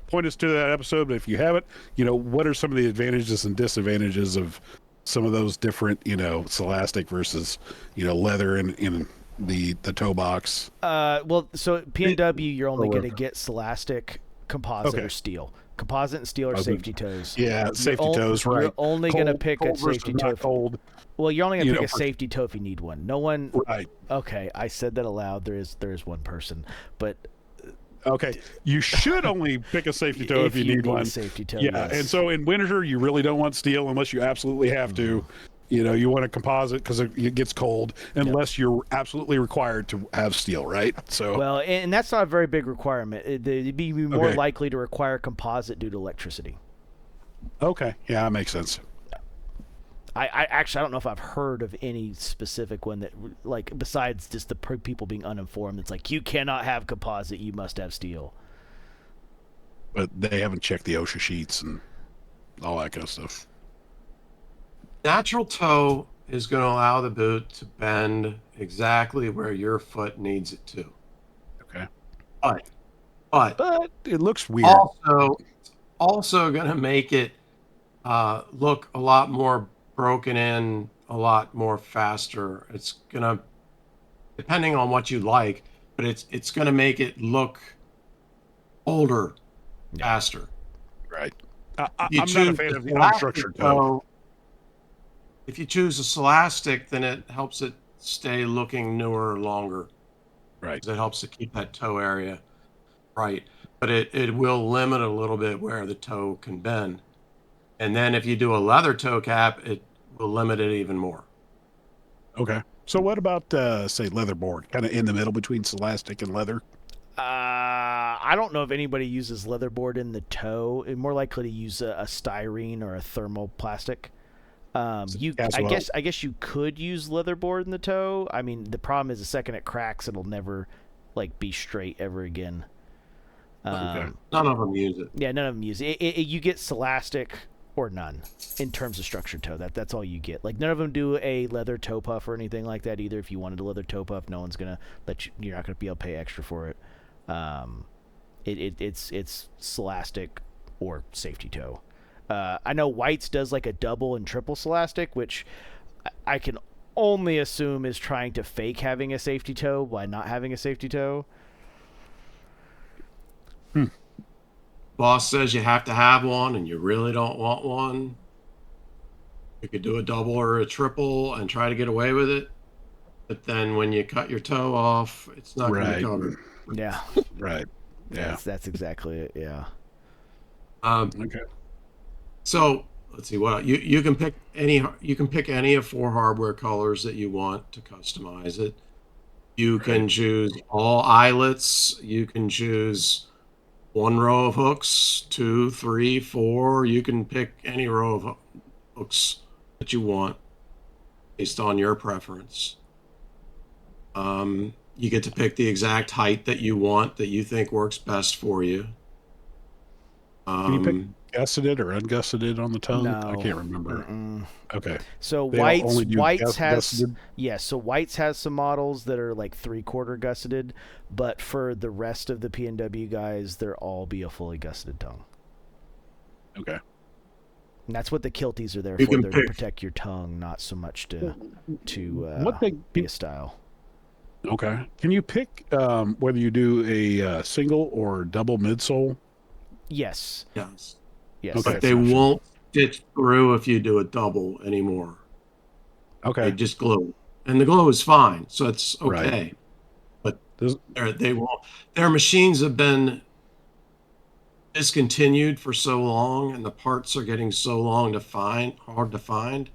point us to that episode. But if you haven't, what are some of the advantages and disadvantages of some of those different, Celastic versus, leather in the toe box? Well, so PNW, you're only going to get Celastic composite Okay. or steel. Composite and steel are Okay. safety toes. Yeah, safety toes, right? You're only going to pick a cold versus safety not toe. cold. Well, you're only going to pick a for- safety toe if you need one. No one. Right. Okay, I said that aloud. There is one person, but Okay. You should only pick a safety toe if you need one. a safety toe. Yeah, yes. and so in winter, you really don't want steel unless you absolutely have to. You want a composite because it gets cold unless you're absolutely required to have steel, right? So Well, and that's not a very big requirement. It'd be more likely to require composite due to electricity. okay, yeah, that makes sense. I actually I don't know if I've heard of any specific one that, like, besides just the people being uninformed. It's like, you cannot have composite, you must have steel. But they haven't checked the OSHA sheets and all that kind of stuff. Natural toe is going to allow the boot to bend exactly where your foot needs it to. Okay, But it looks weird. Also going to make it look a lot more broken in, a lot more faster. It's going to, depending on what you like, but it's going to make it look older, faster. Right. I'm You not a choose fan of the elastic unstructured toe. If you choose a Scholastic, then it helps it stay looking newer longer. Right. 'Cause it helps to keep that toe area right. But it will limit a little bit where the toe can bend. And then if you do a leather toe cap, it will limit it even more. Okay. So what about say leatherboard, kind of in the middle between Scholastic and leather? I don't know if anybody uses leatherboard in the toe. It's more likely to use a styrene or a thermoplastic. I guess you could use leatherboard in the toe. I mean, the problem is the second it cracks, it'll never like be straight ever again. Okay. None of them use it. Yeah, none of them use it. You get Scholastic or none in terms of structured toe. That's all you get. Like, none of them do a leather toe puff or anything like that either. If you wanted a leather toe puff, no one's gonna let you. You're not gonna be able to pay extra for it. It's Scholastic or safety toe. I know White's does like a double and triple Scholastic, which I can only assume is trying to fake having a safety toe by not having a safety toe. Boss says you have to have one and you really don't want one. You could do a double or a triple and try to get away with it. But then when you cut your toe off, it's not going to be covered. Yeah. Right. Yeah. That's exactly it. Yeah. Okay. So let's see what you can pick any. You can pick any of 4 hardware colors that you want to customize it. You can choose all eyelets. You can choose 1 row of hooks, 2, 3, 4. You can pick any row of hooks that you want based on your preference. You get to pick the exact height that you want, that you think works best for you. Can you pick gusseted or ungusseted on the tongue? No. I can't remember. Okay. So They only do White's has gusseted? So White's has some models that are like 3/4 gusseted, but for the rest of the PNW guys, they'll all be a fully gusseted tongue. Okay. And that's what the kilties are there You for. can They're pick- to protect your tongue, not so much to What they be a style. Okay. Can you pick whether you do a single or double midsole? Yes. Yes. Yes. Okay. But they won't stitch through if you do a double anymore. Okay. They just glue. And the glue is fine, so it's okay. Right. But Does- they won't. Their machines have been discontinued for so long, and the parts are getting so hard to find,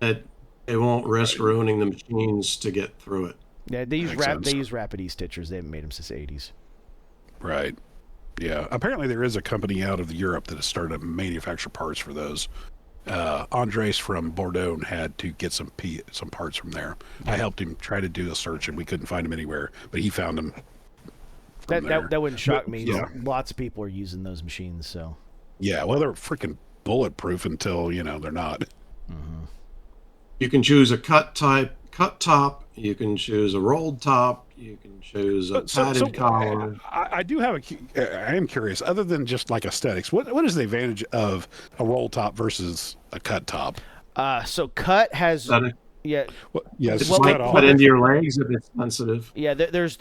that they won't risk ruining the machines to get through it. Yeah, they use Makes sense. They use Rapid E stitchers. They haven't made them since the 80s. Right. Yeah. Apparently, there is a company out of Europe that has started to manufacture parts for those. Andres from Bordeaux had to get some parts from there. I helped him try to do a search, and we couldn't find them anywhere, but he found them. That wouldn't shock me. Yeah. Lots of people are using those machines, so. Yeah. Well, they're freaking bulletproof until they're not. You can choose a cut top. You can choose a rolled top. You can choose a padded collar. I do have I am curious. Other than just like aesthetics, what is the advantage of a roll top versus a cut top? So cut has yeah. Yes, It's Well, like like- put into your legs if it's sensitive. Yeah, there is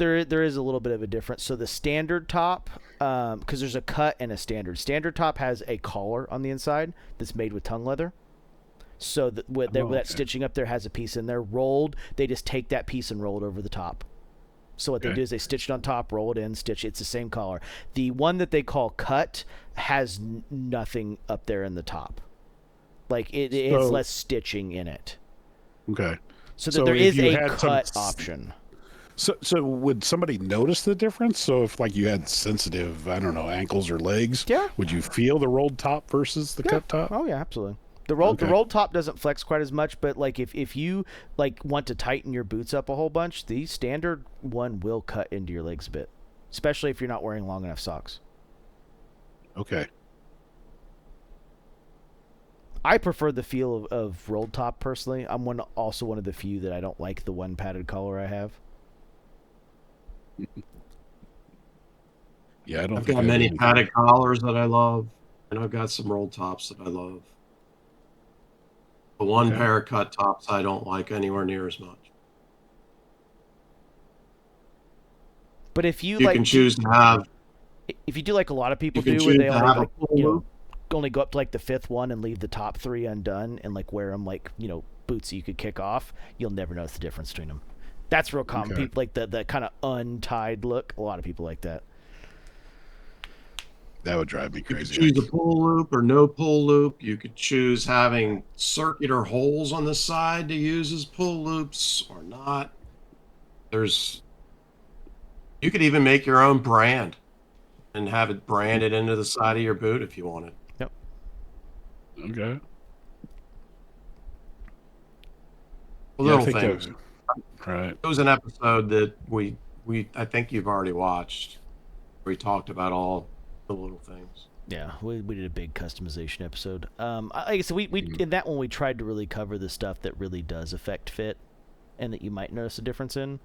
a little bit of a difference. So the standard top because there's a cut and a standard. Standard top has a collar on the inside that's made with tongue leather. So with that stitching up there has a piece in there. Rolled, they just take that piece and roll it over the top. So what they do is they stitch it on top, roll it in, stitch it. It's the same collar. The one that they call cut has nothing up there in the top. Like it has less stitching in it. Okay. So that there is a cut option. So would somebody notice the difference? So if like you had sensitive, I don't know, ankles or legs, would you feel the rolled top versus the cut top? Oh yeah, absolutely. The rolled top doesn't flex quite as much, but like if you like want to tighten your boots up a whole bunch, the standard one will cut into your legs a bit, especially if you're not wearing long enough socks. Okay. I prefer the feel of rolled top personally. I'm also one of the few that I don't like the one padded collar I have. Yeah, I don't. I've got many padded collars that I love, and I've got some rolled tops that I love. The one pair of cut tops I don't like anywhere near as much. But if you can choose to have, if you do like a lot of people do, where they only go up to like the fifth one and leave the top three undone and like wear them like boots that you could kick off, you'll never notice the difference between them. That's real common. People like the kind of untied look. A lot of people like that. That would drive me crazy. You could choose a pull loop or no pull loop. You could choose having circular holes on the side to use as pull loops or not. You could even make your own brand and have it branded into the side of your boot if you wanted. Yep. Okay. Little things. Right. It was an episode that I think you've already watched. We talked about all the little things. Yeah, we did a big customization episode. Like I said, we in that one we tried to really cover the stuff that really does affect fit, and that you might notice a difference in.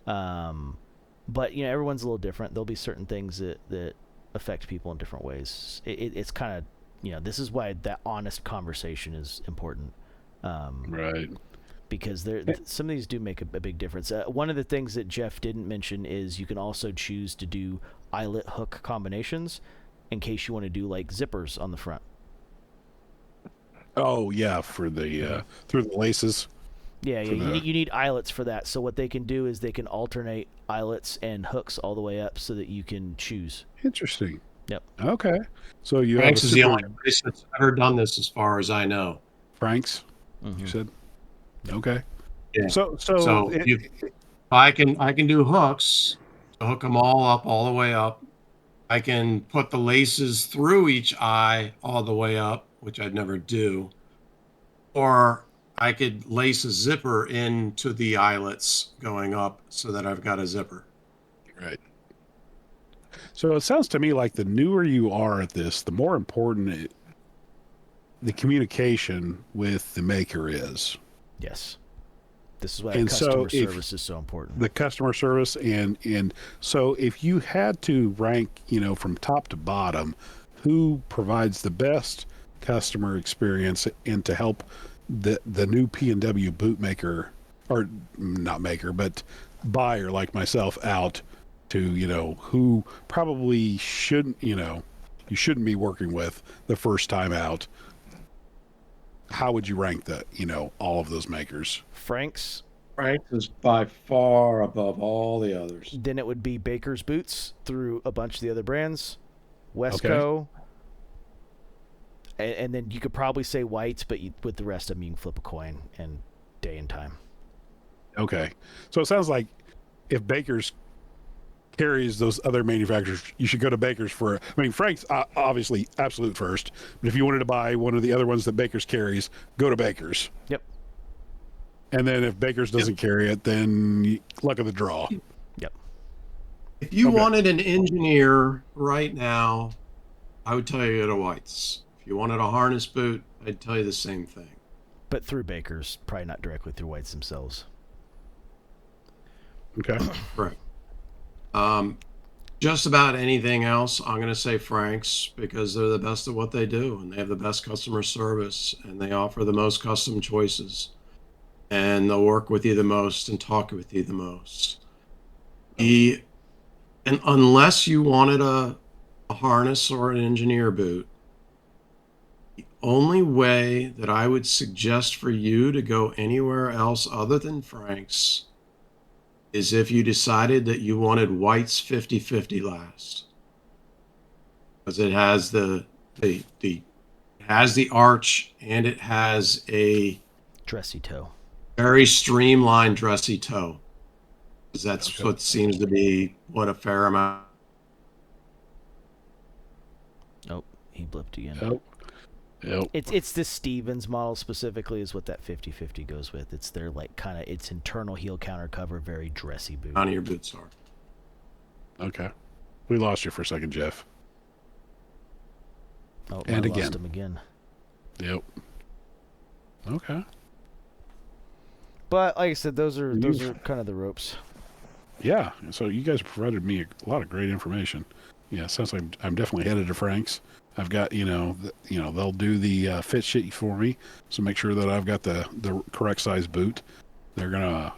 But everyone's a little different. There'll be certain things that affect people in different ways. It's kind of this is why that honest conversation is important. Right. Because some of these do make a big difference. One of the things that Jeff didn't mention is you can also choose to do eyelet hook combinations in case you want to do like zippers on the front. Oh yeah, for the through the laces. Yeah. You need eyelets for that. So what they can do is they can alternate eyelets and hooks all the way up so that you can choose. Interesting. Yep. Okay. So Frank's is the only place that's ever done this, as far as I know. Frank's, you said. Okay. Yeah. So I can do hooks, to hook them all up, all the way up. I can put the laces through each eye all the way up, which I'd never do. Or I could lace a zipper into the eyelets going up so that I've got a zipper. Right. So it sounds to me like the newer you are at this, the more important the communication with the maker is. Yes. This is why customer service is so important. The customer service and so if you had to rank, from top to bottom, who provides the best customer experience and to help the new PNW boot maker, or not maker, but buyer like myself out to, who probably shouldn't, you shouldn't be working with the first time out. How would you rank all of those makers? Frank's is by far above all the others. Then it would be Baker's Boots through a bunch of the other brands. Wesco. And then you could probably say White's, but with the rest of them, you can flip a coin and day and time. Okay. So it sounds like if Baker's carries those other manufacturers, you should go to Baker's for. I mean, Frank's obviously absolute first, but if you wanted to buy one of the other ones that Baker's carries, go to Baker's. Yep. And then if Baker's doesn't carry it, then luck of the draw. Yep. If you wanted an engineer right now, I would tell you to go to White's. If you wanted a harness boot, I'd tell you the same thing. But through Baker's, probably not directly through White's themselves. Okay. Right. Just about anything else, I'm going to say Frank's, because they're the best at what they do, and they have the best customer service, and they offer the most custom choices, and they'll work with you the most and talk with you the most. The And unless you wanted a harness or an engineer boot, the only way that I would suggest for you to go anywhere else other than Frank's is if you decided that you wanted White's 50/50 last. Because it has the it has the arch and it has a Dressy toe. very streamlined dressy toe. Because that's Okay. what seems to be what a fair amount. Oh, he blipped again. Yep. Yep. It's the Stevens model specifically is what that 50/50 goes with. It's their like kind of its internal heel counter cover, very dressy boot. None of your boots are. Okay. We lost you for a second, Jeff. Oh, And I again. lost him again. Yep. Okay. But like I said, those are kind of the ropes. Yeah. So you guys provided me a lot of great information. Yeah. Sounds like I'm definitely headed to Frank's. I've got, they'll do the fit sheet for me. So make sure that I've got the correct size boot. They're going to,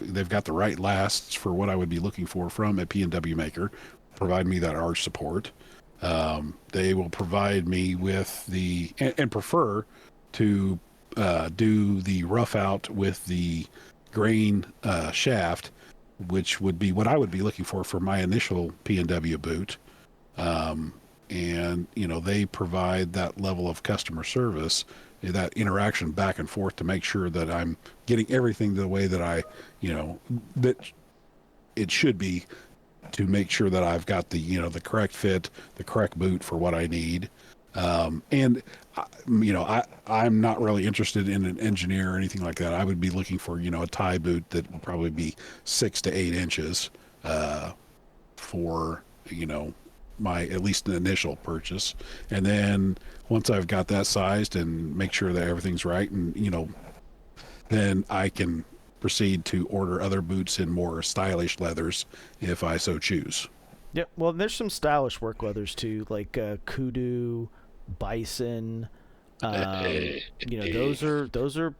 they've got the right lasts for what I would be looking for from a PNW maker, provide me that arch support. They will provide me with and prefer to do the rough out with the grain shaft, which would be what I would be looking for my initial PNW boot. And they provide that level of customer service, that interaction back and forth to make sure that I'm getting everything the way that that it should be, to make sure that I've got the correct fit, the correct boot for what I need. And I'm not really interested in an engineer or anything like that. I would be looking for, a tie boot that would probably be 6 to 8 inches, for, my at least an initial purchase. And then once I've got that sized and make sure that everything's right, and then I can proceed to order other boots in more stylish leathers if I so choose. Yep. Well, there's some stylish work leathers too, like kudu, bison. Those are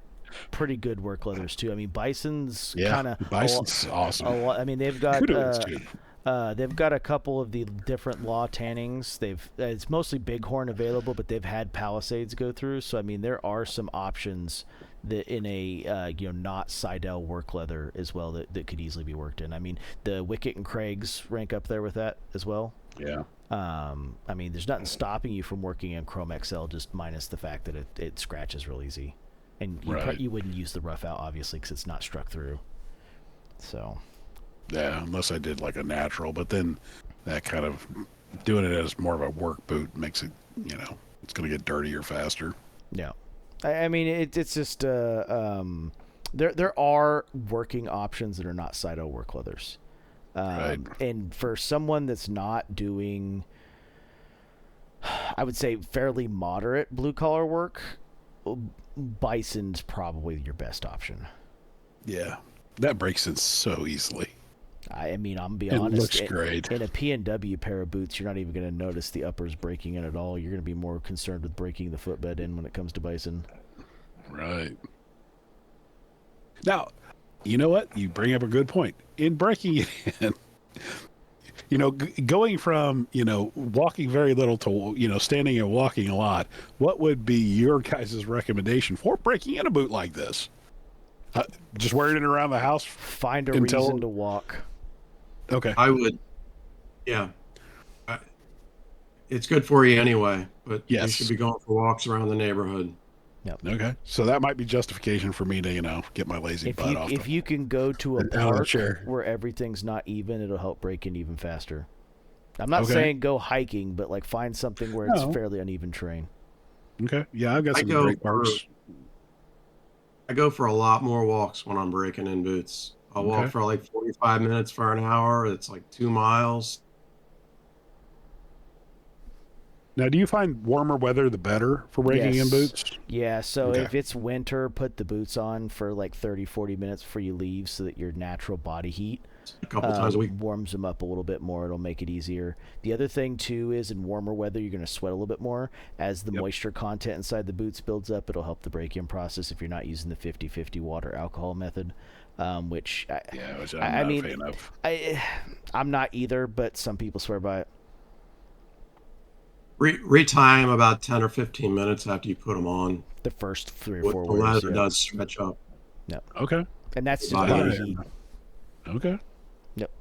pretty good work leathers too. I mean, bison's kind of bison's awesome. I mean, they've got Kudu is good. they've got a couple of the different law tannings. It's mostly bighorn available, but they've had Palisades go through. So I mean, there are some options that in a not Seidel work leather as well that could easily be worked in. I mean, the Wicket and Craig's rank up there with that as well. Yeah. I mean, there's nothing stopping you from working in Chrome XL, just minus the fact that it scratches real easy, and you wouldn't use the rough out obviously because it's not struck through. So. Yeah, unless I did like a natural, but then that kind of doing it as more of a work boot makes it, it's going to get dirtier faster. Yeah. I mean, it's just there are working options that are not Seidel work leathers. Right. And for someone that's not doing, I would say, fairly moderate blue-collar work, Bison's probably your best option. Yeah. That breaks in so easily. I mean, I'm going to be It honest. looks great. In a PNW pair of boots, you're not even going to notice the uppers breaking in at all. You're going to be more concerned with breaking the footbed in when it comes to Bison. Right. Now, you know what? You bring up a good point. In breaking it in, going from, walking very little to, standing and walking a lot, what would be your guys' recommendation for breaking in a boot like this? Just wearing it around the house? Find a reason to walk. Okay. I would, yeah. It's good for you anyway, but you should be going for walks around the neighborhood. Yep. Okay. So that might be justification for me to, get my lazy butt off. If you can go to a park where everything's not even, it'll help break in even faster. I'm not saying go hiking, but like find something where it's fairly uneven terrain. Okay. Yeah, I've got some great parks. I go for a lot more walks when I'm breaking in boots. I'll walk for like 45 minutes for an hour. It's like 2 miles. Now, do you find warmer weather the better for breaking in boots? Yeah, so if it's winter, put the boots on for like 30, 40 minutes before you leave so that your natural body heat a couple times a week. Warms them up a little bit more. It'll make it easier. The other thing too is in warmer weather you're going to sweat a little bit more. As the moisture content inside the boots builds up, it'll help the break-in process if you're not using the 50-50 water alcohol method, which which I I'm not mean, a fan of. I'm not either, but some people swear by it. Retime about 10 or 15 minutes after you put them on. The first 3 or What 4 the wears, leather does stretch up. No. Okay. And that's just Body body heat. heat. Okay. Yep.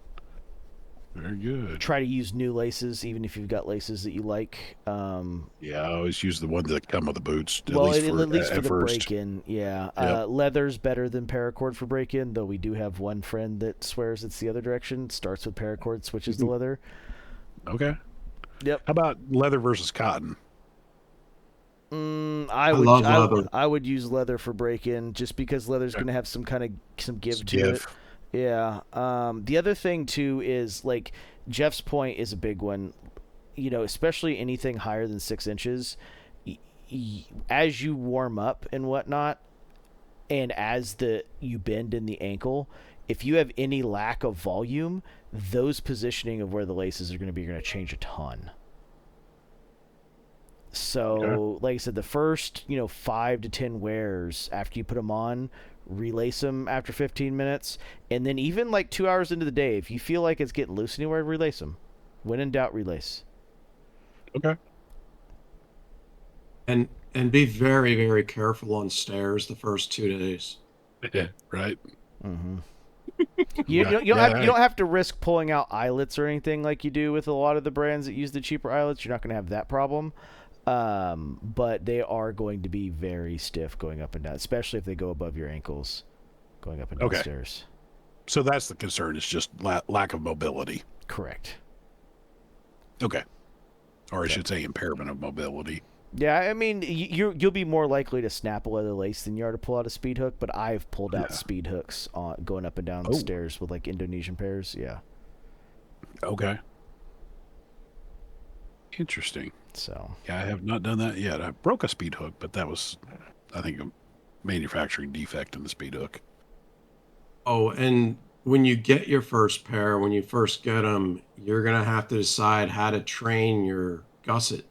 Very good. Try to use new laces, even if you've got laces that you like. Yeah, I always use the ones that come with the boots. At least for at the first. break-in, yeah. Yep. Leather's better than paracord for break-in, though we do have one friend that swears it's the other direction. Starts with paracord, switches to leather. Okay. Yep. How about leather versus cotton? I love leather. I would use leather for break-in just because leather's going to have some give to it. Yeah. The other thing too is like Jeff's point is a big one. You know, especially anything higher than 6 inches. As you warm up and whatnot, and as you bend in the ankle, if you have any lack of volume, those positioning of where the laces are going to be are going to change a ton. So, like I said, the first 5 to 10 wears after you put them on, relace them after 15 minutes, and then even like 2 hours into the day, if you feel like it's getting loose anywhere, relace them. When in doubt, relace. Okay. And be very, very careful on stairs the first 2 days. Yeah. Right. Mm-hmm. You don't have to risk pulling out eyelets or anything like you do with a lot of the brands that use the cheaper eyelets. You're not going to have that problem. But they are going to be very stiff going up and down, especially if they go above your ankles going up and down stairs. So that's the concern. It's just lack of mobility. Correct. Okay. Or I should say impairment of mobility. Yeah, I mean, you'll be more likely to snap a leather lace than you are to pull out a speed hook, but I've pulled out speed hooks going up and down the stairs with like Indonesian pairs. Yeah. Okay. Interesting. So. Yeah, I have not done that yet. I broke a speed hook, but that was, I think, a manufacturing defect in the speed hook. Oh, and when you get your first pair, when you first get them, you're going to have to decide how to train your gusset.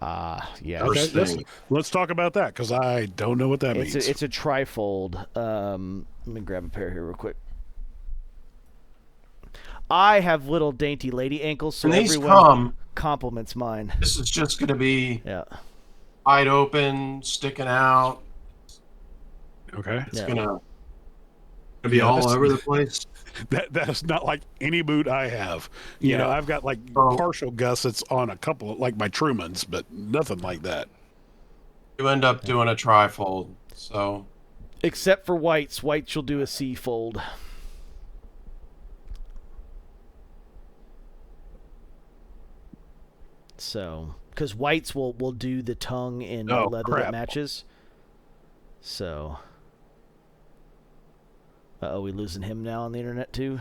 Yeah. Okay, let's talk about that because I don't know what that means. It's a trifold. Let me grab a pair here real quick. I have little dainty lady ankles, so everyone compliments mine. This is just going to be wide open, sticking out. Okay. It's going to be all over the place. That's not like any boot I have. You know, I've got like partial gussets on a couple, like my Trumans, but nothing like that. You end up doing a trifold, so. Except for whites. Whites you'll do a C fold. So, because whites will do the tongue in leather that matches. So. We losing him now on the internet too?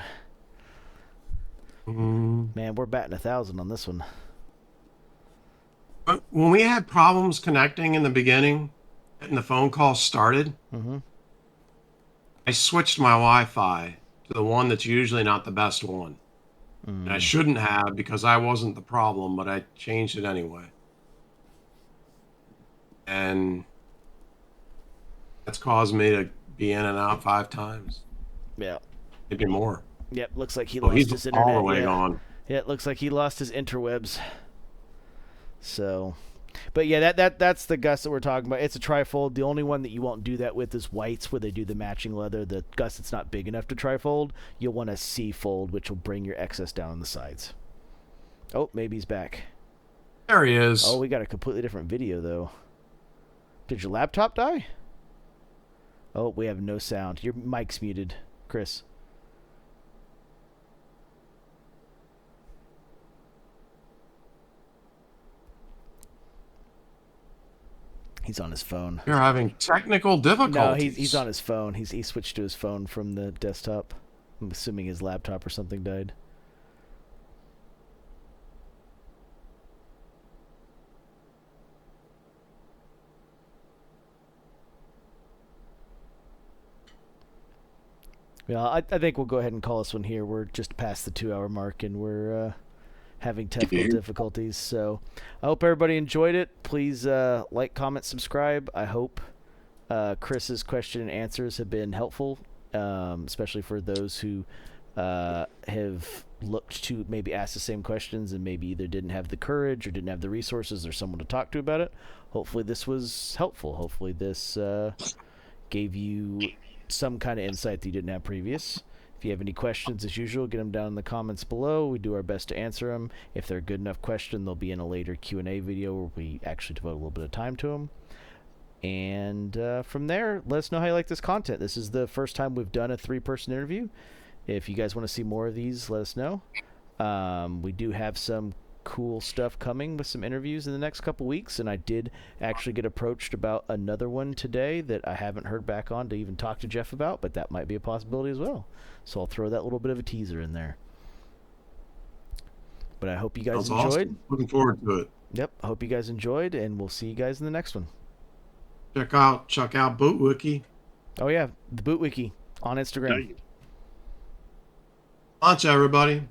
Man, we're batting 1,000 on this one. But when we had problems connecting in the beginning, and the phone call started, I switched my Wi-Fi to the one that's usually not the best one. And I shouldn't have because I wasn't the problem, but I changed it anyway. And that's caused me to be in and out 5 times. Yeah. Maybe more. Yep, looks like he lost his internet. All the way gone. Yeah, it looks like he lost his interwebs. So, but yeah, that's the gusset we're talking about. It's a trifold. The only one that you won't do that with is whites, where they do the matching leather. The gusset's not big enough to trifold. You'll want a C fold, which will bring your excess down on the sides. Oh, maybe he's back. There he is. Oh, we got a completely different video though. Did your laptop die? Oh, we have no sound. Your mic's muted, Chris. He's on his phone. You're having technical difficulties. No, he's on his phone. He switched to his phone from the desktop. I'm assuming his laptop or something died. Yeah, I think we'll go ahead and call this one here. We're just past the 2-hour mark, and we're having technical difficulties. So I hope everybody enjoyed it. Please like, comment, subscribe. I hope Chris's question and answers have been helpful, especially for those who have looked to maybe ask the same questions and maybe either didn't have the courage or didn't have the resources or someone to talk to about it. Hopefully this was helpful. Hopefully this gave you some kind of insight that you didn't have previous. If you have any questions, as usual, get them down in the comments below. We do our best to answer them. If they're a good enough question, they'll be in a later Q&A video where we actually devote a little bit of time to them. And from there, let us know how you like this content. This is the first time we've done a 3-person interview. If you guys want to see more of these, let us know. We do have some cool stuff coming with some interviews in the next couple weeks, and I did actually get approached about another one today that I haven't heard back on to even talk to Jeff about, but that might be a possibility as well. So I'll throw that little bit of a teaser in there. But I hope you guys enjoyed. Awesome. Looking forward to it. Yep, I hope you guys enjoyed, and we'll see you guys in the next one. Check out Boot Wiki. Oh yeah, the Boot Wiki on Instagram. Launch, everybody.